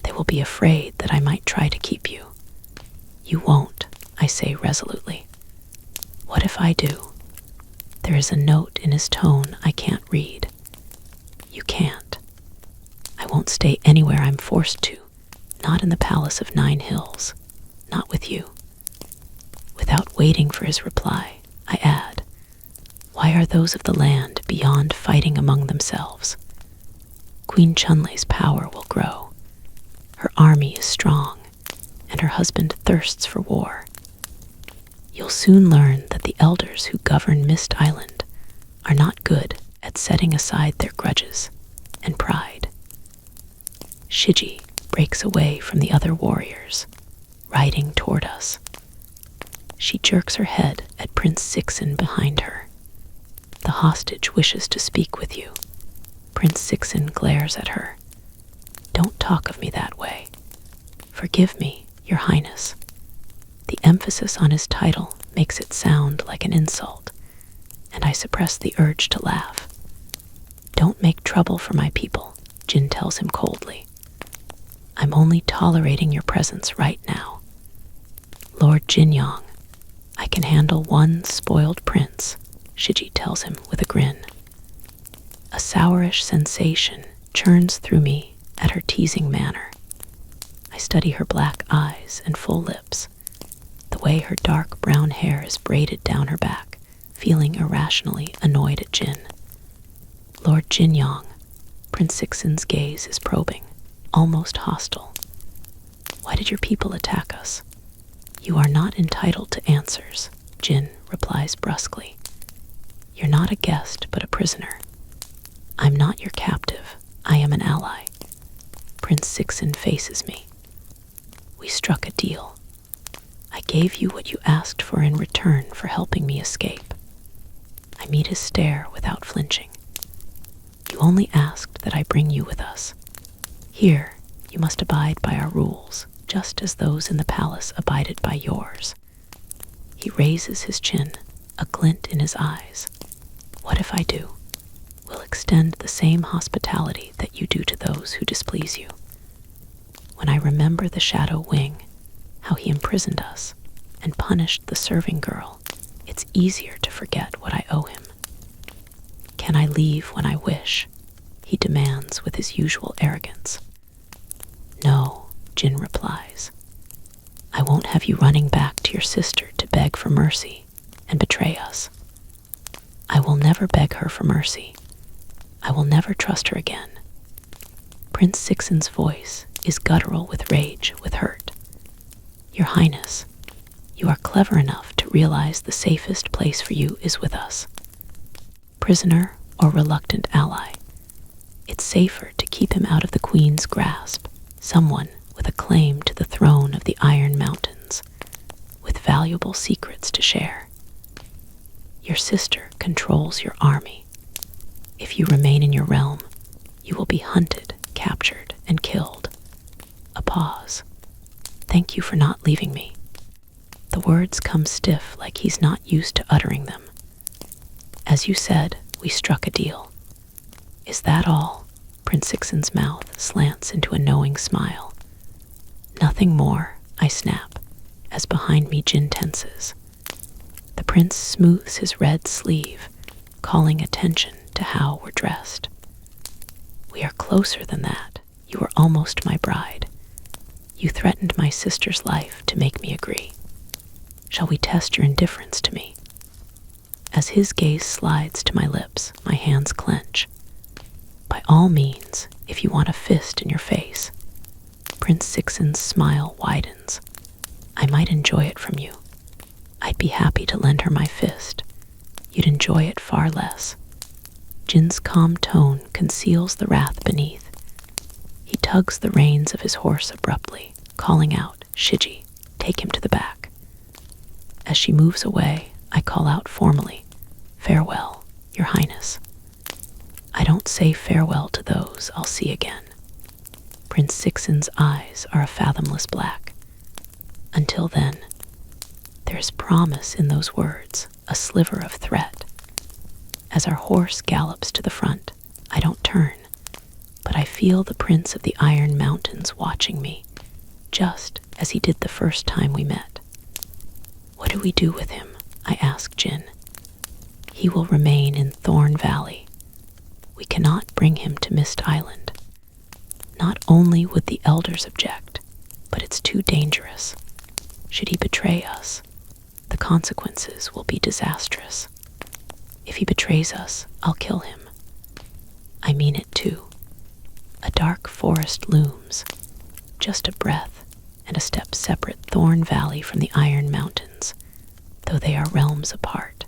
They will be afraid that I might try to keep you. You won't, I say resolutely. What if I do? There is a note in his tone I can't read. You can't. I won't stay anywhere I'm forced to, not in the Palace of 9 Hills, not with you. Without waiting for his reply, I add, why are those of the land beyond fighting among themselves? Queen Chunlei's power will grow. Her army is strong, and her husband thirsts for war. You'll soon learn that the elders who govern Mist Island are not good at setting aside their grudges and pride. Shiji breaks away from the other warriors, riding toward us. She jerks her head at Prince Sixin behind her. The hostage wishes to speak with you. Prince Sixin glares at her. Don't talk of me that way. Forgive me, Your Highness. The emphasis on his title makes it sound like an insult, and I suppress the urge to laugh. Don't make trouble for my people, Jin tells him coldly. I'm only tolerating your presence right now. Lord Jinyong, I can handle one spoiled prince, Shiji tells him with a grin. A sourish sensation churns through me at her teasing manner. I study her black eyes and full lips, the way her dark brown hair is braided down her back, feeling irrationally annoyed at Jin. Lord Jinyong, Prince Sixin's gaze is probing, almost hostile. Why did your people attack us? You are not entitled to answers, Jin replies brusquely. You're not a guest, but a prisoner. I'm not your captive. I am an ally. Prince Sixin faces me. We struck a deal. I gave you what you asked for in return for helping me escape. I meet his stare without flinching. You only asked that I bring you with us. Here, you must abide by our rules, just as those in the palace abided by yours. He raises his chin, a glint in his eyes. What if I do? We'll extend the same hospitality that you do to those who displease you. When I remember the Shadow Wing, how he imprisoned us and punished the serving girl, it's easier to forget what I owe him. Can I leave when I wish? He demands with his usual arrogance. No, Jin replies. I won't have you running back to your sister to beg for mercy and betray us. I will never beg her for mercy. I will never trust her again. Prince Sixin's voice is guttural with rage, with hurt. Your Highness, you are clever enough to realize the safest place for you is with us. Prisoner or reluctant ally, it's safer to keep him out of the Queen's grasp, someone with a claim to the throne of the Iron Mountains, with valuable secrets to share. Your sister controls your army. If you remain in your realm, you will be hunted, captured, and killed. A pause. Thank you for not leaving me. The words come stiff like he's not used to uttering them. As you said, we struck a deal. Is that all? Prince Sixin's mouth slants into a knowing smile. Nothing more, I snap, as behind me Jin tenses. The prince smooths his red sleeve, calling attention to how we're dressed. We are closer than that. You are almost my bride. You threatened my sister's life to make me agree. Shall we test your indifference to me? As his gaze slides to my lips, my hands clench. By all means, if you want a fist in your face. Prince Sixin's smile widens. I might enjoy it from you. I'd be happy to lend her my fist. You'd enjoy it far less. Jin's calm tone conceals the wrath beneath. He tugs the reins of his horse abruptly, calling out, Shiji, take him to the back. As she moves away, I call out formally, farewell, Your Highness. I don't say farewell to those I'll see again. Prince Sixin's eyes are a fathomless black. Until then, There is promise in those words, a sliver of threat. As our horse gallops to the front, I don't turn, but I feel the Prince of the Iron Mountains watching me, just as he did the first time we met. What do we do with him? I ask Jin. He will remain in Thorn Valley. We cannot bring him to Mist Island. Not only would the elders object, but it's too dangerous. Should he betray us, the consequences will be disastrous. If he betrays us, I'll kill him. I mean it too. A dark forest looms, just a breath and a step separate Thorn Valley from the Iron Mountains, though they are realms apart.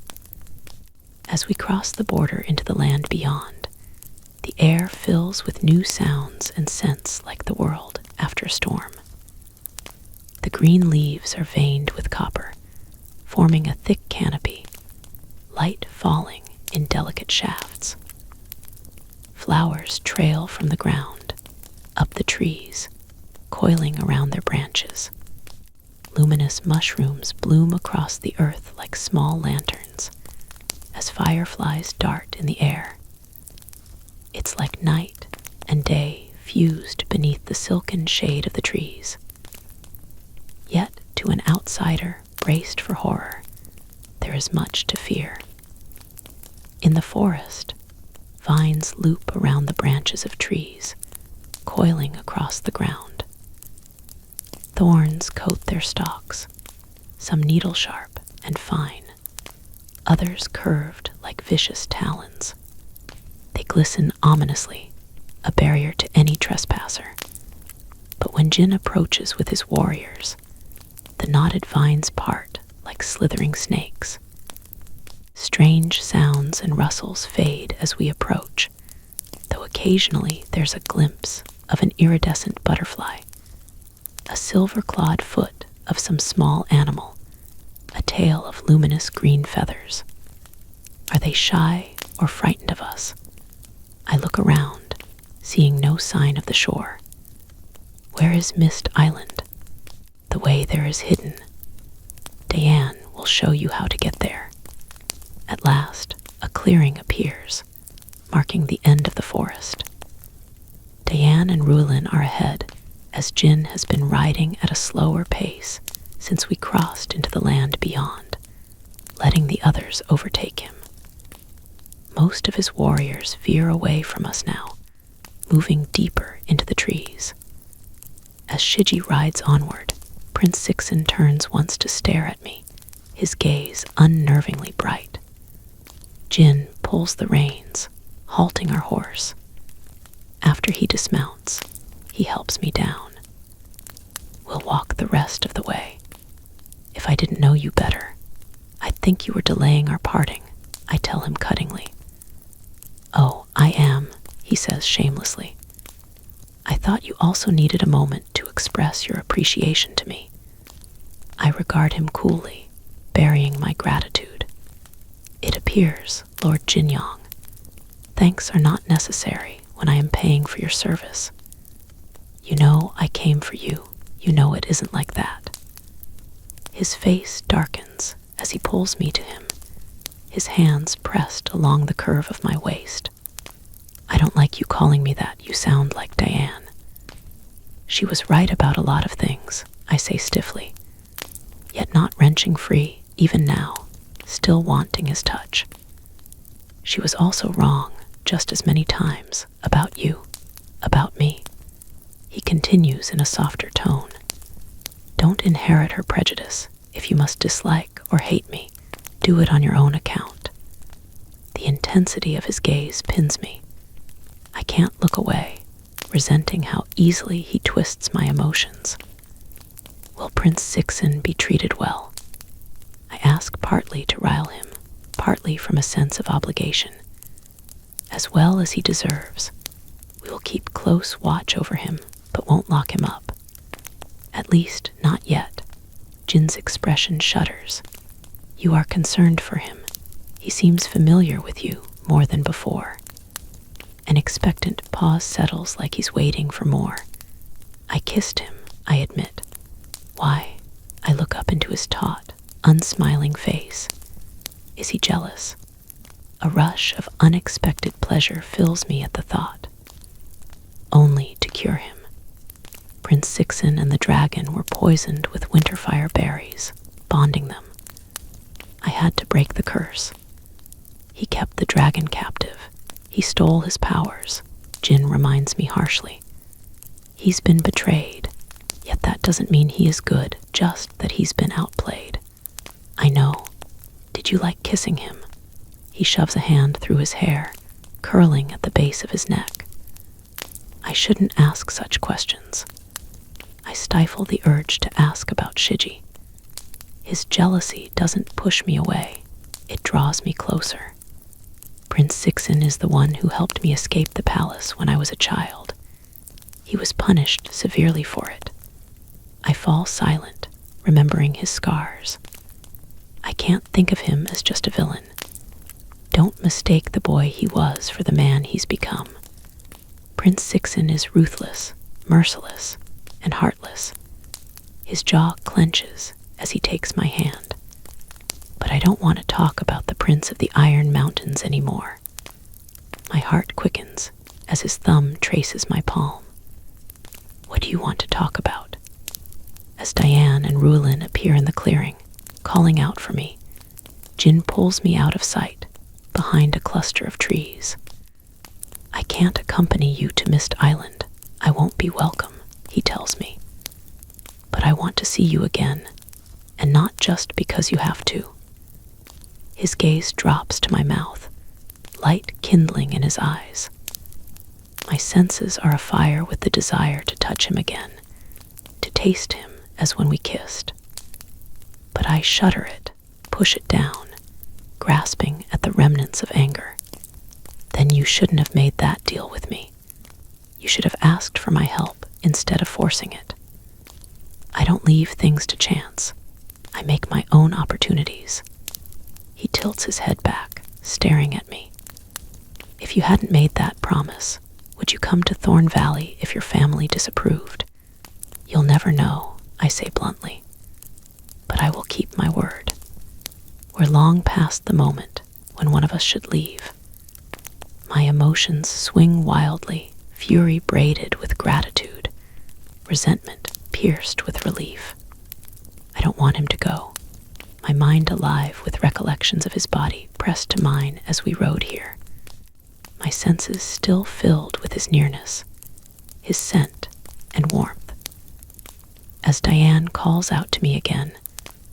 As we cross the border into the land beyond, the air fills with new sounds and scents like the world after a storm. The green leaves are veined with copper, forming a thick canopy, light falling in delicate shafts. Flowers trail from the ground, up the trees, coiling around their branches. Luminous mushrooms bloom across the earth like small lanterns, as fireflies dart in the air. It's like night and day fused beneath the silken shade of the trees. Yet, to an outsider braced for horror, there is much to fear. In the forest, vines loop around the branches of trees, coiling across the ground. Thorns coat their stalks, some needle-sharp and fine, others curved like vicious talons. They glisten ominously, a barrier to any trespasser. But when Jin approaches with his warriors, the knotted vines part like slithering snakes. Strange sounds and rustles fade as we approach, though occasionally there's a glimpse of an iridescent butterfly, a silver-clawed foot of some small animal, a tail of luminous green feathers. Are they shy or frightened of us? I look around, seeing no sign of the shore. Where is Mist Island? The way there is hidden. Diane will show you how to get there. At last, a clearing appears, marking the end of the forest. Diane and Rulin are ahead, as Jin has been riding at a slower pace since we crossed into the land beyond, letting the others overtake him. Most of his warriors veer away from us now, moving deeper into the trees. As Shiji rides onward, Prince Sixen turns once to stare at me, his gaze unnervingly bright. Jin pulls the reins, halting our horse. After he dismounts, he helps me down. We'll walk the rest of the way. If I didn't know you better, I'd think you were delaying our parting, I tell him cuttingly. Oh, I am, he says shamelessly. I thought you also needed a moment to express your appreciation to me. I regard him coolly, burying my gratitude. It appears, Lord Jinyong, thanks are not necessary when I am paying for your service. You know I came for you. You know it isn't like that. His face darkens as he pulls me to him, his hands pressed along the curve of my waist. I don't like you calling me that. You sound like Diane. She was right about a lot of things, I say stiffly, yet not wrenching free, even now, still wanting his touch. She was also wrong, just as many times, about you, about me. He continues in a softer tone. Don't inherit her prejudice. If you must dislike or hate me, do it on your own account. The intensity of his gaze pins me. I can't look away, resenting how easily he twists my emotions. Will Prince Sixen be treated well? I ask partly to rile him, partly from a sense of obligation. As well as he deserves, we will keep close watch over him, but won't lock him up. At least, not yet. Jin's expression shudders. You are concerned for him. He seems familiar with you more than before. An expectant pause settles like he's waiting for more. I kissed him, I admit. Why? I look up into his taut, unsmiling face. Is he jealous? A rush of unexpected pleasure fills me at the thought. Only to cure him. Prince Sixen and the dragon were poisoned with winterfire berries, bonding them. I had to break the curse. He kept the dragon captive. He stole his powers, Jin reminds me harshly. He's been betrayed, yet that doesn't mean he is good, just that he's been outplayed. I know. Did you like kissing him? He shoves a hand through his hair, curling at the base of his neck. I shouldn't ask such questions. I stifle the urge to ask about Shiji. His jealousy doesn't push me away. It draws me closer. Prince Sixen is the one who helped me escape the palace when I was a child. He was punished severely for it. I fall silent, remembering his scars. I can't think of him as just a villain. Don't mistake the boy he was for the man he's become. Prince Sixen is ruthless, merciless, and heartless. His jaw clenches as he takes my hand. But I don't want to talk about the Prince of the Iron Mountains anymore. My heart quickens as his thumb traces my palm. What do you want to talk about? As Diane and Rulin appear in the clearing, calling out for me, Jin pulls me out of sight, behind a cluster of trees. I can't accompany you to Mist Island. I won't be welcome, he tells me. But I want to see you again, and not just because you have to. His gaze drops to my mouth, light kindling in his eyes. My senses are afire with the desire to touch him again, to taste him as when we kissed. But I shudder it, push it down, grasping at the remnants of anger. Then you shouldn't have made that deal with me. You should have asked for my help instead of forcing it. I don't leave things to chance. I make my own opportunities. He tilts his head back, staring at me. If you hadn't made that promise, would you come to Thorn Valley if your family disapproved? You'll never know, I say bluntly. But I will keep my word. We're long past the moment when one of us should leave. My emotions swing wildly, fury braided with gratitude, resentment pierced with relief. I don't want him to go, my mind alive with recollections of his body pressed to mine as we rode here. My senses still filled with his nearness, his scent and warmth. As Diane calls out to me again,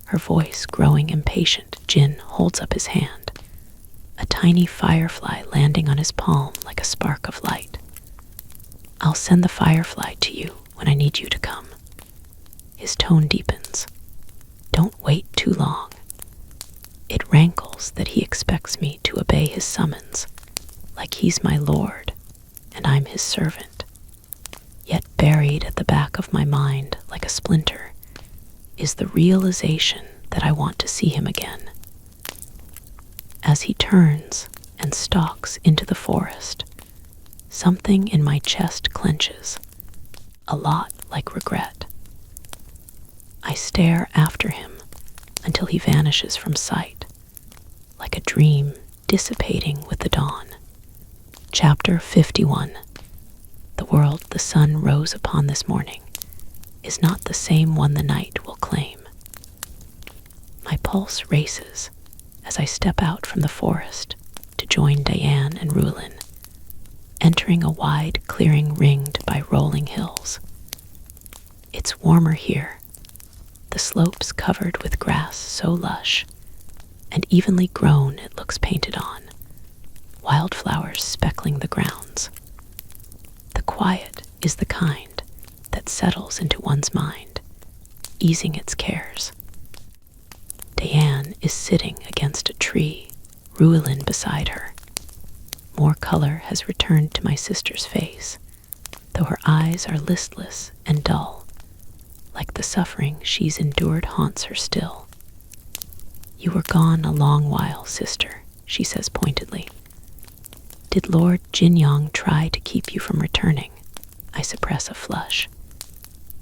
her voice growing impatient, Jin holds up his hand, a tiny firefly landing on his palm like a spark of light. I'll send the firefly to you when I need you to come. His tone deepens. Don't wait too long. It rankles that he expects me to obey his summons, like he's my lord and I'm his servant. Yet buried at the back of my mind like a splinter is the realization that I want to see him again. As he turns and stalks into the forest, something in my chest clenches, a lot like regret. I stare after him until he vanishes from sight, like a dream dissipating with the dawn. Chapter 51. The world the sun rose upon this morning is not the same one the night will claim. My pulse races as I step out from the forest to join Diane and Rulin, entering a wide clearing ringed by rolling hills. It's warmer here, the slopes covered with grass so lush, and evenly grown it looks painted on, wildflowers speckling the grounds. The quiet is the kind that settles into one's mind, easing its cares. Diane is sitting against a tree, Ruelin beside her. More color has returned to my sister's face, though her eyes are listless and dull, like the suffering she's endured haunts her still. You were gone a long while, sister, she says pointedly. Did Lord Jinyong try to keep you from returning? I suppress a flush.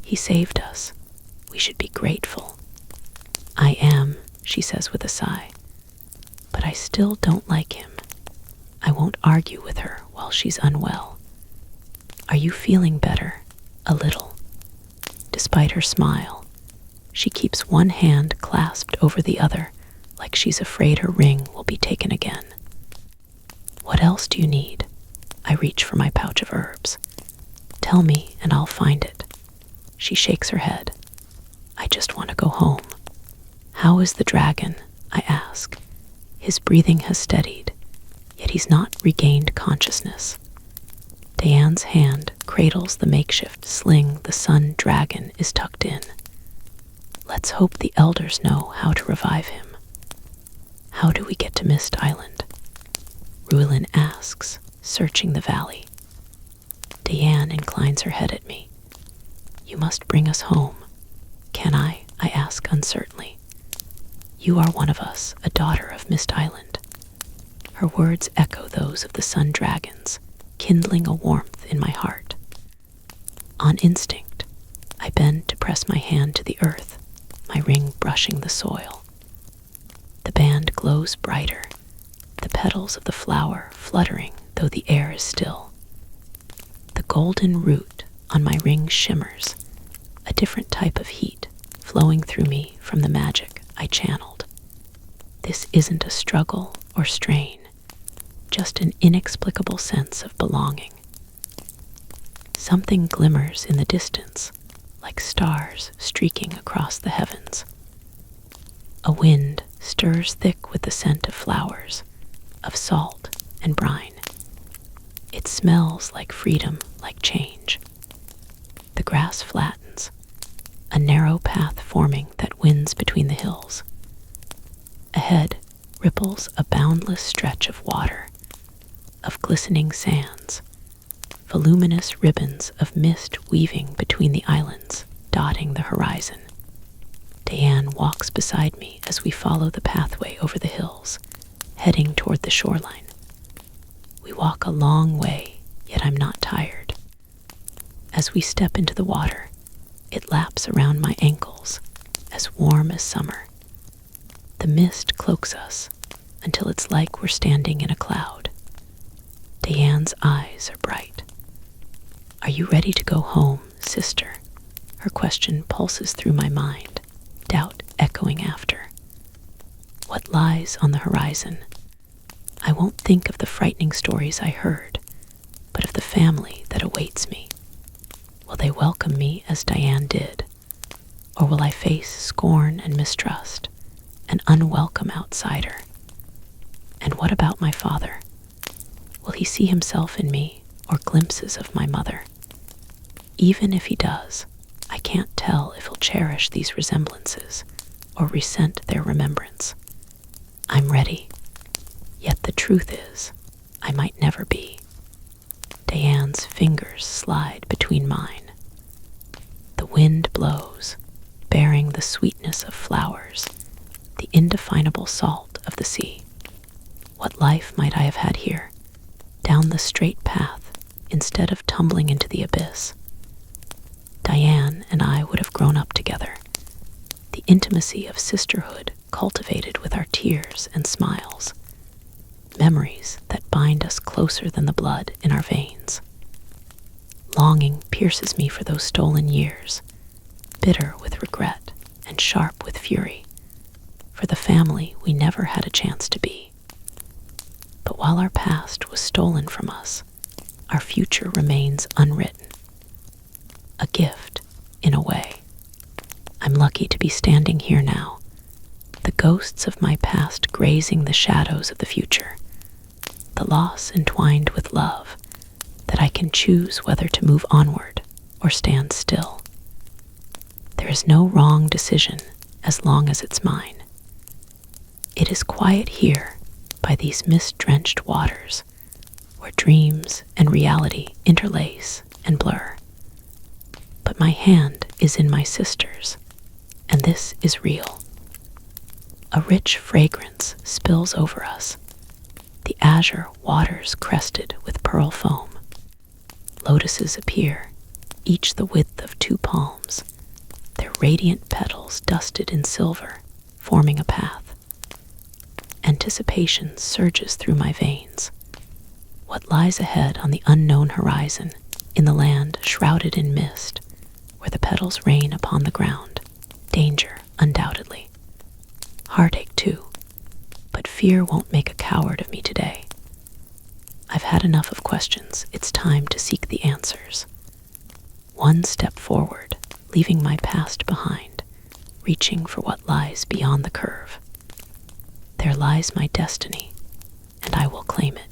He saved us. We should be grateful. I am, she says with a sigh. But I still don't like him. I won't argue with her while she's unwell. Are you feeling better? A little. Despite her smile, she keeps one hand clasped over the other, like she's afraid her ring will be taken again. What else do you need? I reach for my pouch of herbs. Tell me and I'll find it. She shakes her head. I just want to go home. How is the dragon? I ask. His breathing has steadied, yet he's not regained consciousness. Diane's hand cradles the makeshift sling the sun dragon is tucked in. Let's hope the elders know how to revive him. How do we get to Mist Island? Ruilin asks, searching the valley. Diane inclines her head at me. You must bring us home. Can I ask uncertainly. You are one of us, a daughter of Mist Island. Her words echo those of the sun dragons, kindling a warmth in my heart. On instinct, I bend to press my hand to the earth, my ring brushing the soil. The band glows brighter, the petals of the flower fluttering though the air is still. The golden root on my ring shimmers, a different type of heat flowing through me from the magic I channeled. This isn't a struggle or strain, just an inexplicable sense of belonging. Something glimmers in the distance, like stars streaking across the heavens. A wind stirs thick with the scent of flowers, of salt and brine. It smells like freedom, like change. The grass flattens, a narrow path forming that winds between the hills. Ahead ripples a boundless stretch of water, of glistening sands, voluminous ribbons of mist weaving between the islands, dotting the horizon. Diane walks beside me as we follow the pathway over the hills, heading toward the shoreline. We walk a long way, yet I'm not tired. As we step into the water, it laps around my ankles, as warm as summer. The mist cloaks us until it's like we're standing in a cloud. Diane's eyes are bright. Are you ready to go home, sister? Her question pulses through my mind, doubt echoing after. What lies on the horizon? I won't think of the frightening stories I heard, but of the family that awaits me. Will they welcome me as Diane did? Or will I face scorn and mistrust, an unwelcome outsider? And what about my father? Will he see himself in me or glimpses of my mother? Even if he does, I can't tell if he'll cherish these resemblances or resent their remembrance. I'm ready, yet the truth is, I might never be. Diane's fingers slide between mine. The wind blows, bearing the sweetness of flowers, the indefinable salt of the sea. What life might I have had here, down the straight path, instead of tumbling into the abyss? Diane and I would have grown up together, the intimacy of sisterhood cultivated with our tears and smiles, memories that bind us closer than the blood in our veins. Longing pierces me for those stolen years, bitter with regret and sharp with fury, for the family we never had a chance to be. But while our past was stolen from us, our future remains unwritten. A gift, in a way. I'm lucky to be standing here now, the ghosts of my past grazing the shadows of the future, the loss entwined with love, that I can choose whether to move onward or stand still. There is no wrong decision as long as it's mine. It is quiet here by these mist-drenched waters, where dreams and reality interlace and blur. But my hand is in my sister's, and this is real. A rich fragrance spills over us, the azure waters crested with pearl foam. Lotuses appear, each the width of 2 palms, their radiant petals dusted in silver, forming a path. Anticipation surges through my veins. What lies ahead on the unknown horizon, in the land shrouded in mist, where the petals rain upon the ground? Danger, undoubtedly. Heartache, too. But fear won't make a coward of me today. I've had enough of questions. It's time to seek the answers. One step forward, leaving my past behind, reaching for what lies beyond the curve. There lies my destiny, and I will claim it.